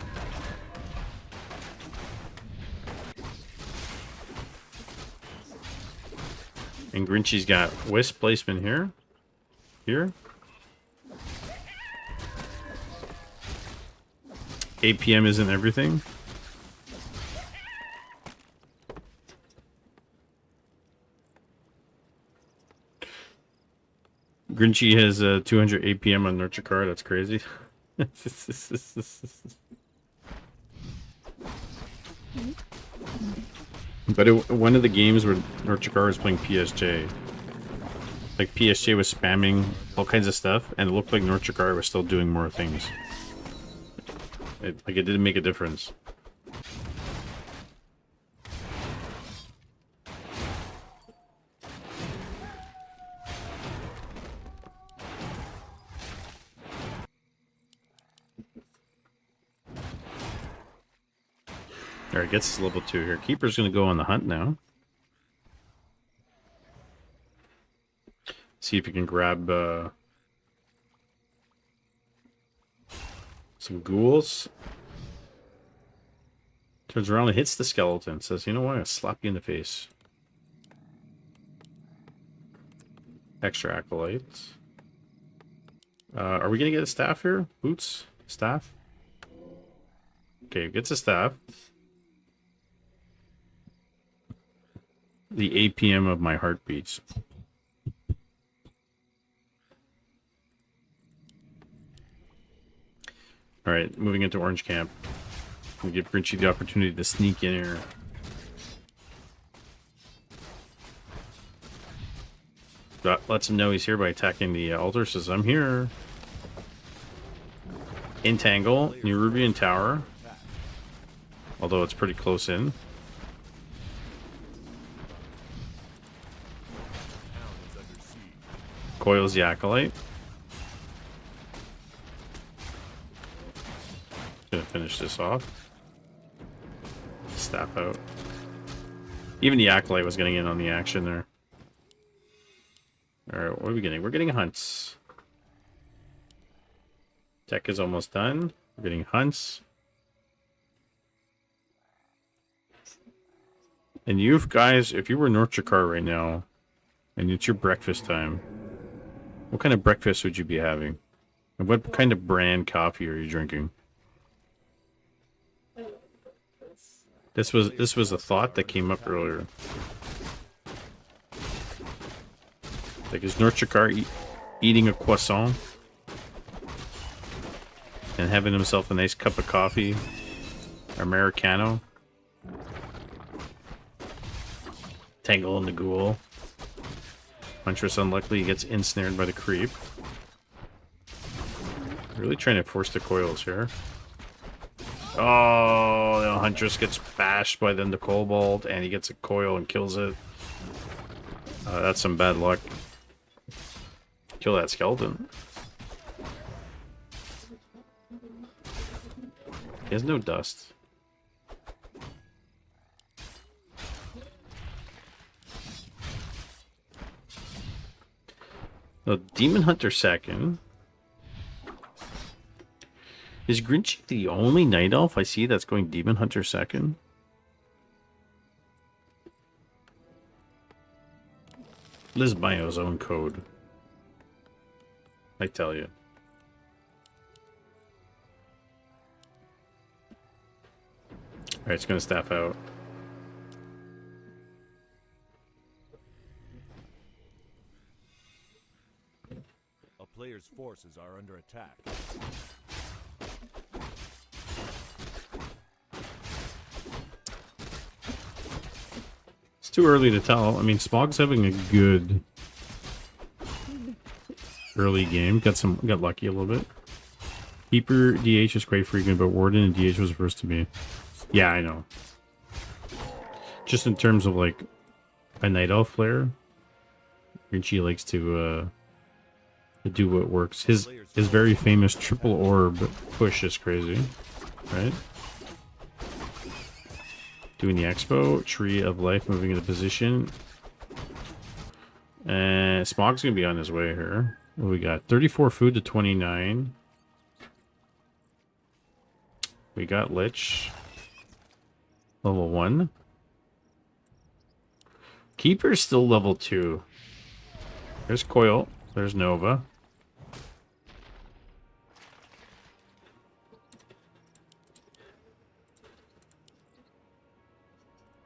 And Grinchy's got Wisp placement here. Here. APM isn't everything. Grinchy has 200 APM on Northdrakkar. That's crazy. But one of the games where Northdrakkar was playing PSJ, like PSJ was spamming all kinds of stuff, and it looked like Northdrakkar was still doing more things. It didn't make a difference. Alright, gets us level 2 here. Keeper's gonna go on the hunt now. See if he can grab some ghouls. Turns around and hits the skeleton. Says, you know what? I'm gonna slap you in the face. Extra acolytes. Are we gonna get a staff here? Boots? Staff? Okay, gets a staff. The APM of my heartbeats. Alright, moving into Orange Camp. We'll give Grinchy the opportunity to sneak in here. That lets him know he's here by attacking the altar. Says, I'm here. Entangle, Nerubian Tower. Although it's pretty close in. Coils the Acolyte. Gonna finish this off. Staff out. Even the Acolyte was getting in on the action there. Alright, what are we getting? We're getting hunts. Tech is almost done. We're getting hunts. And you guys, if you were Northdrakkar right now, and it's your breakfast time, what kind of breakfast would you be having? And what kind of brand coffee are you drinking? This was a thought that came up earlier. Like, is Northdrakkar eating a croissant and having himself a nice cup of coffee, Americano? Tangle in the ghoul. Huntress unluckily gets ensnared by the creep. Really trying to force the coils here. Oh, the Huntress gets bashed by the Cobalt, and he gets a coil and kills it. That's some bad luck. Kill that skeleton. He has no dust. The Demon Hunter second. Is Grinchy the only Night Elf I see that's going Demon Hunter second? Liz Bio's own code. I tell you. Alright, it's gonna staff out. A player's forces are under attack. It's too early to tell. I mean, Smog's having a good early game. Got lucky a little bit. Keeper DH is quite frequent, but Warden and DH was first to me. Yeah, I know. Just in terms of like a Night Elf player, Grinchy likes to do what works. His very famous triple orb push is crazy, right? Doing the expo, Tree of Life moving into position. And Smog's gonna be on his way here. What do we got? 34 food to 29. We got Lich. Level 1. Keeper's still level 2. There's Coil. There's Nova.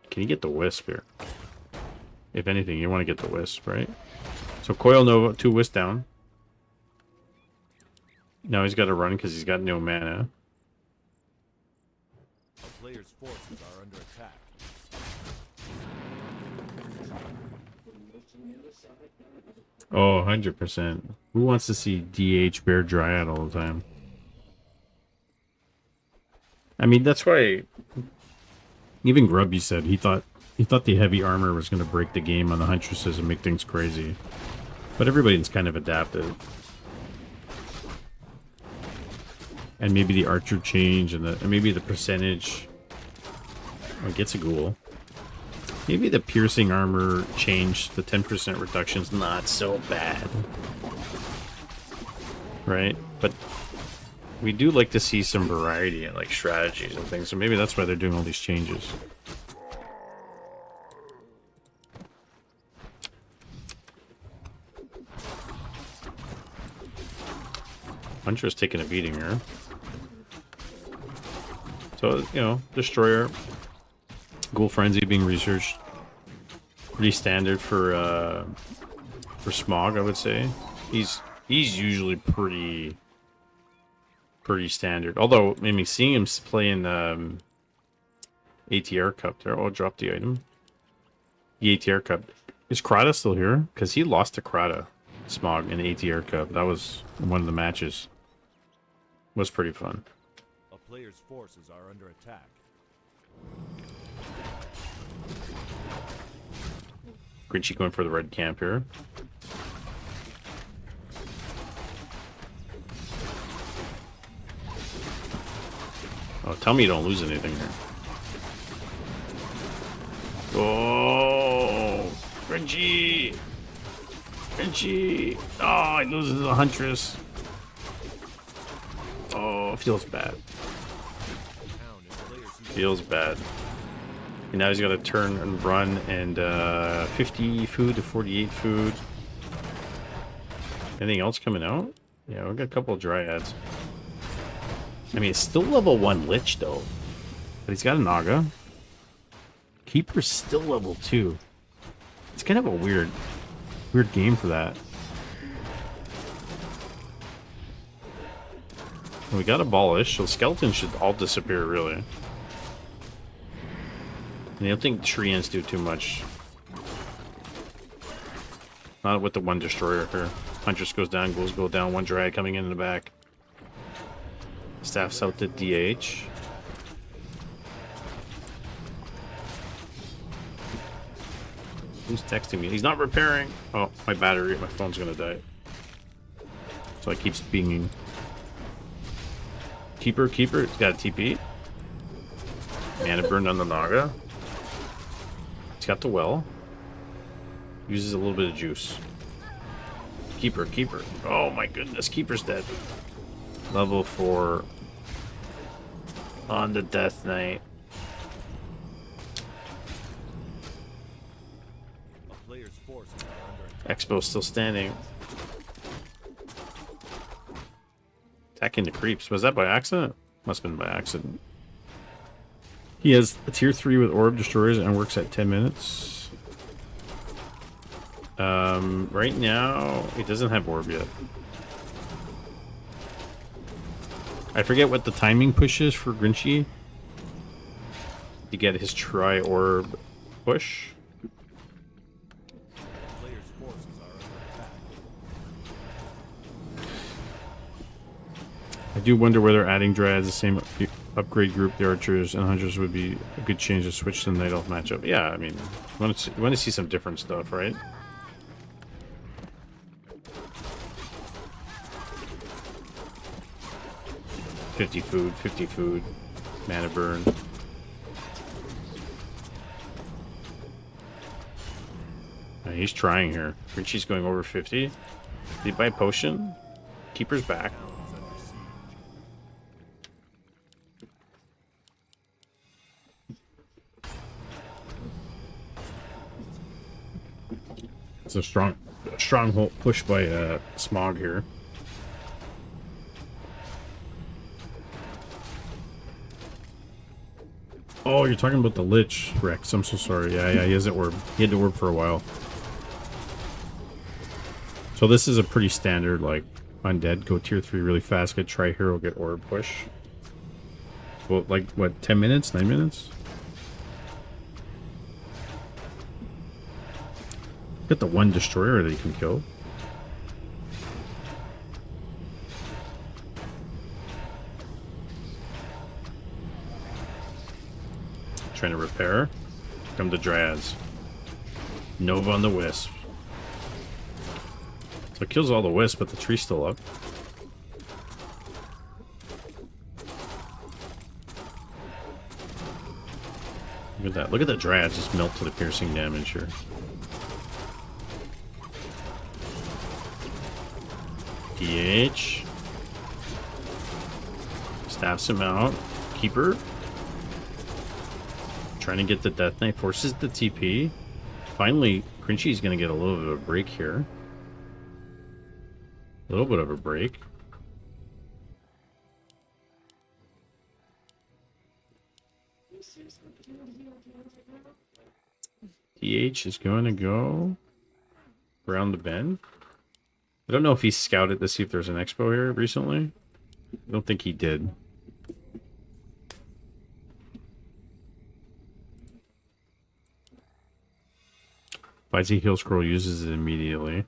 Can you get the Wisp here? If anything, you want to get the Wisp, right? So Coil Nova, 2 Wisp down. Now he's got to run because he's got no mana. A player's forces are under attack. Oh, 100%. Who wants to see DH Bear Dryad all the time? I mean, that's why even Grubby said he thought the heavy armor was going to break the game on the Huntresses and make things crazy. But everybody's kind of adapted. And maybe the archer change and maybe the percentage. Oh, it gets a ghoul. Maybe the piercing armor change, the 10% reduction's not so bad. Right? But we do like to see some variety and like strategies and things, so maybe that's why they're doing all these changes. Hunter's taking a beating here. So, you know, Destroyer, Ghoul Frenzy being researched. Pretty standard for Smog, I would say. He's usually pretty standard. Although, I mean, seeing him play in ATR Cup there. Oh, drop the item. The ATR Cup. Is Krata still here? Because he lost to Krata, Smog, in the ATR Cup. That was one of the matches. Was pretty fun. A player's forces are under attack. Grinchy going for the red camp here. Oh, tell me you don't lose anything here. Oh, Grinchy! Grinchy! Oh, he loses the Huntress. Oh, feels bad. Feels bad. And now he's got to turn and run and 50 food to 48 food. Anything else coming out? Yeah, we've got a couple of dryads. I mean, it's still level 1 Lich, though. But he's got a Naga. Keeper's still level 2. It's kind of a weird game for that. And we got Abolish, so skeletons should all disappear, really. And I don't think Treants do too much. Not with the one destroyer here. Huntress goes down, ghouls go down, one dryad coming in the back. Staff's out to DH. Who's texting me? He's not repairing. Oh, my battery, my phone's gonna die. So it keeps pinging. Keeper, it's got a TP. Mana burned on the Naga. He's got the well. Uses a little bit of juice. Keeper. Oh my goodness, Keeper's dead. Level 4. On the Death Knight. A player's forces are under Expo's still standing. Attacking the creeps. Was that by accident? Must have been by accident. He has a tier 3 with orb destroyers and works at 10 minutes. Right now, he doesn't have orb yet. I forget what the timing push is for Grinchy to get his tri-orb push. player's forces are under attack. I do wonder whether adding Dryads the same upgrade group, the Archers and Hunters, would be a good change to switch to the Night Elf matchup. Yeah, I mean, you want to see some different stuff, right? Fifty food, mana burn. He's trying here. Richie's going over 50. Did he buy a potion? Keeper's back. It's a stronghold push by Smog here. Oh, you're talking about the Lich, Rex. I'm so sorry. Yeah, he has an orb. He had the orb for a while. So this is a pretty standard, like, undead. Go tier 3 really fast. Get tri-hero, get orb push. Well, like, what, 10 minutes? 9 minutes? Get the one destroyer that he can kill. Trying to repair. Come to Dryads. Nova on the Wisp. So it kills all the Wisp, but the tree's still up. Look at that. Look at the Dryads just melt to the piercing damage here. DH. Staffs him out. Keeper. Trying to get the Death Knight. Forces the TP. Finally, Grinchy's going to get a little bit of a break here. A little bit of a break. DH is going to go around the bend. I don't know if he scouted to see if there's an expo here recently. I don't think he did. Finds a heal scroll, uses it immediately.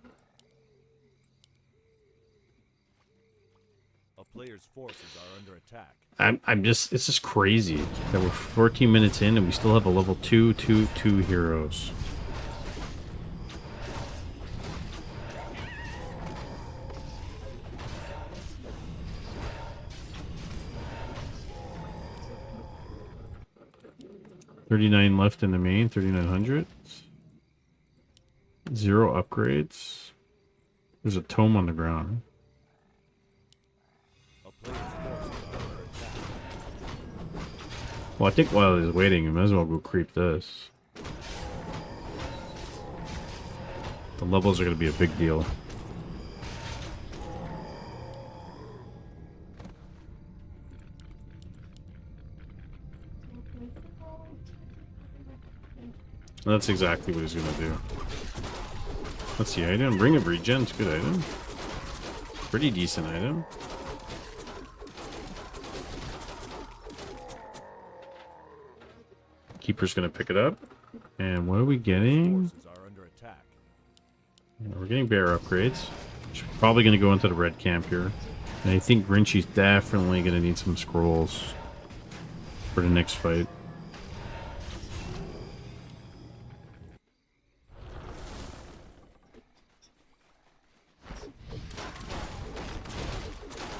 A player's forces are under attack. It's just crazy that we're 14 minutes in and we still have a level 2 heroes. $39 left in the main, 3,900. 0 upgrades. There's a tome on the ground. A player's forces are under attack. Well, I think while he's waiting, he might as well go creep this. The levels are going to be a big deal. That's exactly what he's going to do. That's the item. Ring of Regen. It's a good item. Pretty decent item. Keeper's going to pick it up. And what are we getting? Forces are under attack. Yeah, we're getting bear upgrades. Which are probably going to go into the red camp here. And I think Grinchy's definitely going to need some scrolls for the next fight.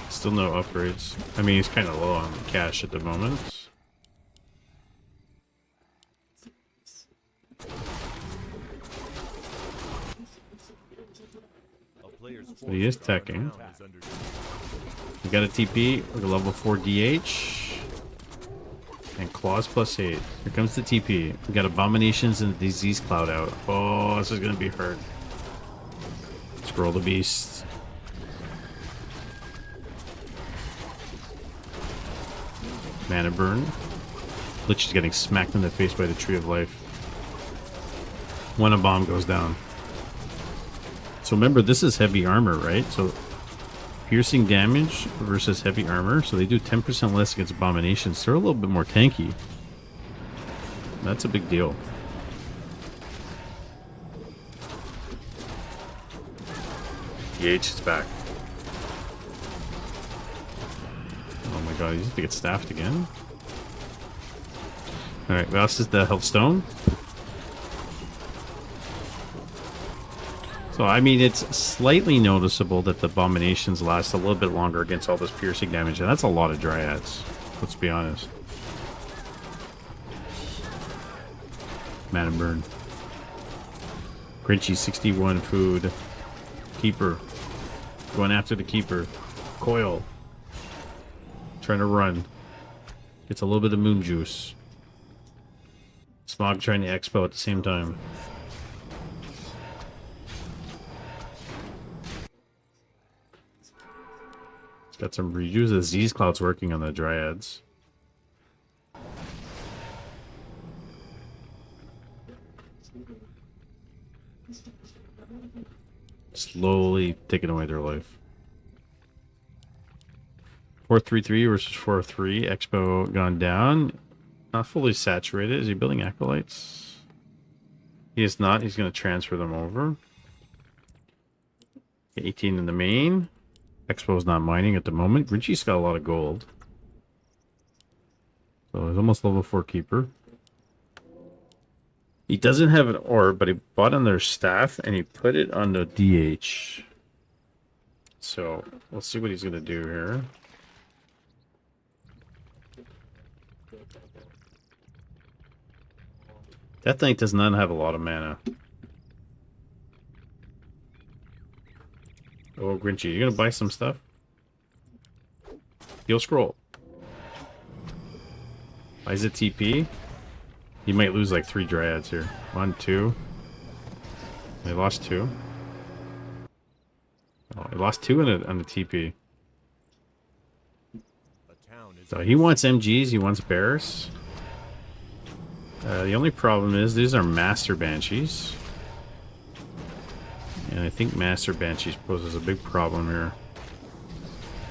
Still no upgrades. I mean, he's kind of low on cash at the moment. A player's So he is forces are teching. under attack. We got a TP with a level 4 DH. And claws +8. Here comes the TP. We got abominations and disease cloud out. Oh, this is gonna be hard. Scroll the beast. Mana burn. Lich is getting smacked in the face by the Tree of Life. When a bomb goes down. So remember, this is heavy armor, right? So piercing damage versus heavy armor. So they do 10% less against abominations. They're a little bit more tanky. That's a big deal. DH is back. Oh my god, he's going to get staffed again. Alright, this is the health stone. So, I mean, it's slightly noticeable that the abominations last a little bit longer against all this piercing damage, and that's a lot of dryads. Let's be honest. Mana burn. Grinchy 61 food. Keeper. Going after the keeper. Coil. Trying to run. Gets a little bit of moon juice. Smog trying to expo at the same time. It's got some reuse. The Z's Cloud's working on the dryads. Slowly taking away their life. 4-3-3 versus 4-3. Expo gone down. Not fully saturated. Is he building acolytes? He is not. He's going to transfer them over. 18 in the main. Expo's not mining at the moment. Grinchy's got a lot of gold. So he's almost level 4 keeper. He doesn't have an orb, but he bought on their staff and he put it on the DH. So let's see what he's going to do here. Death Knight does not have a lot of mana. Oh, Grinchy, you gonna buy some stuff? Heal scroll. Buys a TP. You might lose like 3 dryads here. 1, 2. They lost 2. Oh, he lost 2 on the TP. A town is So he wants MGs, he wants bears. The only problem is these are Master Banshees. And I think Master Banshees poses a big problem here.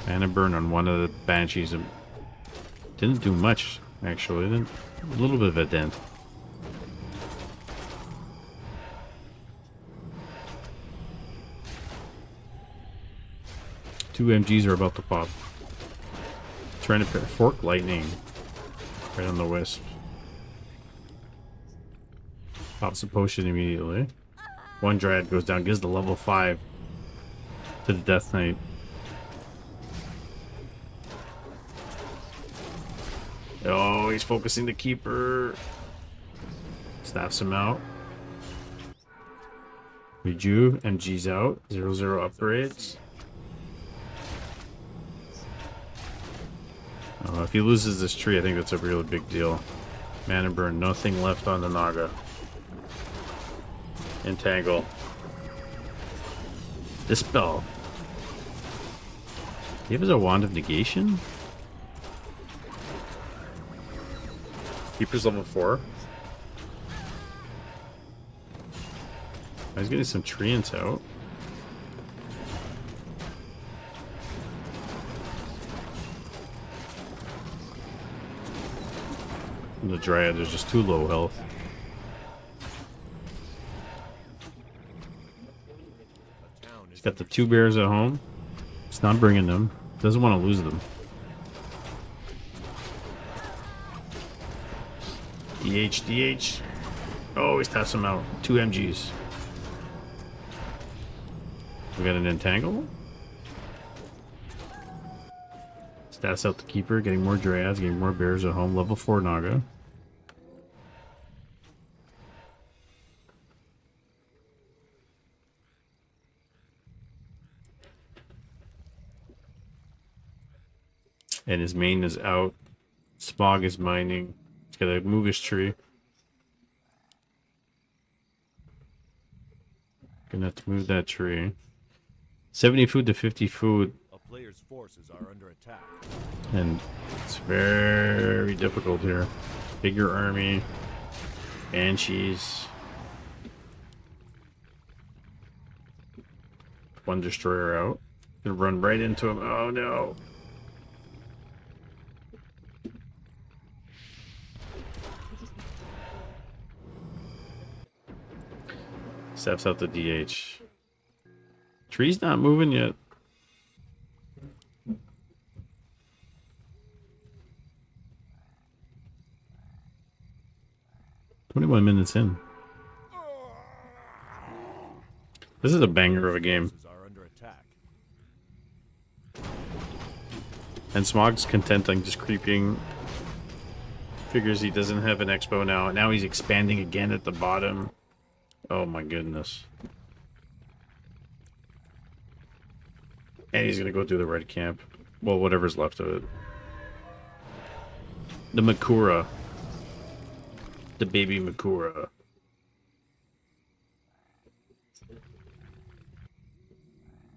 Mana burn on one of the Banshees. Didn't do much, actually. Didn't, a little bit of a dent. Two MGs are about to pop. Trying to put Fork Lightning right on the Wisp. Pops a potion immediately. One Dryad goes down, gives the level 5 to the Death Knight. Oh, he's focusing the Keeper. Staffs him out. Reju, MG's out. 0-0 upgrades. If he loses this tree, I think that's a really big deal. Mana burn, nothing left on the Naga. Entangle. Dispel. He has a Wand of Negation? Keeper's level 4. He's getting some treants out. And the Dryad is just too low health. He's got the 2 bears at home. He's not bringing them. Doesn't want to lose them. DH. Oh, he's taps him out. 2 MGs. We got an entangle. Stats out the keeper, getting more dryads, getting more bears at home. Level 4 Naga. And his main is out. Smog is mining. He's got to move his tree. Gonna have to move that tree. 70 food to 50 food. A player's forces are under attack. And it's very difficult here. Bigger army. Banshees. 1 destroyer out. Gonna run right into him. Oh no. Steps out the DH. Tree's not moving yet. "21 minutes in. This is a banger of a game. Forces are under attack. And Smog's content on just creeping. Figures he doesn't have an expo now. Now he's expanding again at the bottom. Oh my goodness. And he's gonna go through the red camp. Well, whatever's left of it. The Makura. The baby Makura.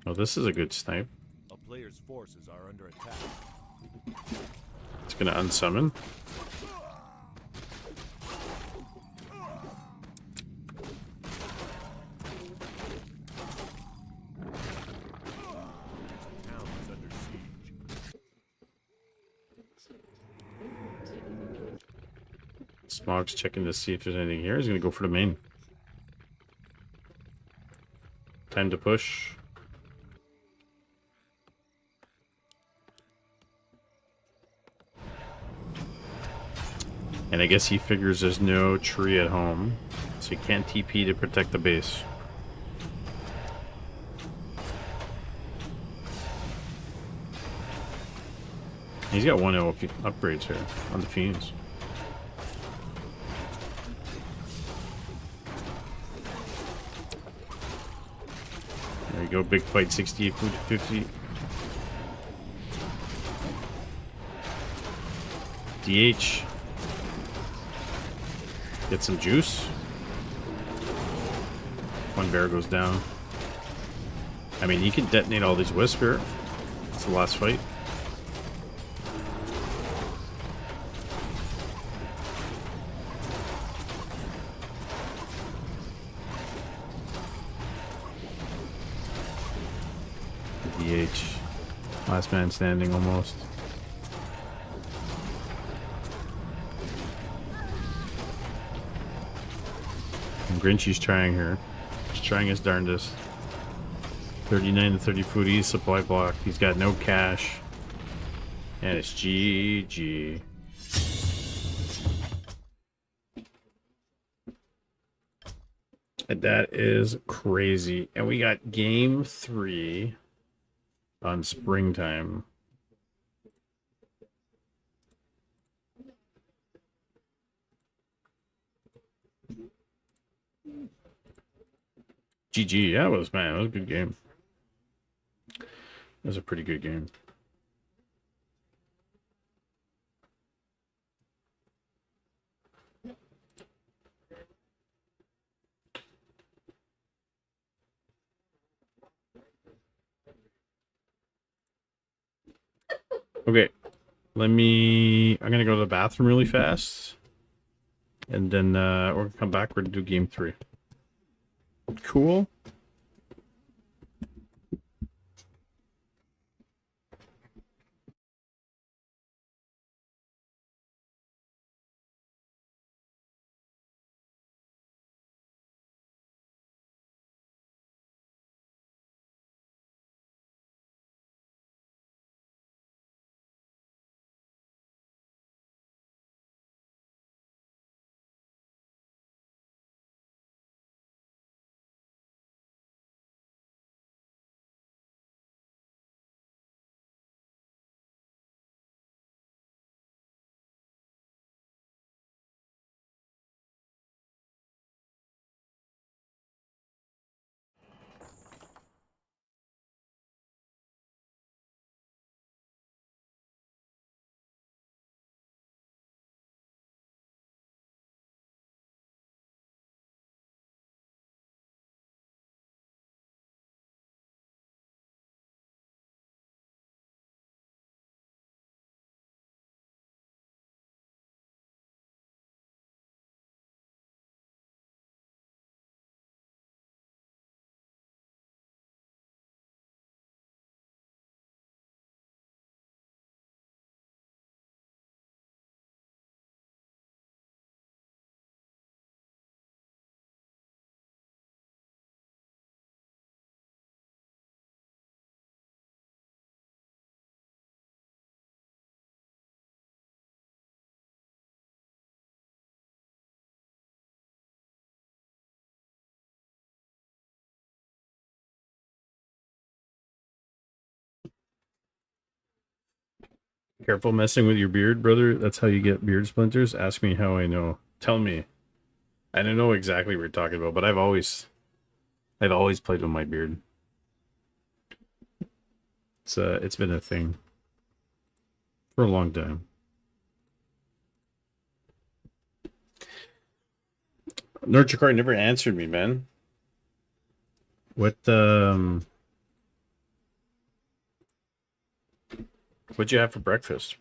Oh, this is a good snipe. A player's forces are under attack. It's gonna unsummon. Town is under siege. Smog's checking to see if there's anything here. He's gonna go for the main. Time to push. And I guess he figures there's no tree at home, so he can't TP to protect the base. He's got 1 upgrades here on the Fiends. There you go, big fight, 68 food to 50. DH. Get some juice. 1 bear goes down. I mean, he can detonate all these Whisper. It's the last fight. DH. Last man standing almost. And Grinchy's trying here. He's trying his darndest. 39 to 30 food. He's supply block. He's got no cash. And it's GG. And that is crazy. And we got game 3 on springtime. GG. That was, man, that was a good game. That was a pretty good game. Okay. I'm gonna go to the bathroom really fast. And then we're gonna come back, we're gonna do game 3. Cool. Careful messing with your beard, brother. That's how you get beard splinters. Ask me how I know. Tell me. I don't know exactly what you're talking about, but I've always played with my beard. It's been a thing for a long time. Northdrakkar never answered me, man. What'd you have for breakfast?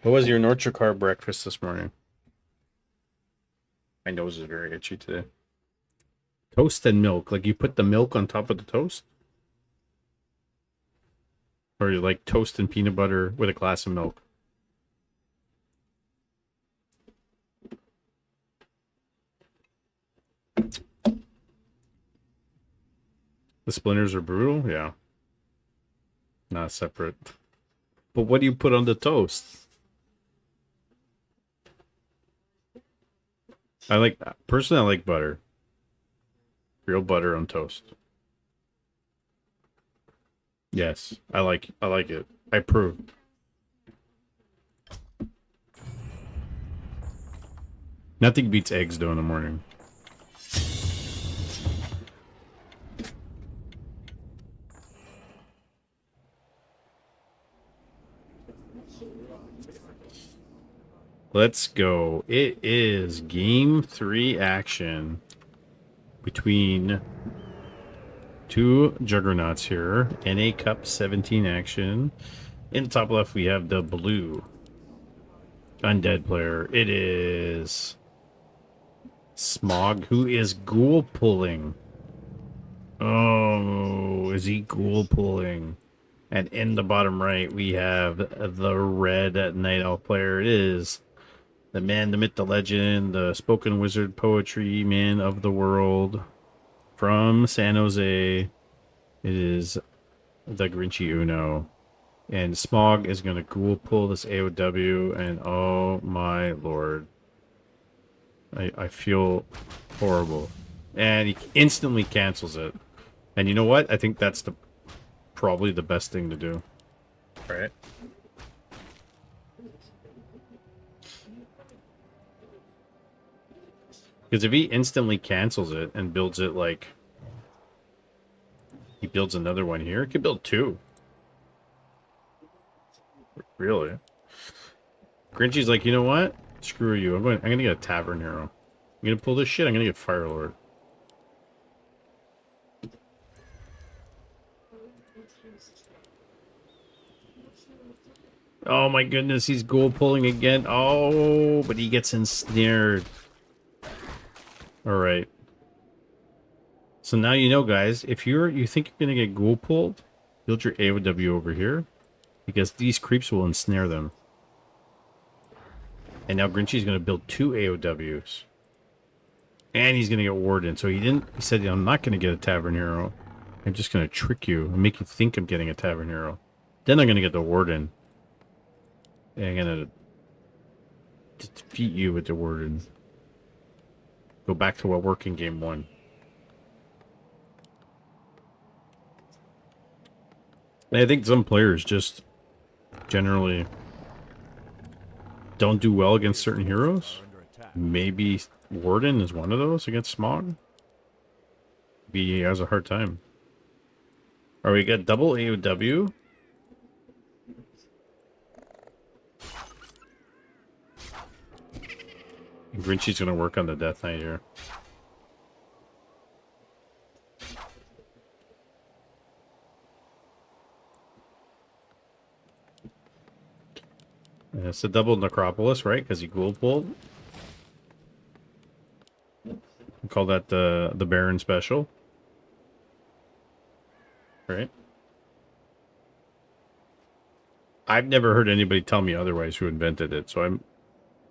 What was your Northdrakkar breakfast this morning? My nose is very itchy today. Toast and milk. Like you put the milk on top of the toast? Or you like toast and peanut butter with a glass of milk? The splinters are brutal? Yeah. Not separate. But what do you put on the toast? Personally, I like butter. Real butter on toast. Yes, I like it. I approve. Nothing beats eggs though in the morning. Let's go. It is game 3 action between two juggernauts here. NA Cup 17 action. In the top left, we have the blue undead player. It is Smog, who is ghoul pulling. Oh, is he ghoul pulling? And in the bottom right, we have the red Night Elf player. It is the man, the myth, the legend, the spoken wizard poetry man of the world from San Jose. It is the Grinchy Uno. And Smog is going to ghoul pull this AOW, and oh my lord. I feel horrible. And he instantly cancels it. And you know what? I think that's probably the best thing to do. Right? Because if he instantly cancels it and builds it like... He builds another one here. He could build 2. Really? Grinchy's like, you know what? Screw you. I'm gonna get a Tavern Hero. I'm gonna pull this shit. I'm gonna get Firelord. Oh my goodness, he's goal pulling again. Oh, but he gets ensnared. All right. So now you know, guys, if you think you're gonna get ghoul pulled, build your AOW over here, because these creeps will ensnare them. And now Grinchy's gonna build 2 AOWs, and he's gonna get Warden. So he said, I'm not gonna get a Tavern Hero. I'm just gonna trick you and make you think I'm getting a Tavern Hero. Then I'm gonna get the Warden, and I'm gonna defeat you with the Warden. Go back to what worked in game 1. I think some players just generally don't do well against certain heroes. Maybe Warden is one of those against Smog. Maybe he has a hard time. Alright, we got double AOW. Grinchy's gonna work on the Death Knight here. And it's a double Necropolis, right? Because he ghoul pulled. We call that the Baron special. Right? I've never heard anybody tell me otherwise who invented it, so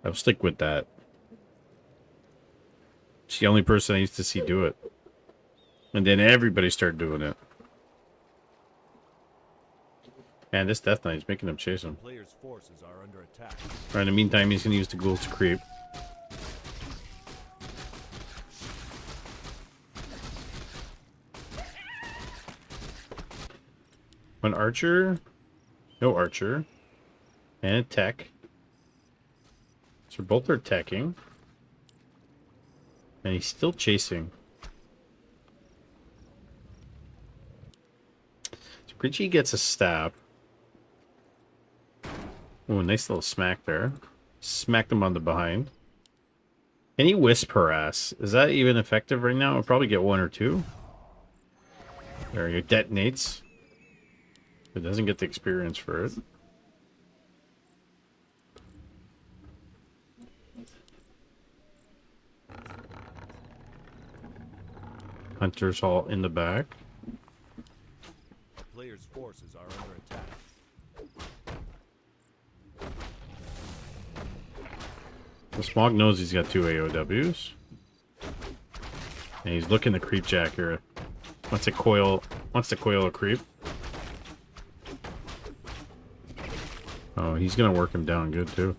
I'll stick with that. It's the only person I used to see do it. And then everybody started doing it. Man, this Death Knight is making him chase him. Players' forces are under attack. Right, in the meantime, he's going to use the ghouls to creep. One archer. No archer. And a tech. So both are teching. And he's still chasing. So Grinchy gets a stab. Oh, nice little smack there. Smacked him on the behind. Can he wisp harass? Is that even effective right now? I'll probably get 1 or 2. There you go. Detonates. It doesn't get the experience for it. Hunters all in the back. Players' forces are under attack. The Smog knows he's got 2 AOWs. And he's looking to creep jack here. Wants to coil a creep. Oh, he's gonna work him down good too.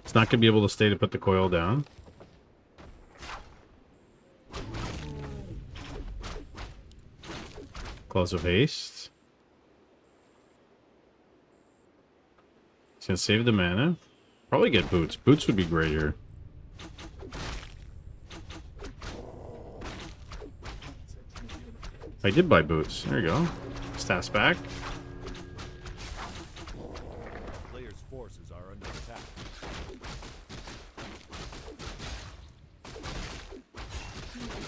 It's not gonna be able to stay to put the coil down. Claws of Haste. He's gonna save the mana. Probably get boots. Boots would be great here. I did buy boots. There you go. Stats back. Players' forces are under attack.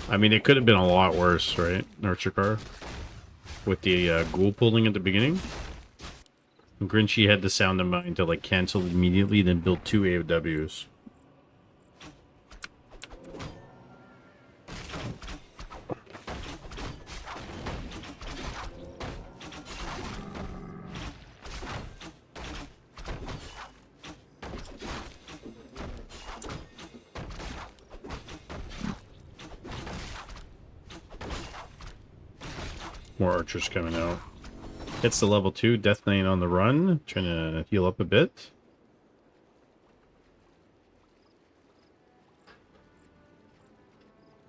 I mean, it could have been a lot worse, right? Nurture car. With the ghoul pulling at the beginning. And Grinchy had the sound in mind to like cancel immediately, then build 2 AOWs. More archers coming out. Gets to level 2, Death Knight on the run, trying to heal up a bit.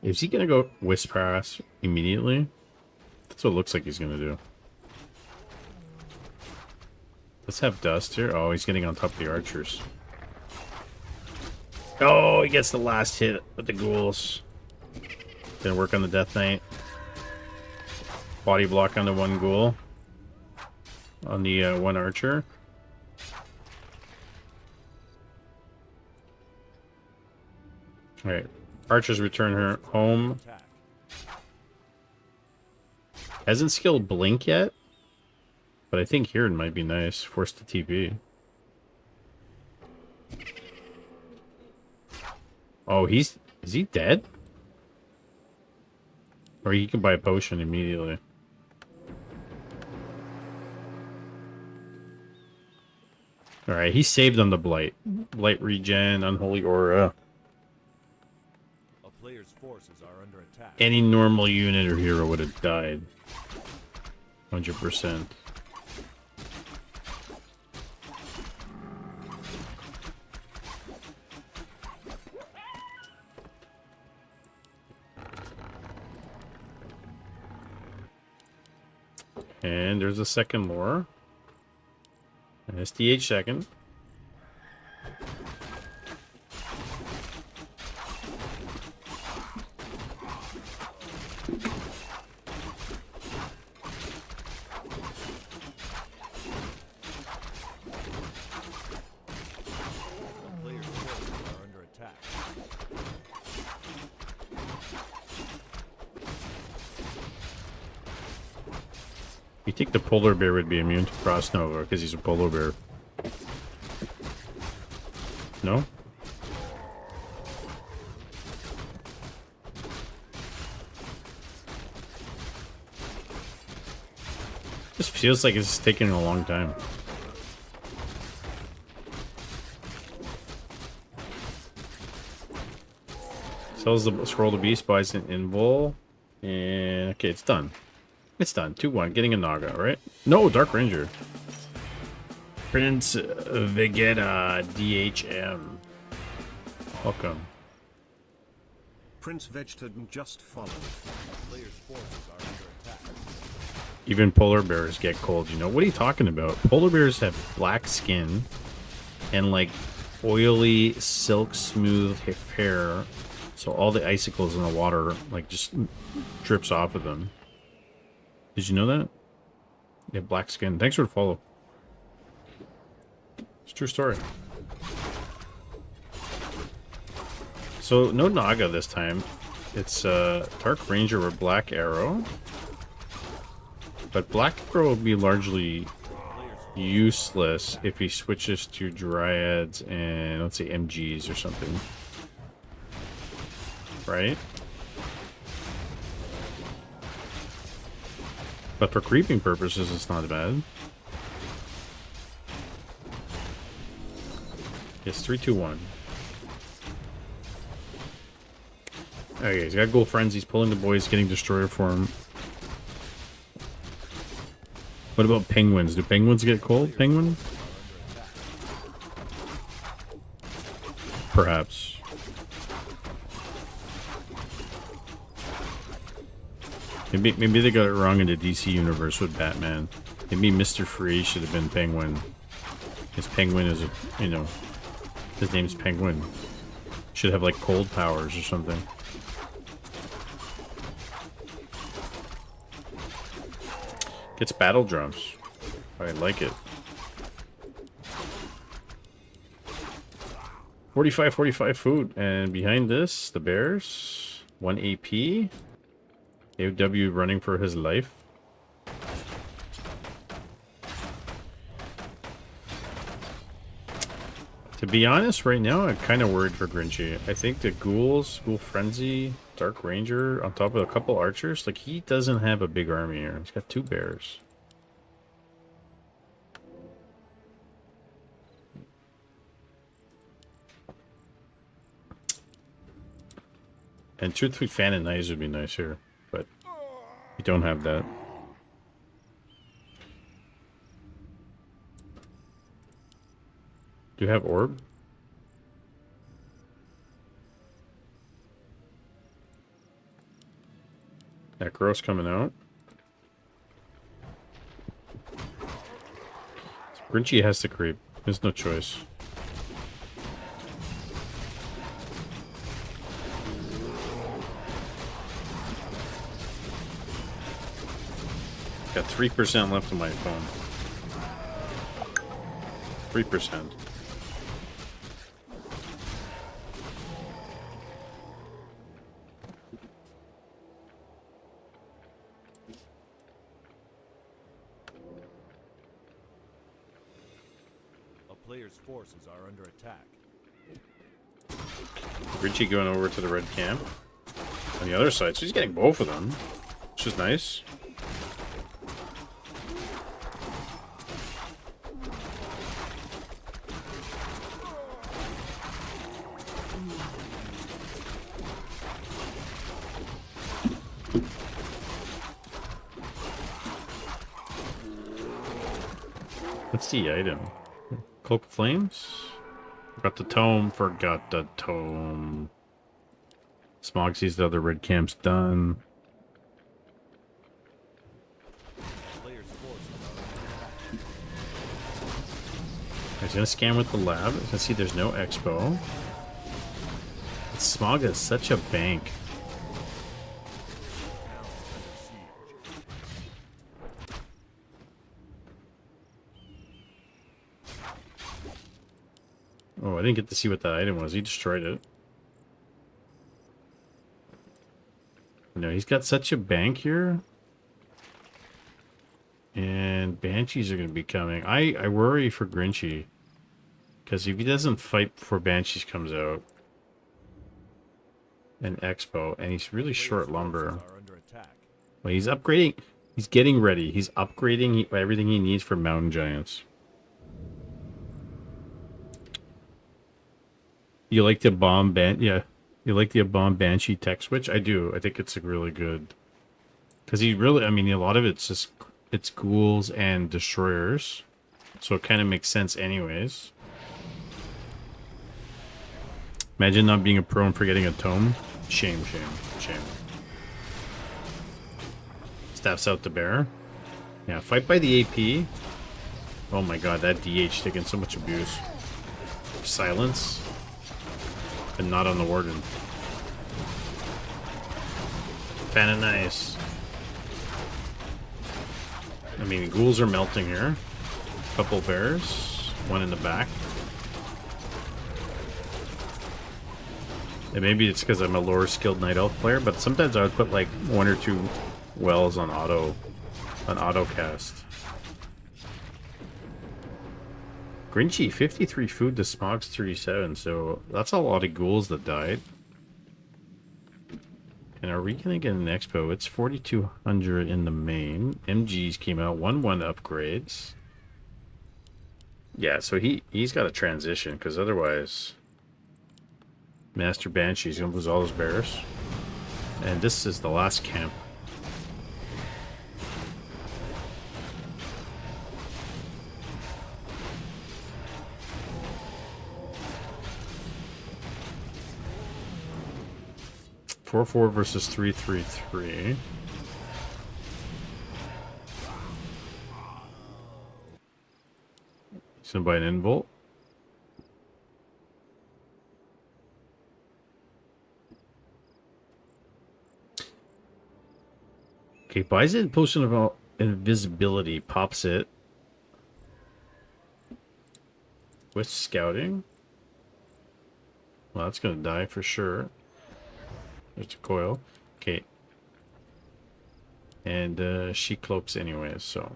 Is he gonna go Wisp Harass immediately? That's what it looks like he's gonna do. Let's have Dust here. Oh, he's getting on top of the archers. Oh, he gets the last hit with the ghouls. Gonna work on the Death Knight. Body block on the 1 ghoul. On the 1 archer. Alright. Archers return her home. Attack. Hasn't skilled Blink yet. But I think here it might be nice. Force to TP. Oh, is he dead? Or he can buy a potion immediately. Alright, he saved on the Blight. Blight regen, Unholy Aura. A player's forces are under attack. Any normal unit or hero would have died. 100%. And there's a second lore. An SDH second. A player's forces are under attack. You think the polar bear would be immune to Frost Nova because he's a polar bear? No? This feels like it's taking a long time. Sells the scroll to beast, buys an invul, and okay, it's done. It's done. 2-1. Getting a Naga, right? No, Dark Ranger. Prince Vegeta DHM. Welcome. Prince Vegetaden just followed. A player's forces are under attack. Even polar bears get cold, you know? What are you talking about? Polar bears have black skin and like oily, silk smooth hair. So all the icicles in the water like just drips off of them. Did you know that? They have black skin. Thanks for the follow. It's a true story. So no Naga this time. It's Dark Ranger with Black Arrow. But Black Arrow will be largely useless if he switches to Dryads and let's say MGs or something. Right? But for creeping purposes, it's not bad. Yes, 3, 2, 1. Okay, he's got Ghoul Friends. He's pulling the boys, getting Destroyer for him. What about penguins? Do penguins get cold? Penguin? Perhaps. Maybe they got it wrong in the DC universe with Batman. Maybe Mr. Freeze should have been Penguin. His Penguin is a, you know, his name's Penguin. Should have like cold powers or something. Gets battle drums. I like it. 45 food. And behind this, the Bears. 1 AP. AW running for his life. To be honest, right now, I'm kind of worried for Grinchy. I think the Ghouls, Ghoul Frenzy, Dark Ranger, on top of a couple archers, like, he doesn't have a big army here. He's got 2 bears. And truthfully, Fan and Knives would be nice here, but you don't have that. Do you have Orb? Necros coming out. Grinchy has to creep. There's no choice. Got 3% left on my phone. 3%. A player's forces are under attack. Richie going over to the red camp on the other side, so he's getting both of them, which is nice. What's the item? Cloak of Flames? Forgot the tome. Forgot the tome. Smog sees the other red camp's done. Player's forces are under attack. He's gonna scan with the lab. He's gonna see there's no expo. Smog is such a bank. Oh, I didn't get to see what that item was. He destroyed it. No, he's got such a bank here. And Banshees are going to be coming. I worry for Grinchy. Because if he doesn't fight before Banshees comes out. And Expo. And he's really short lumber. Are under attack. Well, he's upgrading. He's getting ready. He's upgrading everything he needs for Mountain Giants. You like the bomb yeah. You like the bomb Banshee tech switch? I do. I think it's a really good. Because he really, I mean, a lot of it's just, it's ghouls and destroyers. So it kind of makes sense anyways. Imagine not being a pro and forgetting a tome. Shame, shame, shame. Staffs out the bear. Yeah, fight by the AP. Oh my god, that DH taking so much abuse. Silence. But not on the warden. Kinda nice. I mean, ghouls are melting here. Couple bears. One in the back. And maybe it's because I'm a lower skilled night elf player, but sometimes I would put like 1 or 2 wells on auto cast. Grinchy, 53 food to Smog's 37, so that's a lot of ghouls that died. And are we gonna get an expo? It's 4,200 in the main. MGs came out, 1-1 upgrades. Yeah, so he's got to transition, because otherwise Master Banshee's gonna lose all his bears. And this is the last camp. Four versus 3-3-3. He's gonna buy an involt. Okay, buys it, potion of invisibility, pops it. With scouting. Well, that's gonna die for sure. There's a coil. Okay. And she cloaks anyways, so.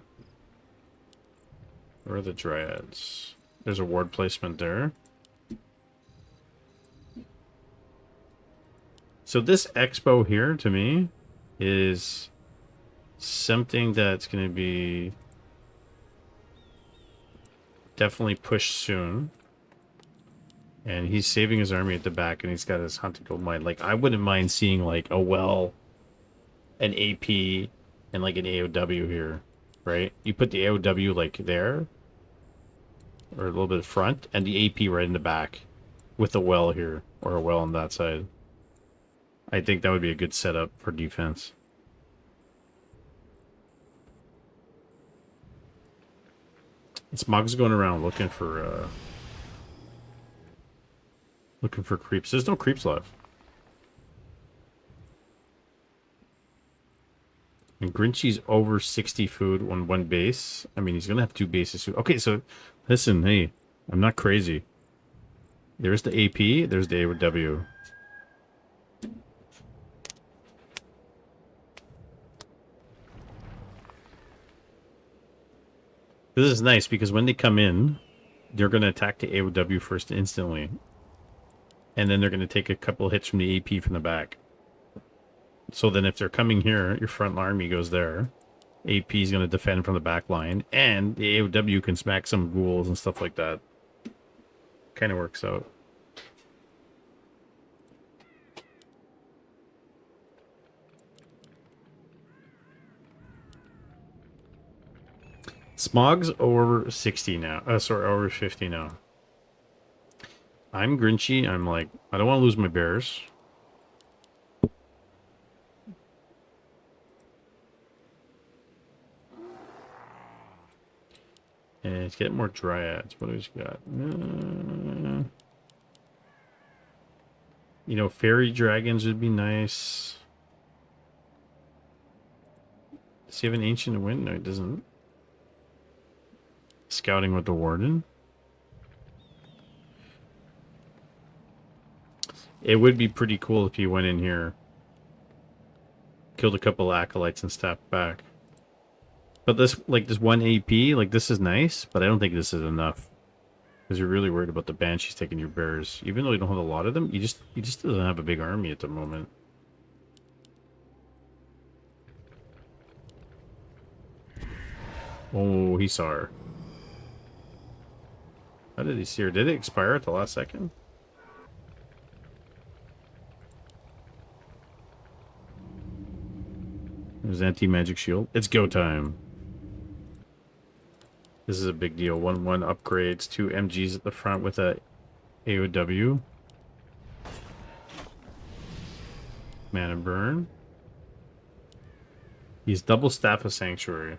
Where are the dryads? There's a ward placement there. So this expo here, to me, is something that's going to be definitely pushed soon. And he's saving his army at the back, and he's got his hunting gold mine. Like, I wouldn't mind seeing, like, a well, an AP, and, like, an AOW here, right? You put the AOW, like, there, or a little bit front, and the AP right in the back, with a well here, or a well on that side. I think that would be a good setup for defense. Smog's going around looking for creeps. There's no creeps left. And Grinchy's over 60 food on 1 base. I mean, he's going to have 2 bases soon. Okay, so listen, hey, I'm not crazy. There's the AP, there's the AOW. This is nice because when they come in, they're going to attack the AOW first instantly. And then they're going to take a couple hits from the AP from the back. So then if they're coming here, your front army goes there. AP is going to defend from the back line. And the AOW can smack some ghouls and stuff like that. Kind of works out. Smog's over 60 now. Sorry, over 50 now. I'm Grinchy. I'm like, I don't want to lose my bears. And let's get more dryads. What do we got? You know, fairy dragons would be nice. Does he have an ancient wind? No, he doesn't. Scouting with the warden. It would be pretty cool if he went in here, killed a couple acolytes and stepped back. But this, like, this one AP, like, this is nice, but I don't think this is enough. Because you're really worried about the banshees taking your bears. Even though you don't have a lot of them, he just doesn't have a big army at the moment. Oh, he saw her. How did he see her? Did it expire at the last second? There's anti-magic shield. It's go time. This is a big deal. 1/1 upgrades, 2 MGs at the front with a AOW. Mana burn. He's double staff of sanctuary.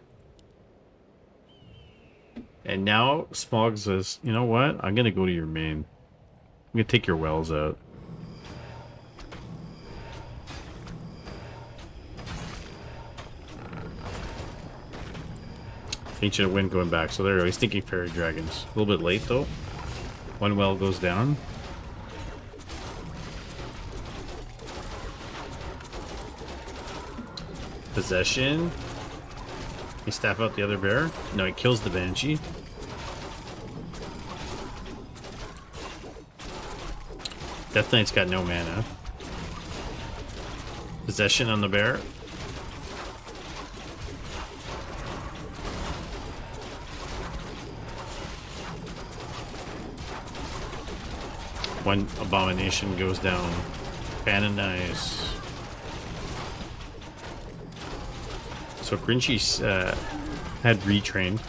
And now Smog says, you know what? I'm gonna go to your main. I'm gonna take your wells out. Ancient Wind going back, so there we go. He's thinking fairy dragons. A little bit late though. One well goes down. Possession. He staff out the other bear. No, he kills the banshee. Death Knight's got no mana. Possession on the bear. One abomination goes down. Canonize. So Grinchy's had retrained,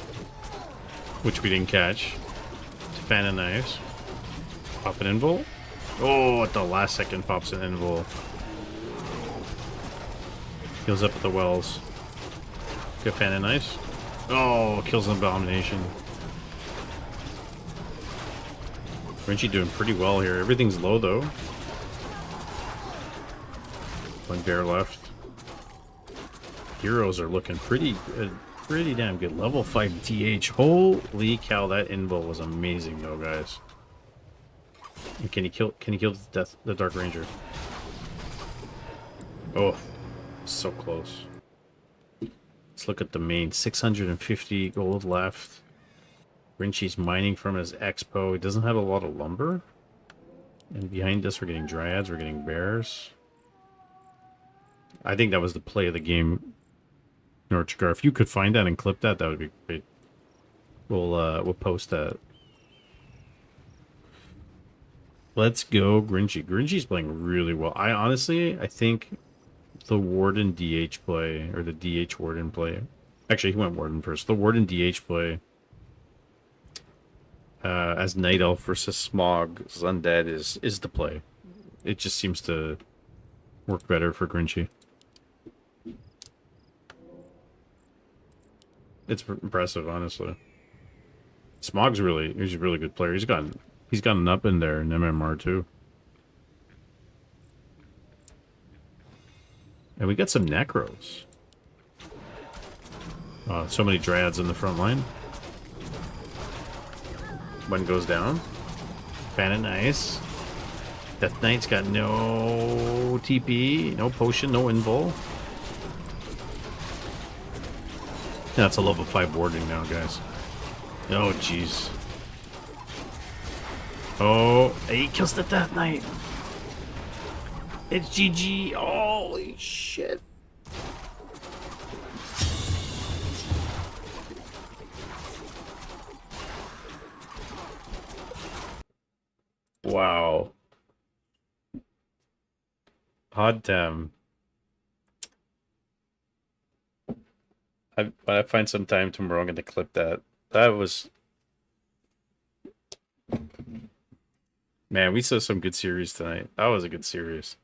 which we didn't catch. To Fan and Knives. Pop an invul. Oh, at the last second pops an invul. Heals up at the wells. Good Fan and Knives. Oh, kills an abomination. Grinchy doing pretty well here. Everything's low though. One bear left. Heroes are looking pretty good, pretty damn good. Level 5 DH. Holy cow, that invul was amazing though, guys. And can he kill the Dark Ranger? Oh, so close. Let's look at the main. 650 gold left. Grinchy's mining from his expo. He doesn't have a lot of lumber. And behind us we're getting dryads, we're getting bears. I think that was the play of the game. Northdrakkar, if you could find that and clip that, that would be great. We'll post that. Let's go, Grinchy. Grinchy's playing really well. I think the Warden DH play, or the DH Warden play. Actually, he went Warden first. The Warden DH play as Night Elf versus Smog's Undead is the play. It just seems to work better for Grinchy. It's impressive, honestly. Smog's he's a really good player. He's gotten up in there in MMR too. And we got some Necros. So many Dryads in the front line. One goes down. Fan and Ice. Death Knight's got no TP, no potion, no invul. That's a level 5 warding now, guys. Oh, jeez. Oh, he kills the Death Knight. It's GG. Holy shit. Wow. Hot damn. When I find some time tomorrow, I'm going to clip that. That was... Man, we saw some good series tonight. That was a good series.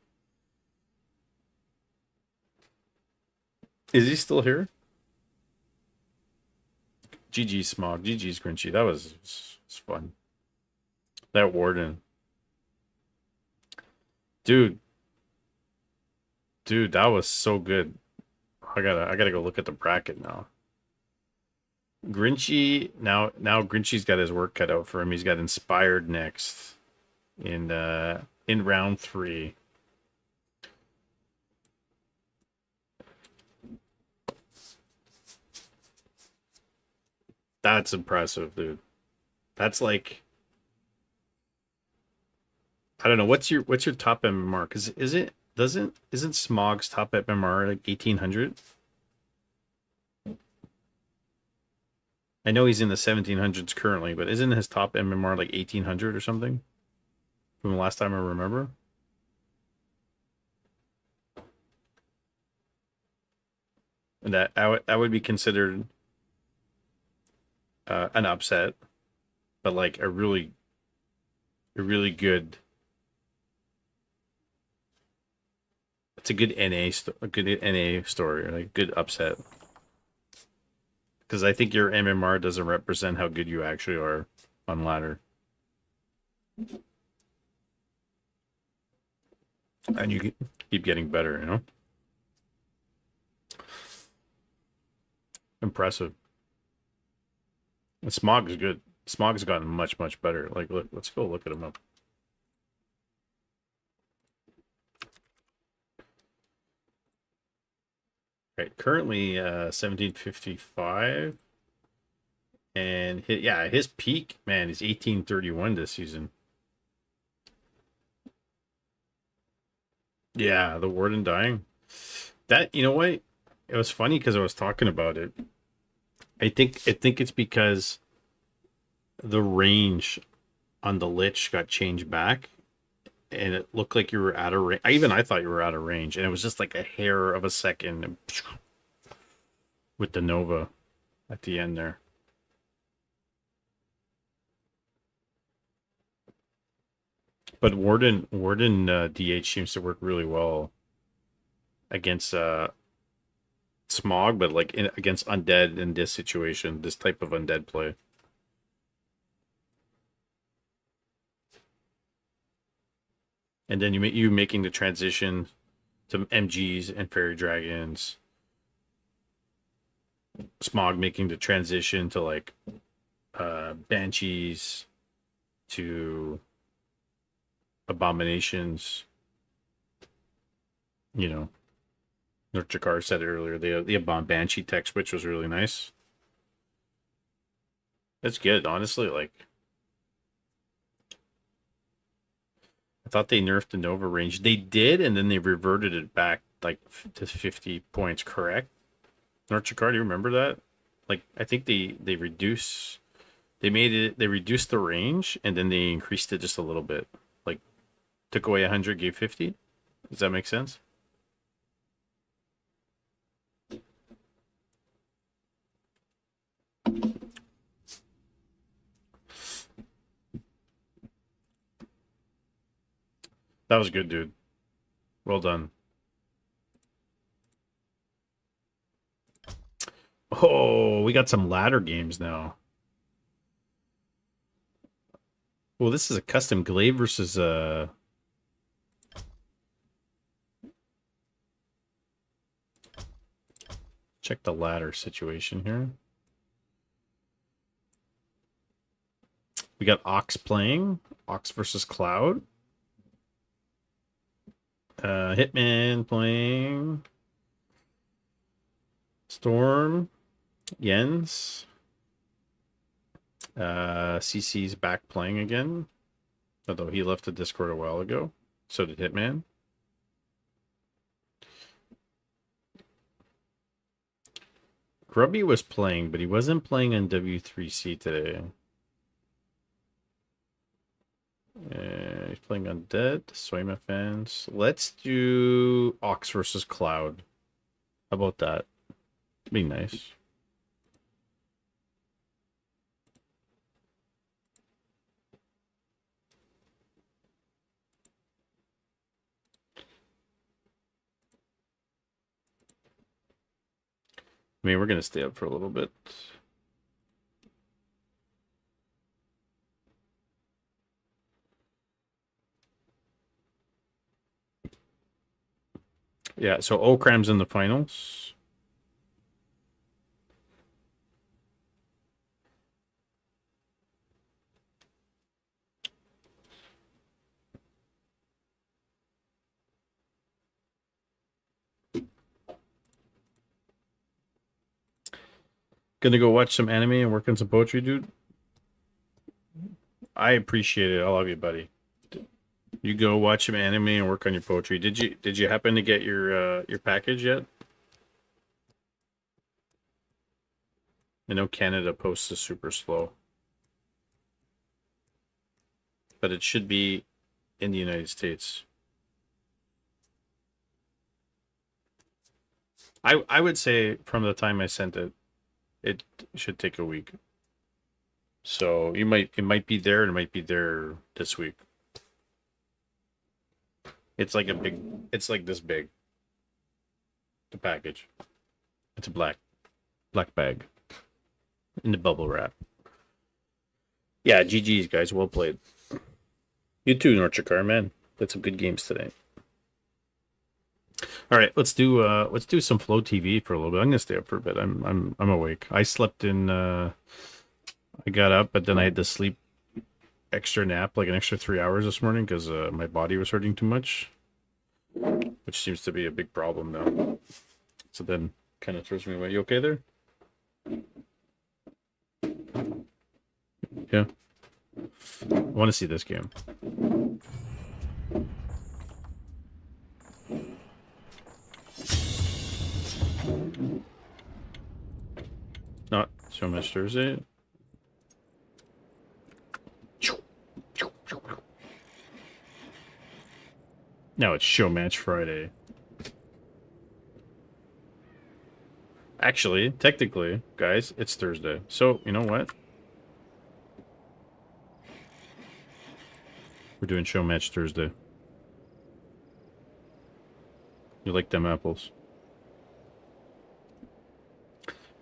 Is he still here? GG Smog. GG's Grinchy. That was fun. That Warden. Dude. Dude, that was so good. I gotta go look at the bracket now. Grinchy now Grinchy's got his work cut out for him. He's got Inspired next in round 3. That's impressive, dude. That's like, I don't know, what's your top MMR? Cuz isn't Smog's top MMR like 1800? I know he's in the 1700s currently, but isn't his top MMR like 1800 or something? From the last time I remember. And that would be considered an upset, but like a really good. It's a good NA story, like good upset. Because I think your MMR doesn't represent how good you actually are on ladder. And you keep getting better, you know? Impressive. And Smog is good. Smog's gotten much better. Like, look, let's go look at him up. Right, currently 1755. And his peak, man, is 1831 this season. Yeah, the Warden dying. That, you know what? It was funny because I was talking about it. I think it's because the range on the Lich got changed back, and it looked like you were out of range. I thought you were out of range, and it was just like a hair of a second with the Nova at the end there. But Warden DH seems to work really well against Smog, but like against undead in this situation, this type of undead play. And then you making the transition to MGs and fairy dragons. Smog making the transition to like banshees to abominations. You know, Northdrakkar said it earlier. The banshee tech switch was really nice. That's good, honestly. Like, I thought they nerfed the Nova range. They did, and then they reverted it back like to 50 points. Correct? Northdrakkar, do you remember that? Like, I think they reduced the range, and then they increased it just a little bit. Like, took away 100, gave 50. Does that make sense? That was good, dude. Well done. Oh, we got some ladder games now. Well, this is a custom Glaive versus check the ladder situation here. We got Ox playing. Ox versus Cloud. Hitman playing. Storm. Jens. CC's back playing again. Although he left the Discord a while ago. So did Hitman. Grubby was playing, but he wasn't playing on W3C today. He's playing Undead, Soima fans. Let's do Ox versus Cloud. How about that? Be nice. I mean, we're going to stay up for a little bit. Yeah, so Okram's in the finals. Gonna go watch some anime and work on some poetry, dude. I appreciate it. I love you, buddy. You go watch some anime and work on your poetry. Did you happen to get your package yet? I know Canada posts is super slow, but it should be in the United States. I would say from the time I sent it, it should take a week. So it might be there and it might be there this week. It's like it's like this big. The package. It's a black bag. In the bubble wrap. Yeah, GG's guys, well played. You too, Northdrakkar, man. Played some good games today. All right, let's do some Flow TV for a little bit. I'm gonna stay up for a bit. I'm awake. I slept in. I got up, but then I had to sleep extra nap, like an extra 3 hours this morning, because my body was hurting too much, which seems to be a big problem now. So then, kind of throws me away. You okay there? Yeah. I want to see this game. Not so much Thursday. Now it's Show Match Friday. Actually, technically, guys, it's Thursday. So, you know what? We're doing Show Match Thursday. You like them apples?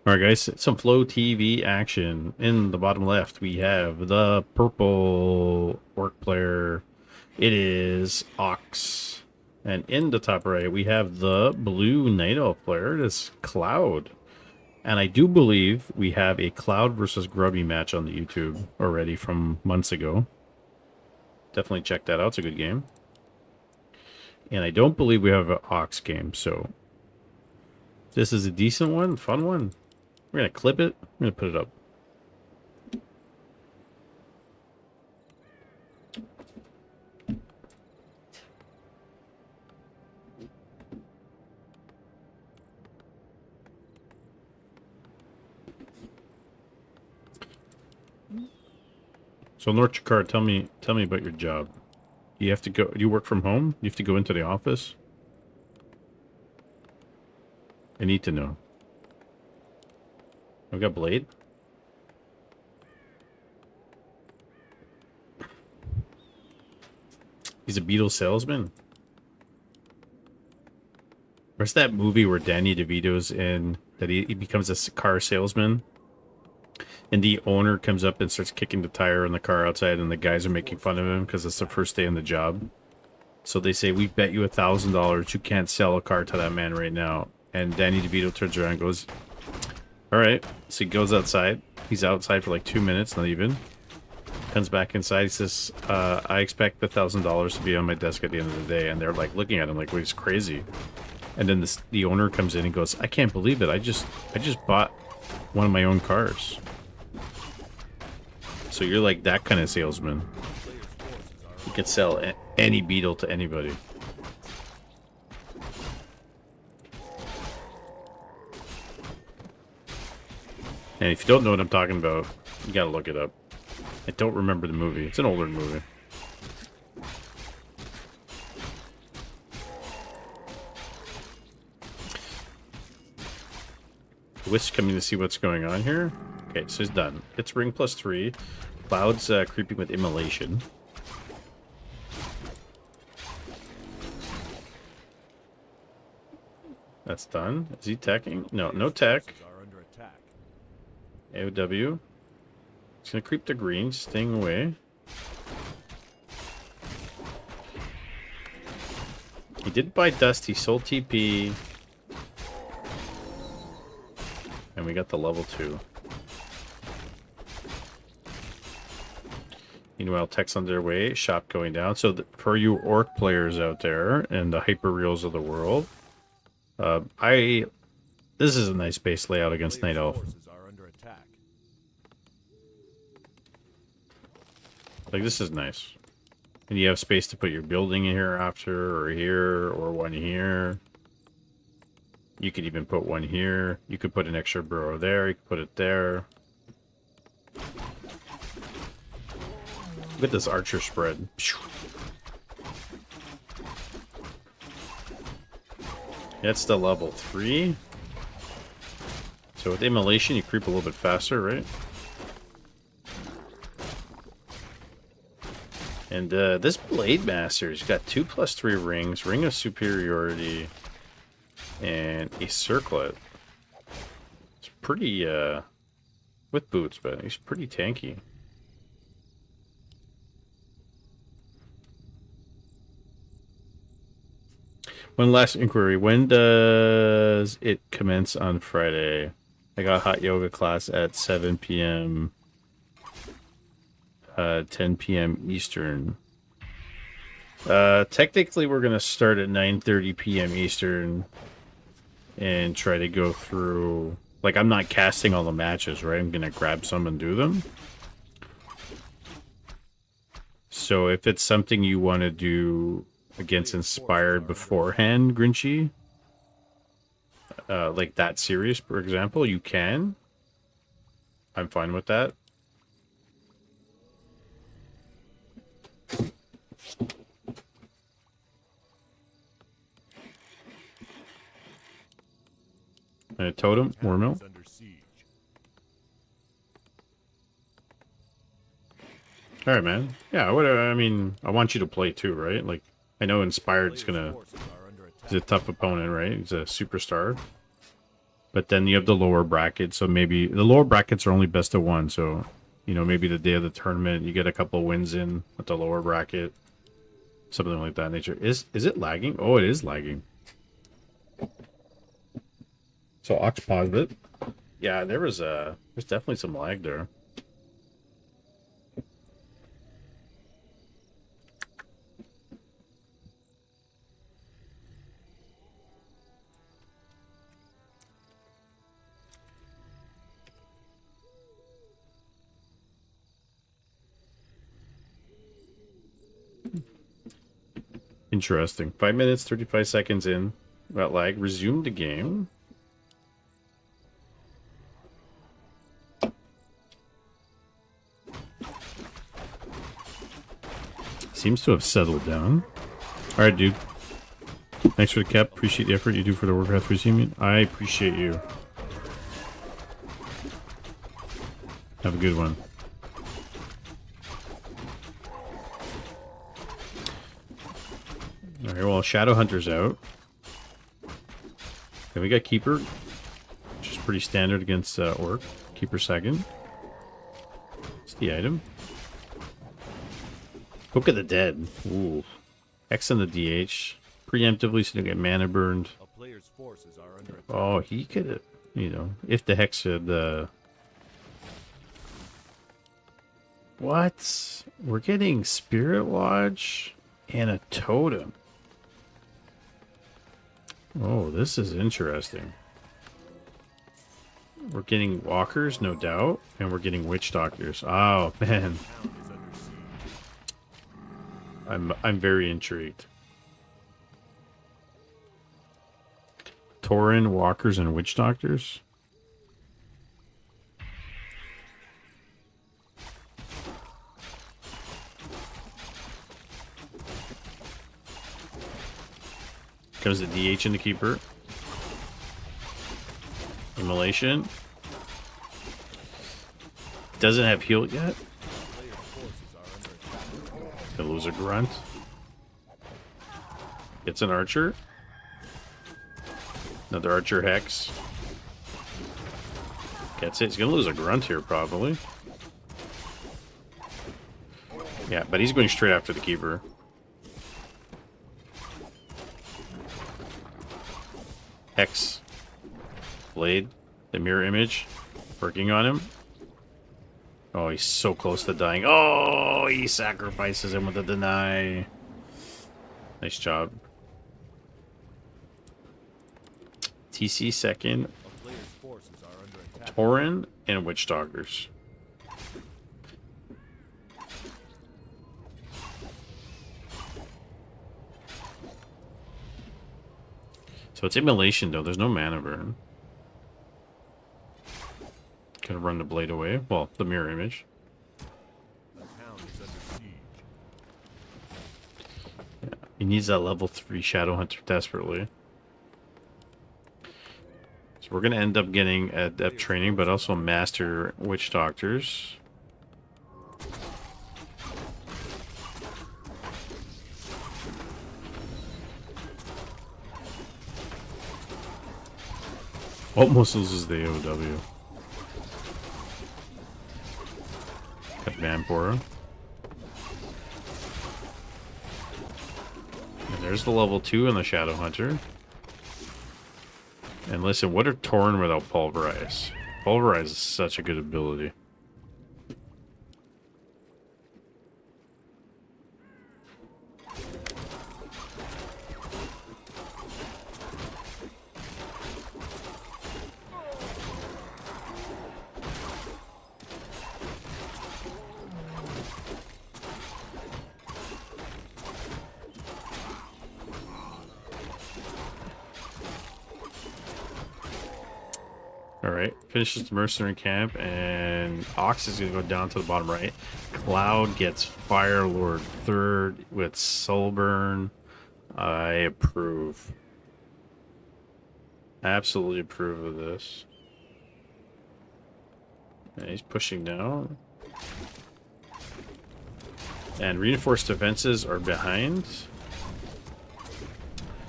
Alright guys, some Flow TV action. In the bottom left, we have the purple orc player. It is Ox. And in the top right, we have the blue Night Elf player. It is Cloud. And I do believe we have a Cloud versus Grubby match on the YouTube already from months ago. Definitely check that out. It's a good game. And I don't believe we have an Ox game, so this is a decent one, fun one. We're going to clip it. I'm going to put it up. So Northdrakkar, tell me about your job. You have to go. Do you work from home? You have to go into the office? I need to know. I've got Blade. He's a Beetle salesman. Where's that movie where Danny DeVito's in, that he becomes a car salesman? And the owner comes up and starts kicking the tire on the car outside, and the guys are making fun of him because it's the first day on the job. So they say, "We bet you $1,000 you can't sell a car to that man right now." And Danny DeVito turns around and goes, "All right." So he goes outside. He's outside for like 2 minutes, not even. Comes back inside. He says, "I expect the $1,000 to be on my desk at the end of the day." And they're like looking at him like, "Well, he's crazy." And then the owner comes in and goes, "I can't believe it. I just bought one of my own cars." So you're like that kind of salesman. You could sell any beetle to anybody. And if you don't know what I'm talking about, you gotta look it up. I don't remember the movie. It's an older movie. Wisp coming to see what's going on here. Okay, so it's done. It's ring +3. Cloud's creeping with immolation. That's done. Is he teching? No, no tech. Are under attack. AOW. He's gonna creep the green, staying away. He did buy dust, he sold TP. And we got the level 2. Meanwhile, tech's on their way, shop going down. So for you orc players out there and the hyper reals of the world, this is a nice base layout against Night Elf. Forces are under attack. Like, this is nice. And you have space to put your building in here after, or here, or one here. You could even put one here. You could put an extra burrow there. You could put it there. Look at this archer spread. That's the level 3. So with immolation, you creep a little bit faster, right? And this Blade Master's got 2 +3 rings, Ring of Superiority, and a circlet. It's pretty, with boots, but he's pretty tanky. One last inquiry. When does it commence on Friday? I got hot yoga class at 7 p.m. 10 p.m. Eastern. Technically, we're going to start at 9:30 p.m. Eastern and try to go through... Like, I'm not casting all the matches, right? I'm going to grab some and do them. So if it's something you want to do against Inspired beforehand, Grinchy, like that series, for example, you can. I'm fine with that. Totem, Warmill. Under siege. All right, man. Yeah, whatever. I mean, I want you to play too, right? Like, I know Inspired's gonna... Forces are under attack. He's a tough opponent, right? He's a superstar. But then you have the lower bracket, so maybe... The lower brackets are only best of 1, so... You know, maybe the day of the tournament, you get a couple wins in at the lower bracket. Something like that nature. Is it lagging? Oh, it is lagging. So Ox paused it. Yeah, there's definitely some lag there. Interesting. 5 minutes, 35 seconds in. Got lag. Resume the game. Seems to have settled down. Alright, dude. Thanks for the cap. Appreciate the effort you do for the Warcraft 3 team. I appreciate you. Have a good one. Alright, well, Shadow Hunter's out. And we got Keeper, which is pretty standard against Orc. Keeper second. What's the item? Book of the Dead. Ooh. X on the DH. Preemptively, so you don't get mana burned. A player's forces are under attack. Oh, he could have, you know, if the Hex had, What? We're getting Spirit Lodge and a Totem. Oh, this is interesting. We're getting Walkers, no doubt, and we're getting Witch Doctors. Oh, man. I'm very intrigued. Tauren, walkers, and witch doctors. Comes the DH in the keeper. Immolation. Doesn't have heal yet. Gonna lose a grunt. Gets an archer. Another archer hex. Gets it. He's gonna lose a grunt here probably. Yeah, but he's going straight after the keeper. Hex. Blade. The mirror image. Working on him. Oh, he's so close to dying. Oh, he sacrifices him with a deny. Nice job. TC second. Tauren and Witch Doggers. So it's immolation though. There's no mana burn. Gonna run the blade away. Well, the mirror image. Yeah, he needs that level 3 Shadow Hunter desperately. So we're gonna end up getting adept training, but also master witch doctors. Almost loses the AOW. Got Vampora. And there's the level 2 and the Shadow Hunter. And listen, what are Tauren without Pulverize? Pulverize is such a good ability. Alright, finishes the mercenary camp, and Ox is going to go down to the bottom right. Cloud gets Fire Lord third with Soulburn. I approve. Absolutely approve of this. And he's pushing down. And reinforced defenses are behind.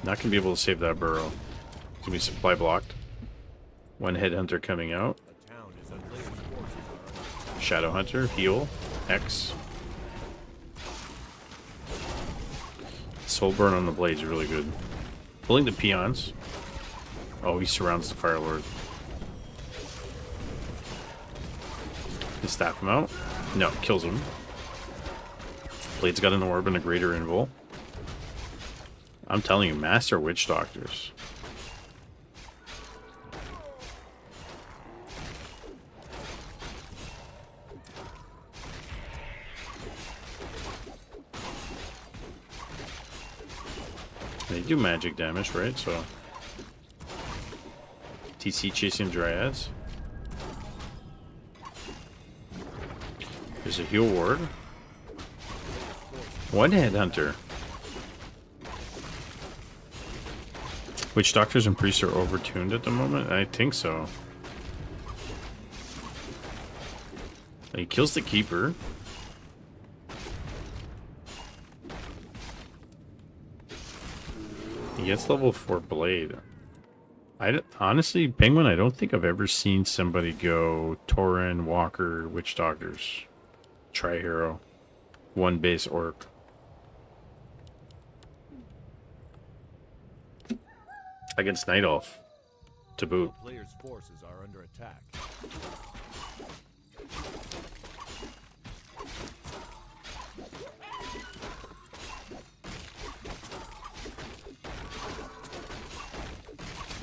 Not going to be able to save that burrow. It's going to be supply blocked. One headhunter coming out. Shadow Hunter, heal, X. Soulburn on the blades, really good. Pulling the peons. Oh, he surrounds the Fire Lord. Can staff him out. No, kills him. Blade's got an orb and a greater invul. I'm telling you, master witch doctors. They do magic damage, right? So TC chasing dryads. There's a heal ward. One headhunter. Witch doctors and priests are overtuned at the moment? I think so. He kills the keeper. He gets level 4 blade. Honestly, Penguin, I don't think I've ever seen somebody go Tauren, Walker, Witch Doctors, Tri-Hero, one base orc. Against Night Elf, to boot. Players' forces are under attack.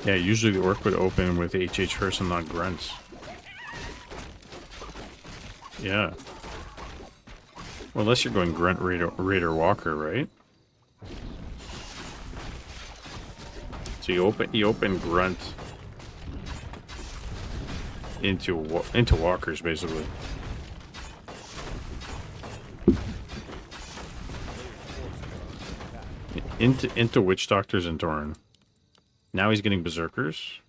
Yeah, usually the orc would open with HH first and not grunts. Yeah. Well, unless you're going Grunt Raider Walker, right? So you open Grunt into walkers basically. Into Witch Doctors and Torn. Now he's getting Berserkers.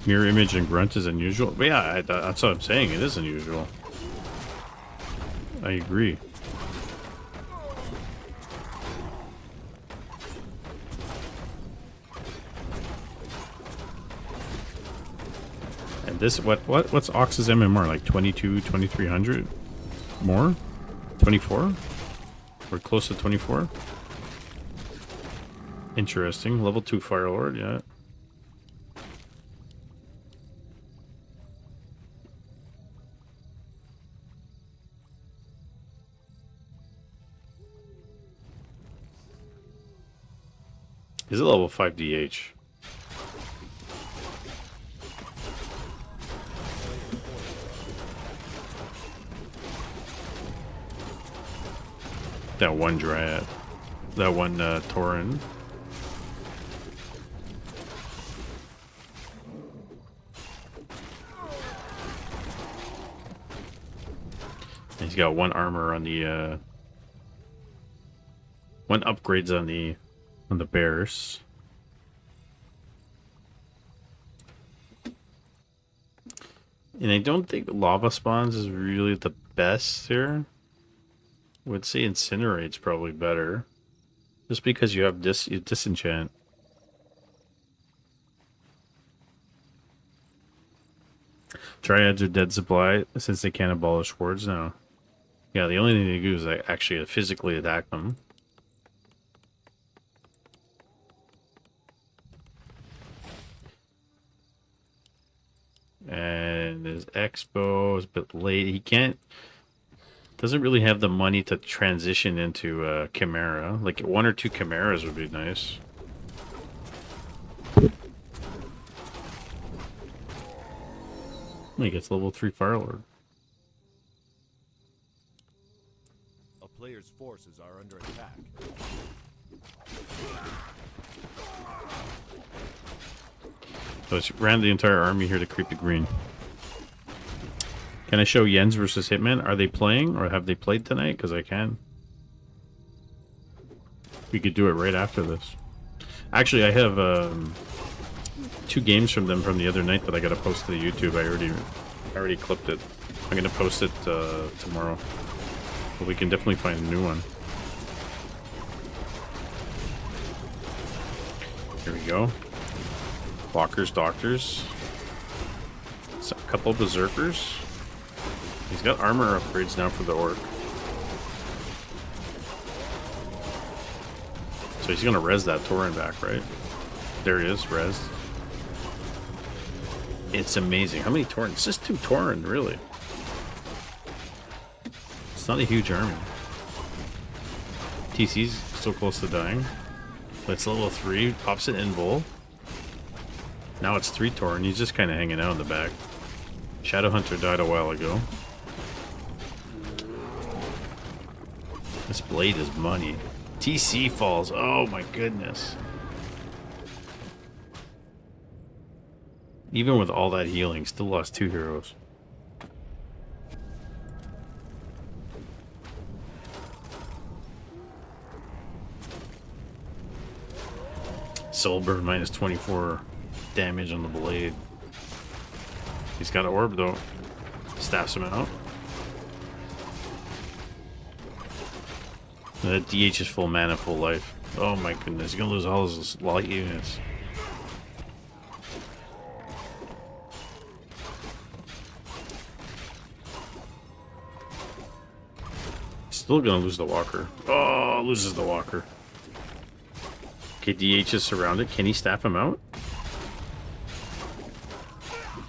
Mirror Image and Grunt is unusual. But yeah, that's what I'm saying. It is unusual. I agree. And this, what's Ox's MMR? Like 22, 2300? More? 24? We're close to 24? Interesting. Level 2 Firelord, yeah. Is it level 5 DH? That one Dryad. That one Tauren. He's got one armor on the one upgrades on the bears. And I don't think lava spawns is really the best here. Would say Incinerate's probably better. Just because you have you disenchant. Dryads are dead supply since they can't abolish wards now. Yeah, the only thing they do is actually physically attack them. And his expo is a bit late. He doesn't really have the money to transition into Chimera. Like 1 or 2 Chimeras would be nice. He gets level 3 Firelord. A player's forces are under attack. So it's ran the entire army here to creep the green. Can I show Jens versus Hitman? Are they playing or have they played tonight? Because I can. We could do it right after this. Actually, I have 2 games from them from the other night that I got to post to the YouTube. I already clipped it. I'm gonna post it tomorrow. But we can definitely find a new one. Here we go. Walkers, Doctors. A couple Berserkers. He's got armor upgrades now for the Orc. So he's gonna res that Tauren back, right? There he is, res. It's amazing. How many Tauren? It's just 2 Tauren, really. It's not a huge army. TC's so close to dying. But it's level 3, pops it in Bull. Now it's 3 Tauren. He's just kind of hanging out in the back. Shadowhunter died a while ago. This blade is money. TC falls. Oh my goodness. Even with all that healing, still lost 2 heroes. Soulburn minus 24 damage on the blade. He's got an orb though. Staffs him out. That DH is full mana, full life. Oh my goodness, he's gonna lose all his light units. Still gonna lose the walker. Oh, loses the walker. Okay, DH is surrounded. Can he staff him out?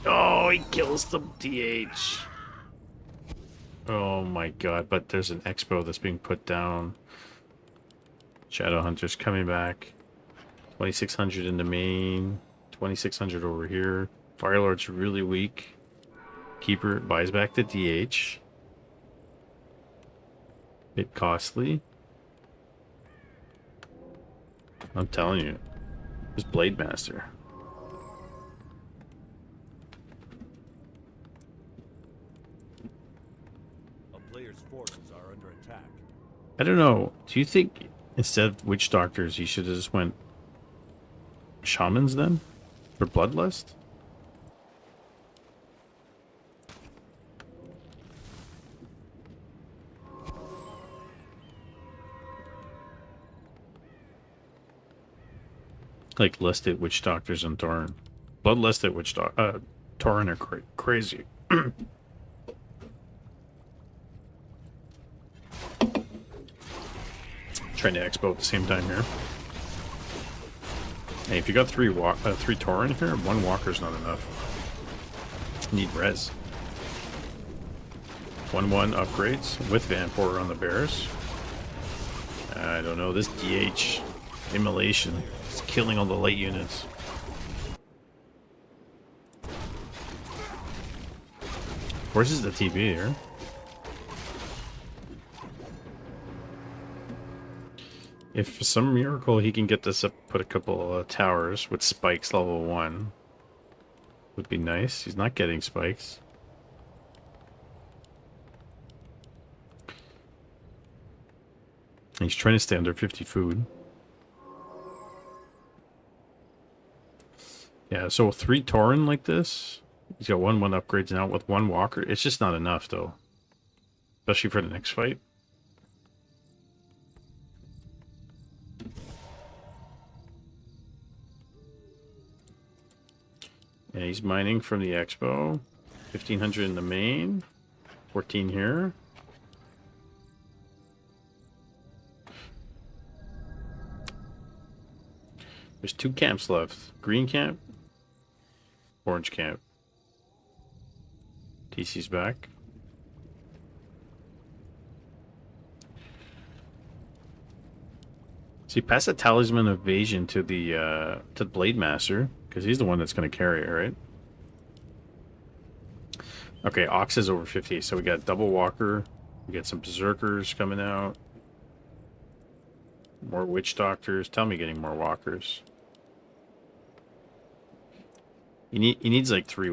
Oh, he kills the DH. Oh my god, but there's an expo that's being put down. Shadowhunter's coming back. 2600 in the main. 2600 over here. Firelord's really weak. Keeper buys back the DH. Bit costly. I'm telling you. This Blade Master. A player's forces are under attack. I don't know. Do you think instead of witch doctors, he should have just went shamans then? For bloodlust? Like listed witch doctors and Tauren. Bloodlusted witch Tauren are crazy. Trying to expo at the same time here. Hey, if you got three Tauren here, one walker's not enough. Need res. 1/1 upgrades with Vamporter on the bears. I don't know, this DH immolation is killing all the light units. Forces the TB here. If for some miracle he can get this up, put a couple towers with spikes level 1, would be nice. He's not getting spikes. He's trying to stay under 50 food. Yeah, so 3 Tauren like this. He's got 1/1 upgrades now with 1 walker. It's just not enough though. Especially for the next fight. Yeah, he's mining from the expo. 1,500 in the main. 14 here. There's 2 camps left. Green camp. Orange camp. TC's back. So you pass the Talisman of Evasion to the Blade Master, because he's the one that's going to carry it, right? Okay, Ox is over 50, so we got double walker. We got some berserkers coming out. More witch doctors. Tell me getting more walkers. He needs like three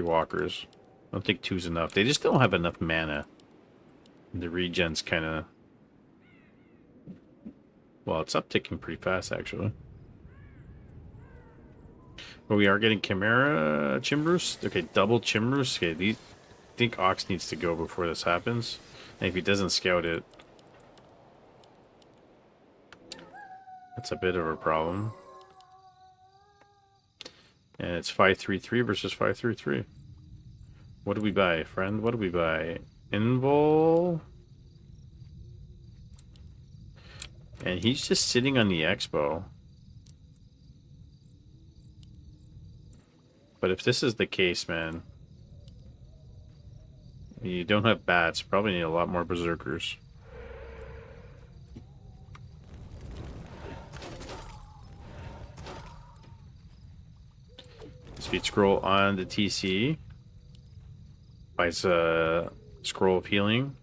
walkers. I don't think 2's enough. They just don't have enough mana. And the regen's kind of... Well, it's upticking pretty fast, actually. But we are getting Chimera Chimbrus. Okay, double Chimbrus. Okay, I think Ox needs to go before this happens. And if he doesn't scout it, that's a bit of a problem. And it's 533 versus 533. What do we buy, friend? What do we buy? Invul. And he's just sitting on the expo. But if this is the case, man, you don't have bats. Probably need a lot more berserkers. Speed scroll on the TC. Buys a scroll of healing.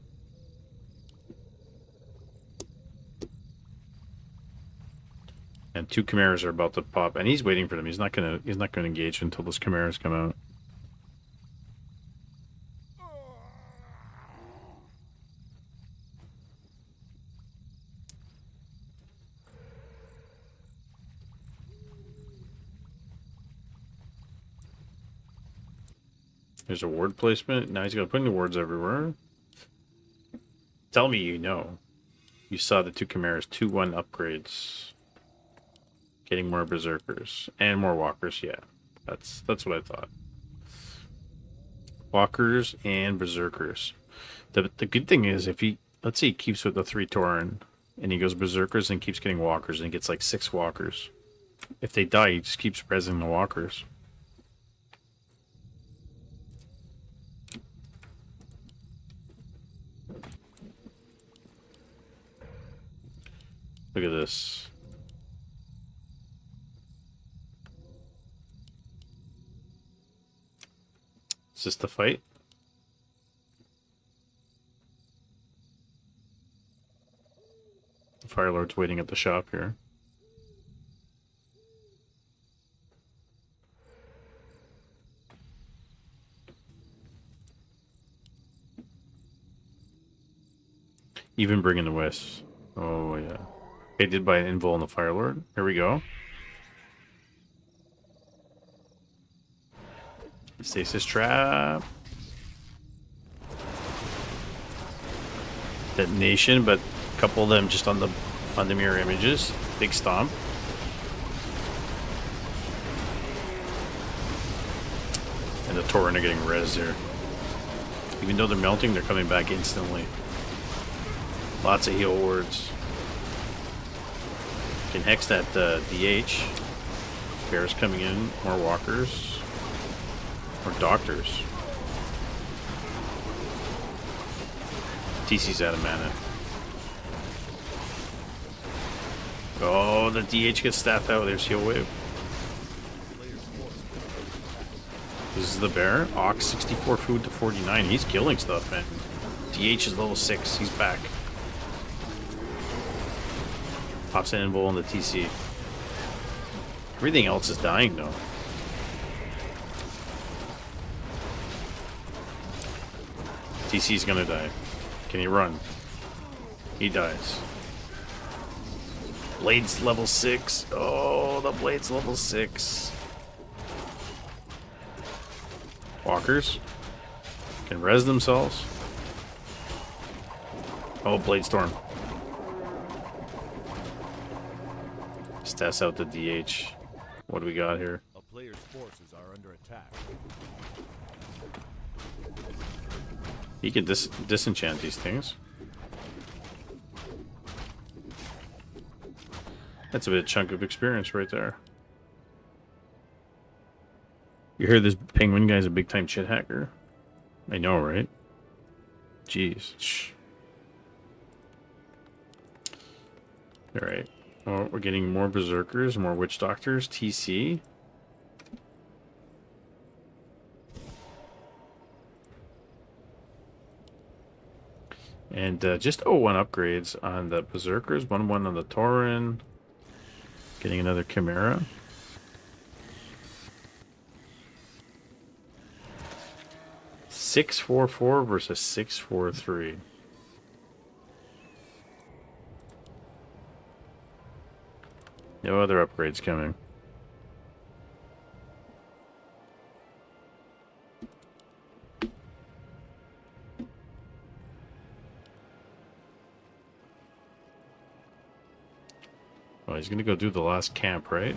And 2 chimeras are about to pop, and he's waiting for them. He's not gonna engage until those chimeras come out. There's a ward placement. Now he's got putting the wards everywhere. Tell me you know. You saw the 2 chimeras, 2/1 upgrades. Getting more berserkers and more walkers, yeah. That's what I thought. Walkers and berserkers. The good thing is if he, let's say he keeps with the 3 Tauren and he goes berserkers and keeps getting walkers and he gets like 6 walkers. If they die, he just keeps rezzing the walkers. Look at this. Is this the fight? The Fire Lord's waiting at the shop here. Even bringing the West. Oh, yeah. They did buy an invul on the Fire Lord. Here we go. Stasis trap. Detonation, but a couple of them just on the mirror images. Big stomp. And the Tauren are getting res there. Even though they're melting, they're coming back instantly. Lots of heal wards. Can hex that DH. Bears coming in. More walkers. More doctors. TC's out of mana. Oh, the DH gets staffed out. There's heal wave. This is the bear. Ox 64 food to 49. He's killing stuff, man. DH is level 6. He's back. Pops an invul on the TC. Everything else is dying though. TC's gonna die. Can he run? He dies. Blade's level 6. Oh, the Blade's level 6. Walkers can res themselves. Oh, Blade Storm. Stats out the DH. What do we got here? A player's forces are under attack. He can disenchant these things. That's a bit of chunk of experience right there. You hear this penguin guy's a big time chit hacker? I know, right? Jeez. Shh. Alright. Oh, we're getting more berserkers, more witch doctors, TC. And just 0-1 upgrades on the berserkers, 1-1 on the Tauren. Getting another Chimera. $644 versus $643. No other upgrades coming. Oh, he's gonna go do the last camp, right?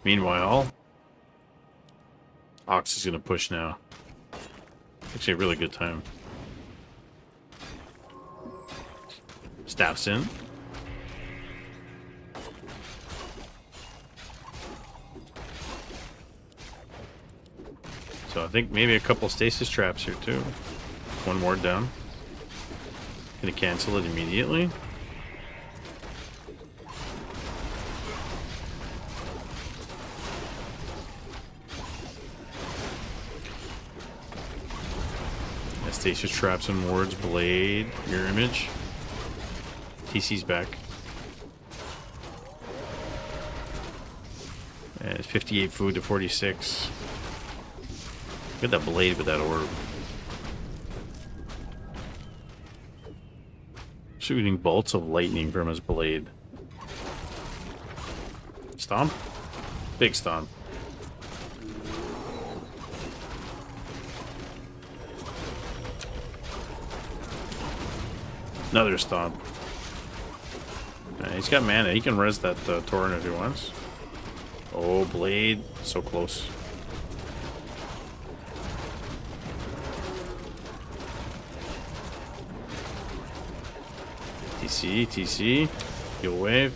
Meanwhile, Ox is gonna push now. Actually, a really good time. Staffs in. So I think maybe a couple stasis traps here too. One more down. Gonna cancel it immediately. Stasis traps and wards, blade, mirror image. TC's back. And it's 58 food to 46. Look at that blade with that orb. Shooting bolts of lightning from his blade. Stomp? Big stomp. Another stomp. He's got mana. He can res that Tauren if he wants. Oh, blade. So close. TC, TC. Heal wave.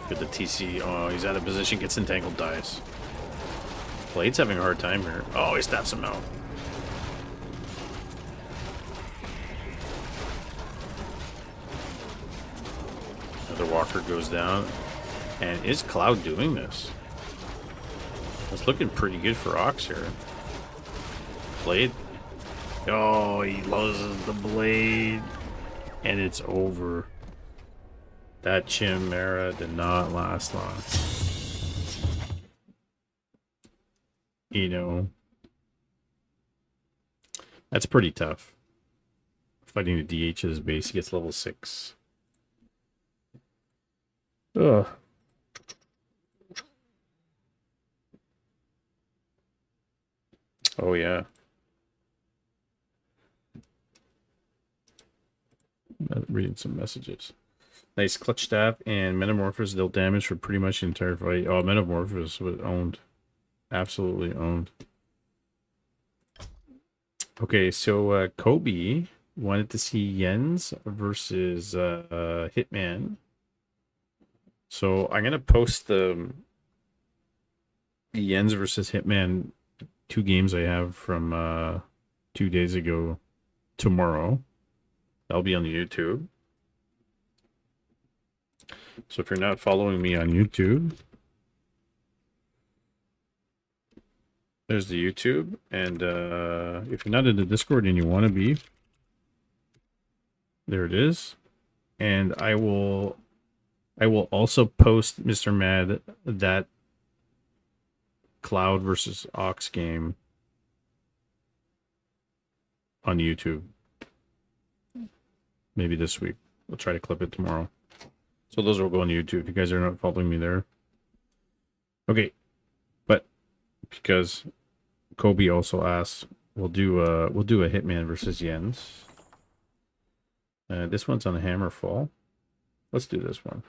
Get the TC. Oh, he's out of position. Gets entangled, dies. Blade's having a hard time here. Oh, he stabs him out. Another walker goes down. And is Cloud doing this? It's looking pretty good for Ox here. Blade. Oh, he loses the blade. And it's over. That Chimera did not last long. You know, that's pretty tough. Fighting the DH at his base, he gets level 6. Ugh. Oh, yeah. Reading some messages. Nice clutch staff and Metamorphosis dealt damage for pretty much the entire fight. Oh, Metamorphosis was owned. Absolutely owned. Okay, so Kobe wanted to see Jens versus Hitman. So I'm gonna post the Jens versus Hitman 2 games I have from 2 days ago tomorrow. That'll be on the YouTube. So if you're not following me on YouTube, there's the YouTube. And if you're not in the Discord and you want to be, there it is. And I will also post, Mr. Mad, that Cloud versus Ox game on YouTube. Maybe this week. We'll try to clip it tomorrow. So those will go on YouTube if you guys are not following me there. Okay. But because Kobe also asked, we'll do a Hitman versus Jens. This one's on a Hammerfall. Let's do this one.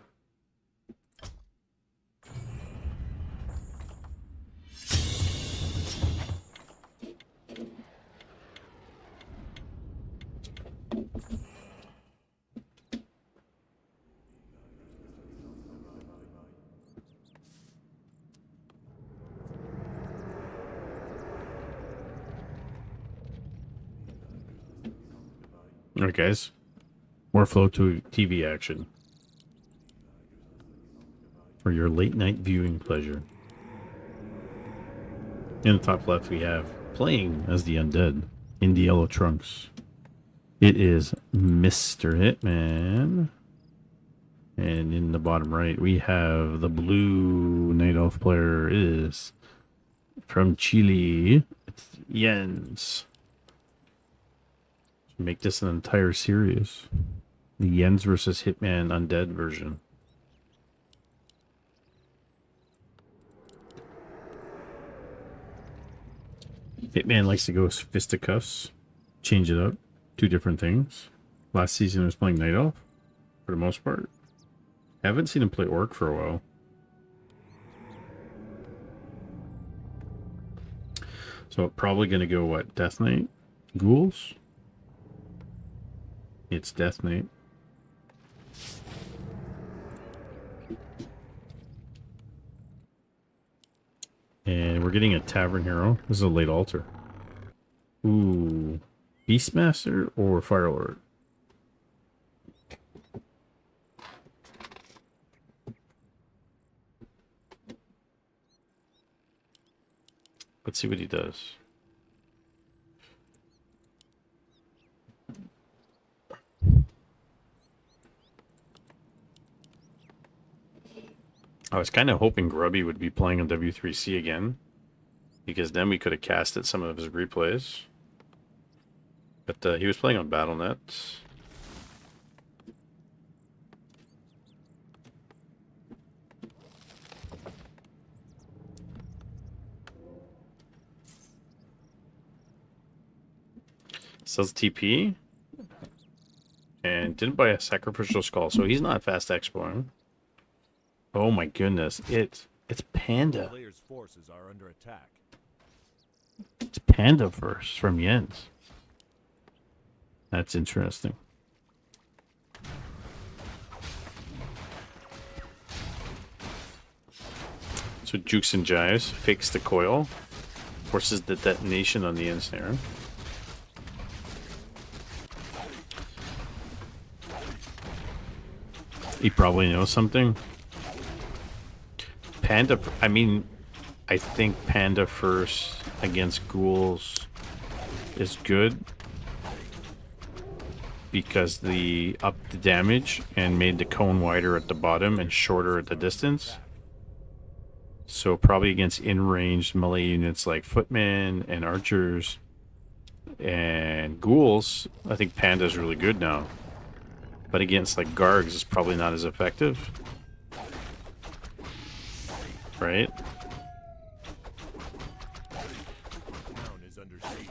Alright guys, more Flow to TV action for your late night viewing pleasure. In the top left we have playing as the undead in the yellow trunks. It is Mr. Hitman. And in the bottom right we have the blue night elf player is from Chile. It's Jens. Make this an entire series. The Jens versus Hitman Undead version. Hitman likes to go fisticuffs. Change it up. 2 different things. Last season he was playing Night Elf, for the most part. I haven't seen him play Orc for a while. So probably going to go, what, Death Knight? Ghouls? It's Death Knight. And we're getting a Tavern Hero. This is a late altar. Ooh. Beastmaster or Firelord? Let's see what he does. I was kind of hoping Grubby would be playing on W3C again, because then we could have casted some of his replays. But he was playing on BattleNet. Sells TP. And didn't buy a Sacrificial Skull, so he's not fast exporting. Oh my goodness, it's Panda. Players' forces are under attack. It's Panda first from Jens. That's interesting. So Jukes and Jives fakes the coil, forces the detonation on the ensnare. He probably knows something. Panda, I mean, I think Panda first against ghouls is good because the upped the damage and made the cone wider at the bottom and shorter at the distance. So probably against in-range melee units like footmen and archers and ghouls, I think Panda's really good now. But against like Gargs, it's probably not as effective. Right? Town is under siege.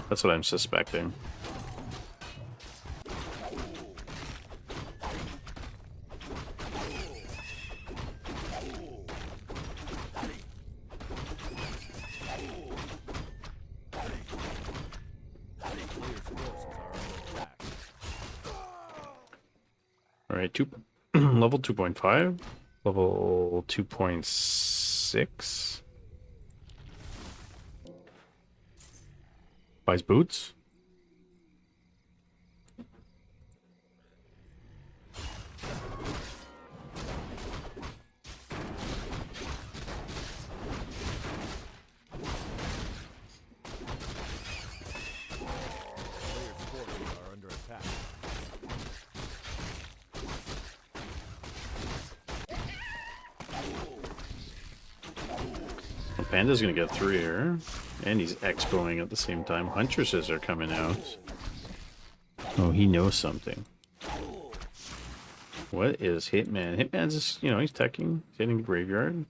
That's what I'm suspecting. Players' forces are under attack. All right, level 2.5, level 2.6. Buys boots. Players' forces are under attack. Well, Panda's gonna get 3 here. And he's expoing at the same time. Huntresses are coming out. Oh, he knows something. What is Hitman? Hitman's just, you know, he's teching. He's hitting the graveyard.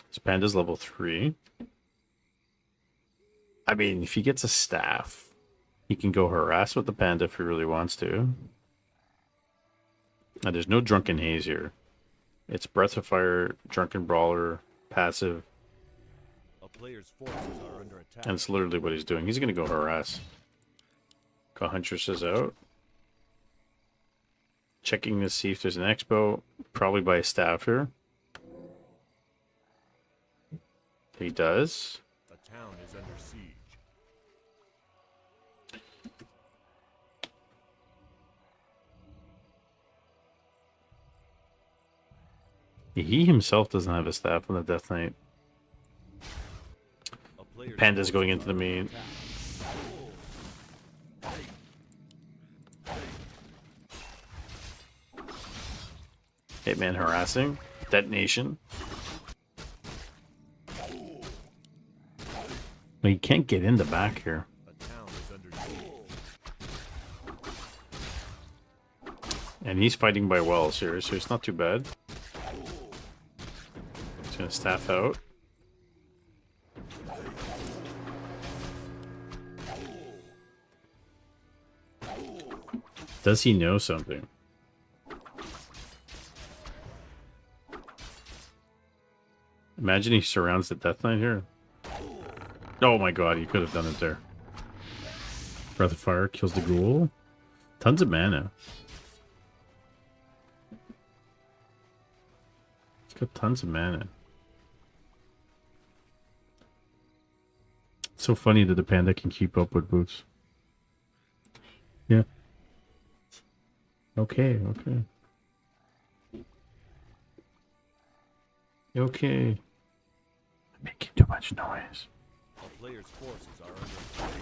This Panda's level 3. I mean, if he gets a staff, he can go harass with the Panda if he really wants to. Now, there's no Drunken Haze here. It's Breath of Fire, Drunken Brawler, passive, A player's forces are under attack. and it's literally what he's doing. He's going to go harass. Got Huntresses out. Checking to see if there's an expo. Probably by a staff here. He does. A town is under siege. He himself doesn't have a staff on the Death Knight. A player's Panda's going forces into the are under main. attack. Hitman harassing. Detonation. Well, you can't get in the back here. A town is under siege. And he's fighting by wells here, so it's not too bad. He's gonna staff out. Does he know something? Imagine he surrounds the Death Knight here. Oh my god, he could have done it there. Breath of Fire kills the ghoul. Tons of mana. It's got tons of mana. It's so funny that the Panda can keep up with boots. Yeah. Okay, okay. Okay. I'm making too much noise. A player's forces are under attack.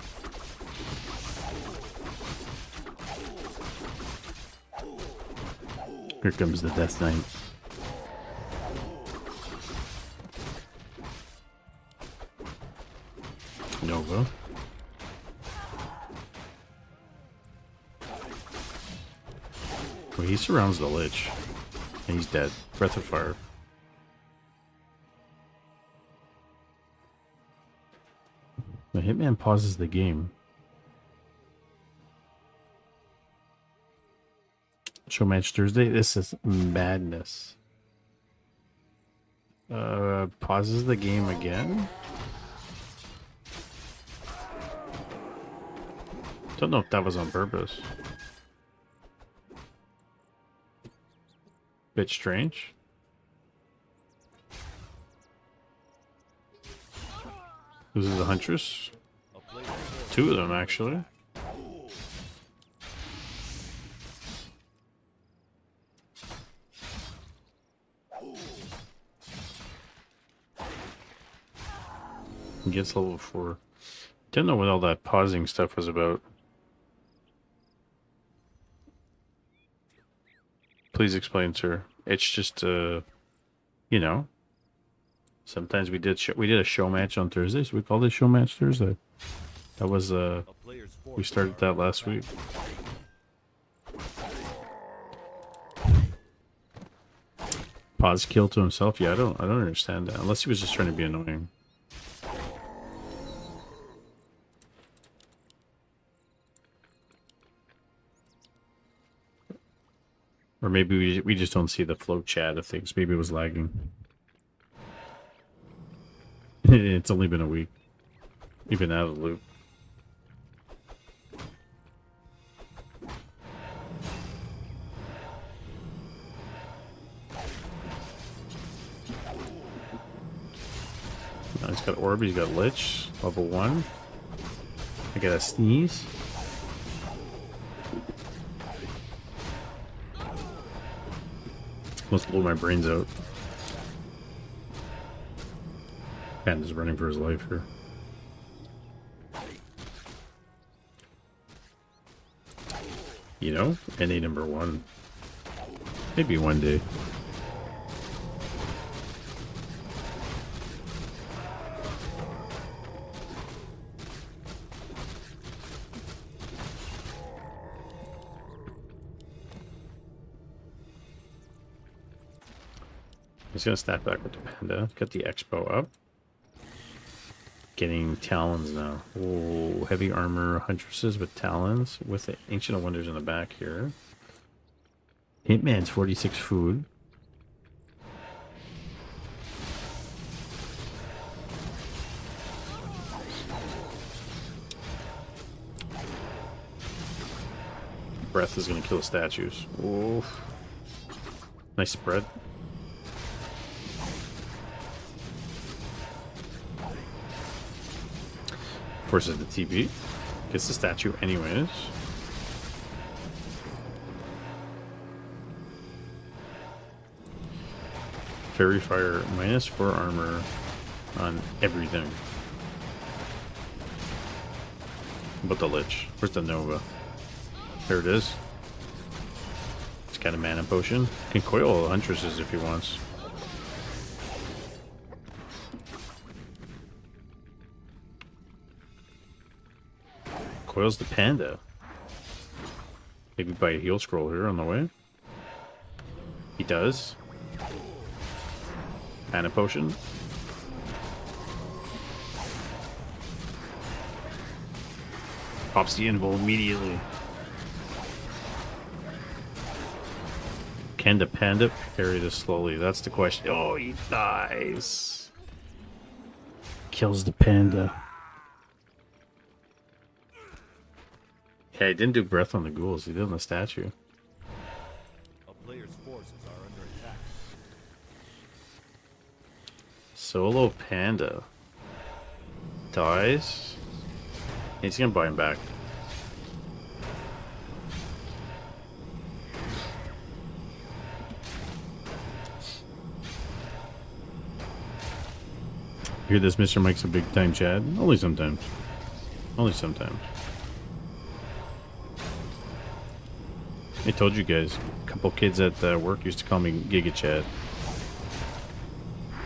Here comes the Death Knight. Nova. Well, he surrounds the Lich. And he's dead. Breath of Fire. The Hitman pauses the game. Show match Thursday. This is madness. Pauses the game again. Don't know if that was on purpose. Bit strange. This is a Huntress. A player's 2 of them, actually. He gets level 4. Didn't know what all that pausing stuff was about. Please explain, sir. It's just, you know, sometimes we did a show match on Thursday, so we called it show match Thursday. That was a player's we forces started are that under last attack. week. Pause kill to himself. Yeah, I don't understand that. Unless he was just trying to be annoying. Or maybe we just don't see the flow chat of things. Maybe it was lagging. It's only been a week. Even out of the loop. Now he's got Orb, he's got Lich, level 1. I got a sneeze. Must blow my brains out. Panda's running for his life here. You know, NA number 1. Maybe one day. He's gonna snap back with the Panda. Got the Expo up. Getting Talons now. Oh, heavy armor Huntresses with Talons with the Ancient of Wonders in the back here. Hitman's 46 food. Breath is gonna kill the statues. Oh, nice spread. Forces the TP. Gets the statue anyways. Fairy Fire -4 armor on everything. But the Lich. Where's the Nova? There it is. It's got a mana potion. Can coil Huntresses if he wants. Coils the Panda. Maybe buy a heal scroll here on the way. He does. Mana potion. Pops the invul immediately. Can the Panda parry this slowly? That's the question. Oh, he dies. Kills the Panda. Yeah, he didn't do breath on the ghouls. He did on the statue. A player's forces are under attack. Solo Panda. Dies. He's gonna buy him back. You hear this, Mr. Mike's a big time Chad? Only sometimes. Only sometimes. I told you guys, a couple kids at work used to call me Giga Chad.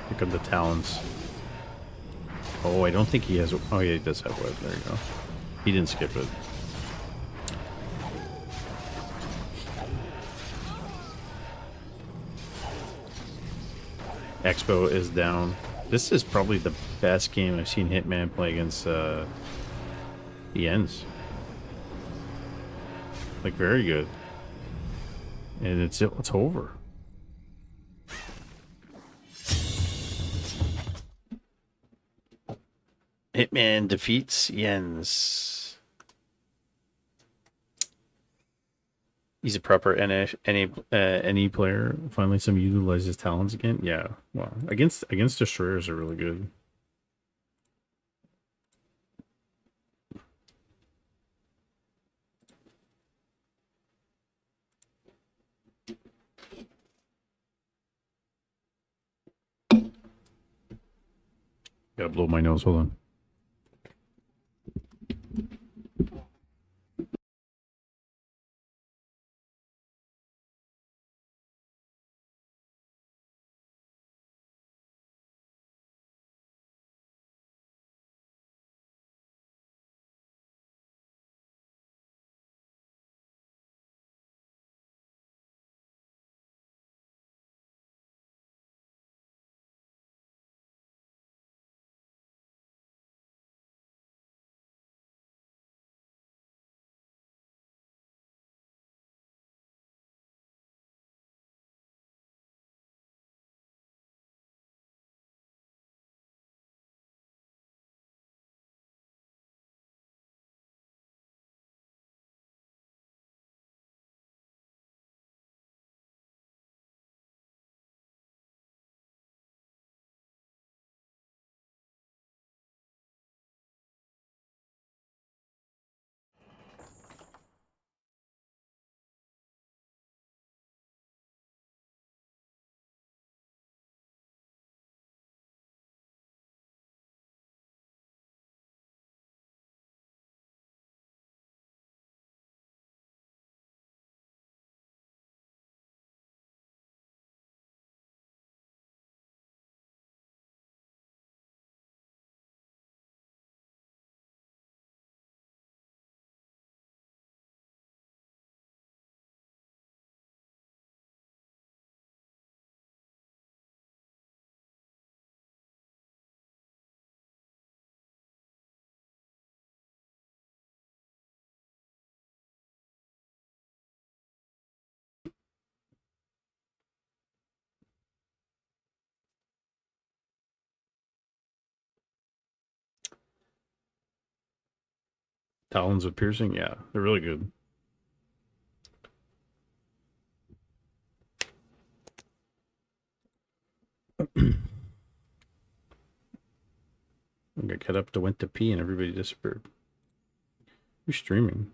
Here come the Talons. Oh, I don't think he has. Oh, yeah, he does have web. There you go. He didn't skip it. Expo is down. This is probably the best game I've seen Hitman play against the Ends. Like, very good. And it's over. Hitman defeats Jens. He's a proper NE player. Finally, some utilizes talents again. Yeah, well, against destroyers are really good. Gotta blow my nose. Hold on. Talons of Piercing? Yeah, they're really good. I got cut up to went to pee and everybody disappeared. Who's streaming?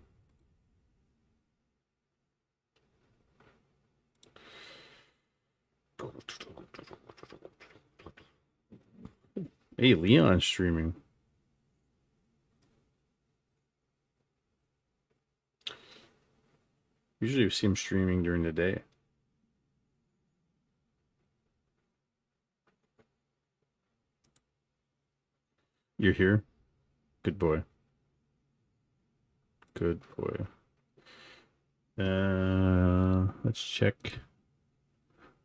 Hey, Leon's streaming. Usually we see him streaming during the day. You're here? Good boy. Good boy. Let's check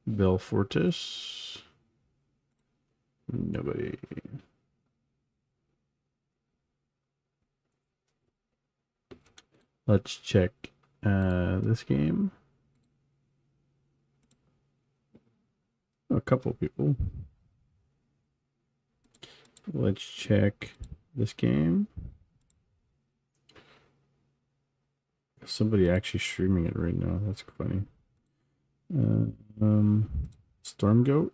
Belfortis. Nobody. Let's check this game. A couple people. Let's check this game. Somebody actually streaming it right now. That's funny. Stormgoat.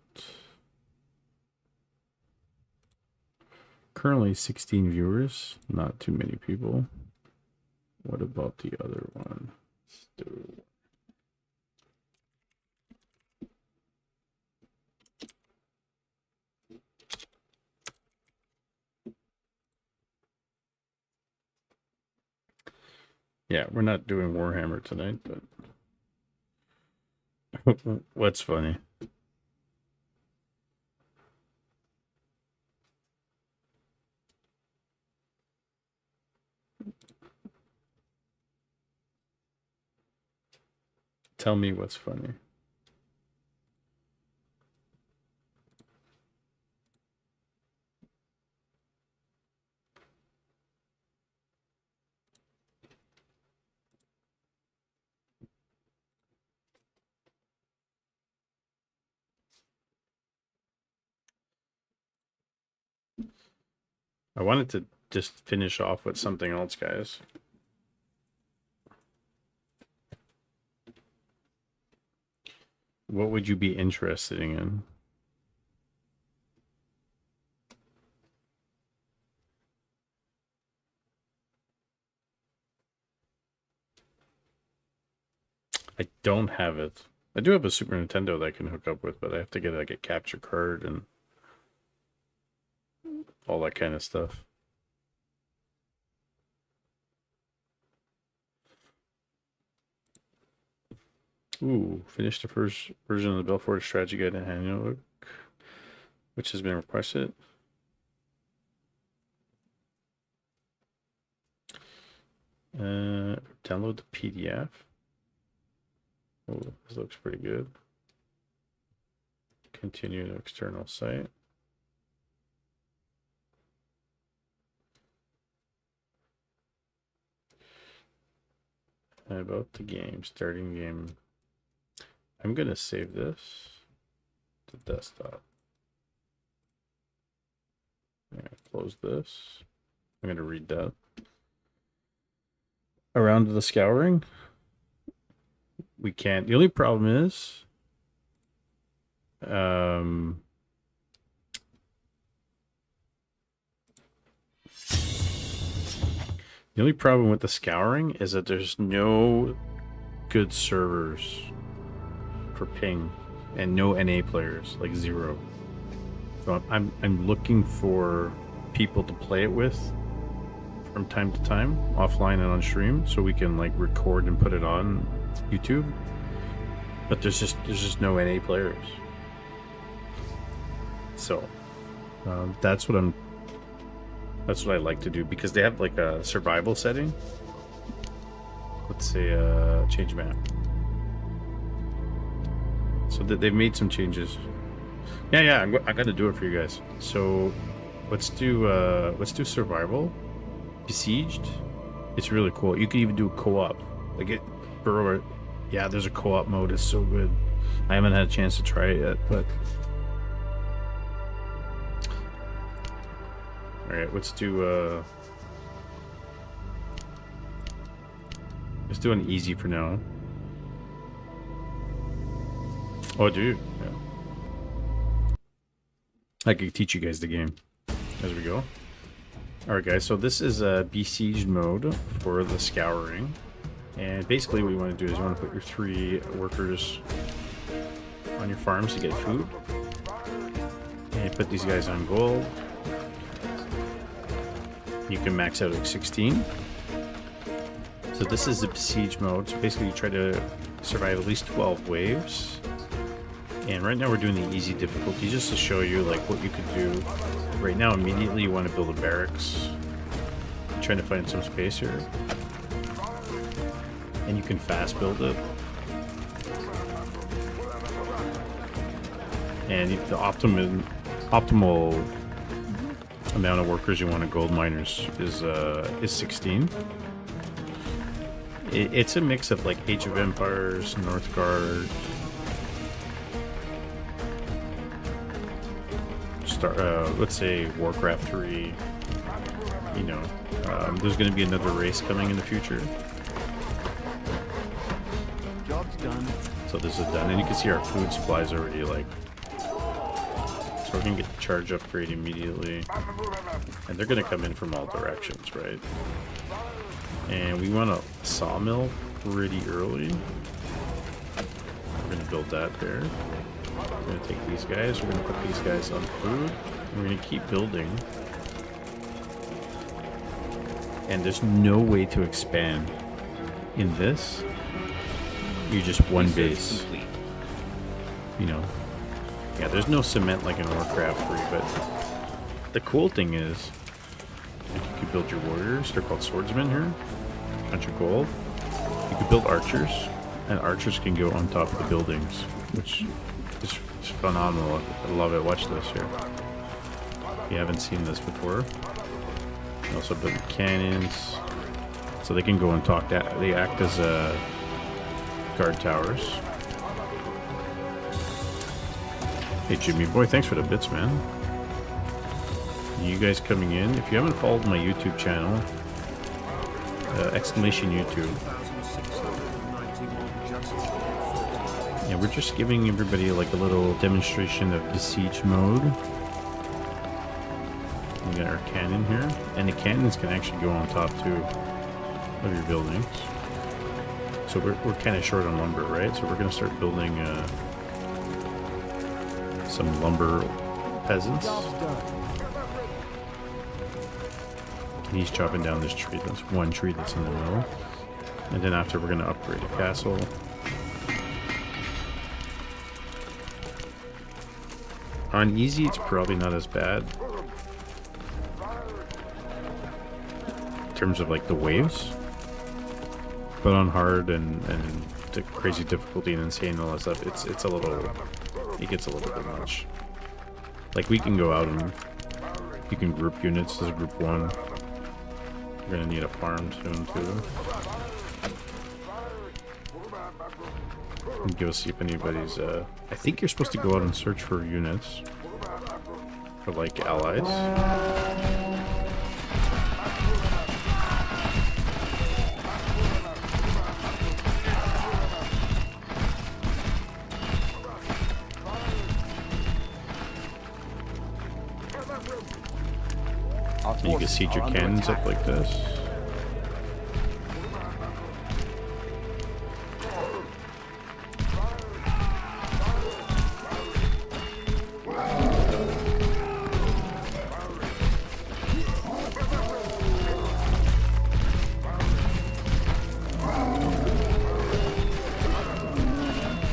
Currently 16 viewers. Not too many people. What about the other one? Yeah, we're not doing Warhammer tonight, but what's funny? Tell me what's funny. I wanted to just finish off with something else, guys. What would you be interested in? I don't have it. I do have a Super Nintendo that I can hook up with, but I have to get like a capture card and all that kind of stuff. Ooh, finished the first version of the Belfort Strategy Guide and Handbook, which has been requested. Download the PDF. Oh, this looks pretty good. Continue to external site. And about the game, starting game. I'm gonna save this to desktop. I'm gonna close this. I'm gonna read that. Around the scouring. We can't. The only problem is, the only problem with the scouring is that there's no good servers for ping and no NA players, like 0. So I'm looking for people to play it with from time to time, offline and on stream, so we can like record and put it on YouTube. But there's just no NA players. So that's what I like to do, because they have like a survival setting. Let's say change map. So that they've made some changes. Yeah, I'm gonna do it for you guys. So let's do survival. Besieged. It's really cool. You can even do a co-op. Like it, yeah, there's a co-op mode. It's so good. I haven't had a chance to try it yet, but all right, let's do an easy for now. Oh, dude. Yeah. I could teach you guys the game as we go. Alright guys, so this is a besieged mode for the scouring. And basically what you want to do is you want to put your 3 workers on your farms to get food. And you put these guys on gold. You can max out at 16. So this is the besiege mode. So basically you try to survive at least 12 waves. And right now we're doing the easy difficulty just to show you like what you could do. Right now immediately you want to build a barracks. I'm trying to find some space here. And you can fast build it. And the optimal amount of workers you want at gold miners is 16. It's a mix of like Age of Empires, Northgard, let's say Warcraft 3. You know, there's going to be another race coming in the future. Job's done. So this is done, and you can see our food supplies already like. So we're going to get the charge upgrade immediately, and they're going to come in from all directions, right? And we want a sawmill pretty early. We're going to build that there. We're going to take these guys, we're going to put these guys on food, and we're going to keep building. And there's no way to expand in this. You just one base. You know. Yeah, there's no cement like in Warcraft 3, but the cool thing is you can build your warriors. They're called swordsmen here. Bunch of gold. You can build archers, and archers can go on top of the buildings, which is phenomenal. I love it. Watch this here. If you haven't seen this before. You also build cannons, so they can go and talk. They act as guard towers. Hey Jimmy boy, thanks for the bits, man. You guys coming in. If you haven't followed my YouTube channel, exclamation YouTube. Yeah, we're just giving everybody like a little demonstration of besiege mode. We got our cannon here, and the cannons can actually go on top too of your buildings. So we're kind of short on lumber, right? So we're gonna start building some lumber peasants. He's chopping down this tree. That's one tree that's in the middle. And then after, we're going to upgrade a castle. On easy, it's probably not as bad. In terms of like the waves. But on hard and the crazy difficulty and insane and all that stuff, it's a little, it gets a little bit much. Like we can go out and you can group units as a group 1. You're gonna need a farm soon too. And give us see if anybody's. I think you're supposed to go out and search for units for like allies. And you can siege your cannons up like this.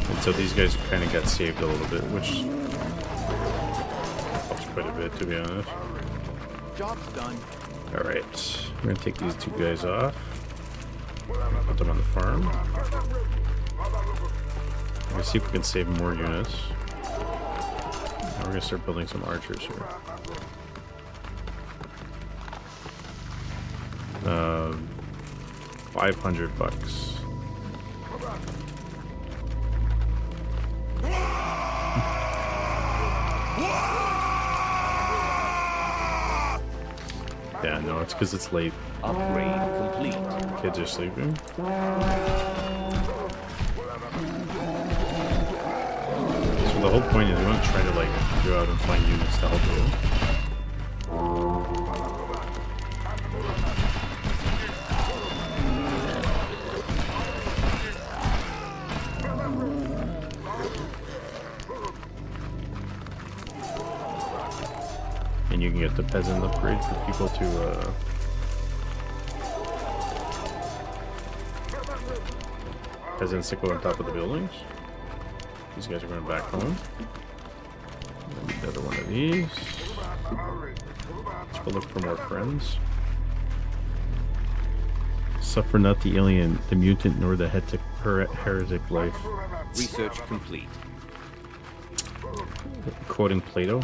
And so these guys kind of got saved a little bit, which helps quite a bit, to be honest. Job's done. Alright, we're gonna take these 2 guys off. Put them on the farm. Let's see if we can save more units. Now we're gonna start building some archers here. 500 bucks. Yeah, no, it's because it's late. Upgrade complete. Kids are sleeping. So the whole point is we want to try to like go out and find units to help you. And you can get the peasant upgrade for people to peasants to go on top of the buildings. These guys are going back home. Another one of these. Let's go look for more friends. Suffer not the alien, the mutant, nor the heretic life. Research complete. Quoting Plato.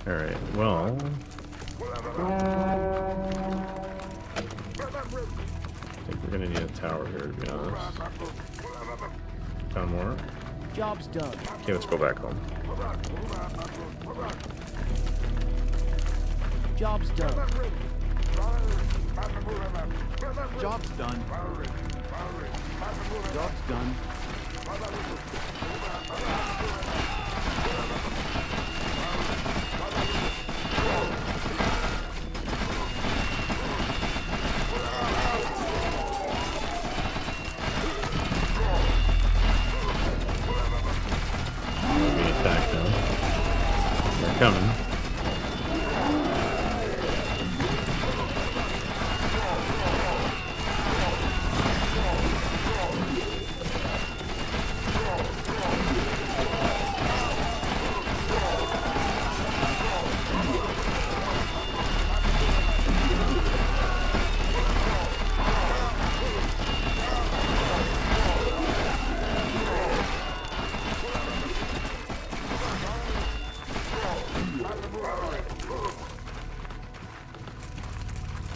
Alright, well... I think we're gonna need a tower here, to be honest. Found more. Job's done. Okay, let's go back home. Job's done. Job's done. Job's done. We're being attacked now. They're coming.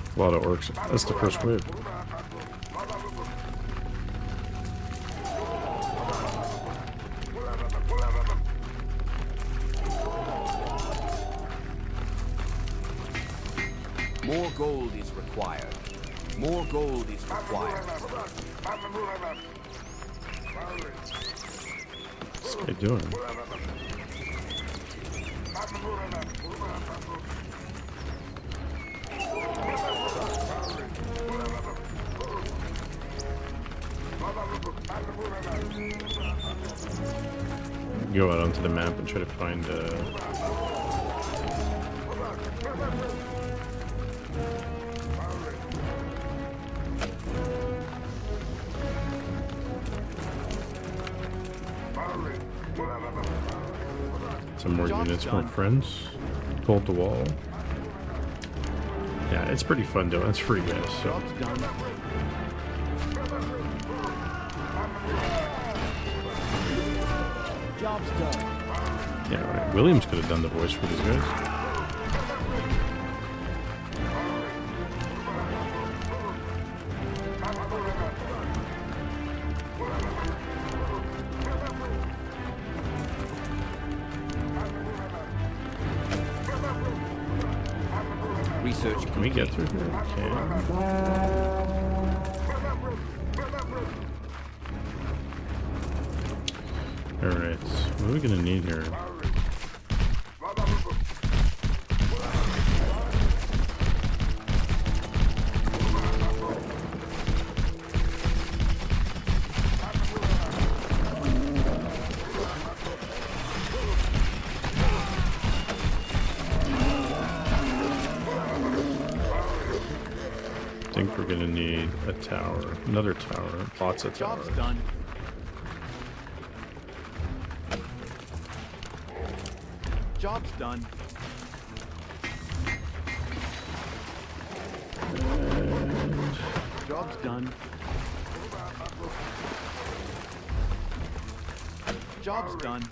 A lot of orcs. That's the first wave. More gold is required. More gold is required. What's this guy doing? go out onto the map and try to find some more units for my friends. Hold the wall. Yeah, it's pretty fun though. It's free, guys. So. Job's done. Job's done. Yeah, right. Williams could have done the voice for these guys. Research Can we get through here? Okay. Alright, what are we gonna need here? I think we're gonna need a tower, another tower, lots of towers. Job's done. Job's done. Job's done. Job's done.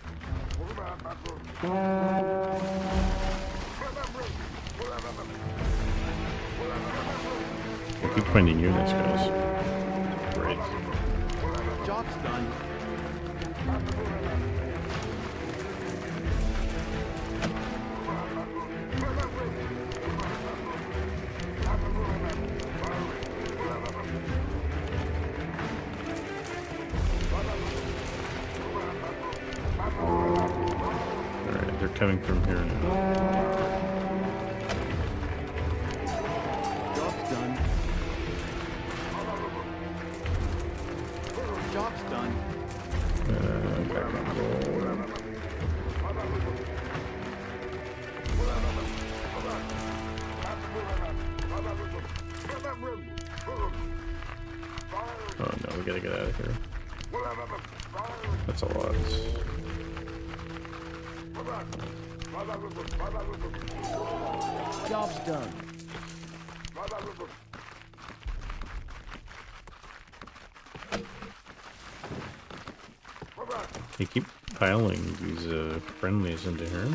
I keep finding units, guys. Great. Job's done. Alright, they're coming from here now. Job's done. Job's done. Back on roll. Oh no, we gotta get out of here. That's a lot. Job's done. They keep piling these friendlies into here.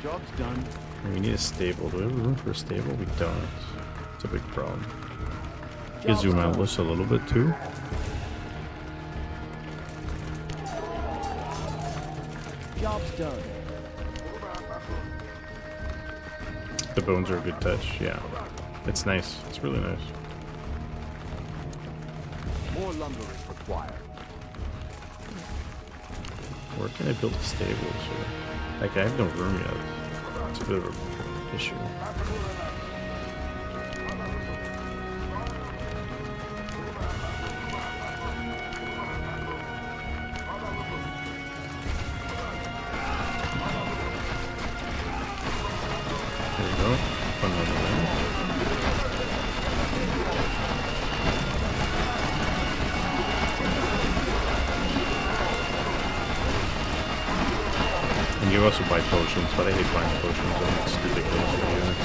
Job's done. We need a stable. Do we have room for a stable? We don't. It's a big problem. You can zoom out just a little bit too. Job's done. The bones are a good touch. Yeah, it's nice. It's really nice. More lumber is required. Where can I build a stable? Sure. Like I have no room yet. It's a bit of an issue. There you go. Fun little thing. And you also buy potions, but I hate buying potions. I think it's ridiculous for units.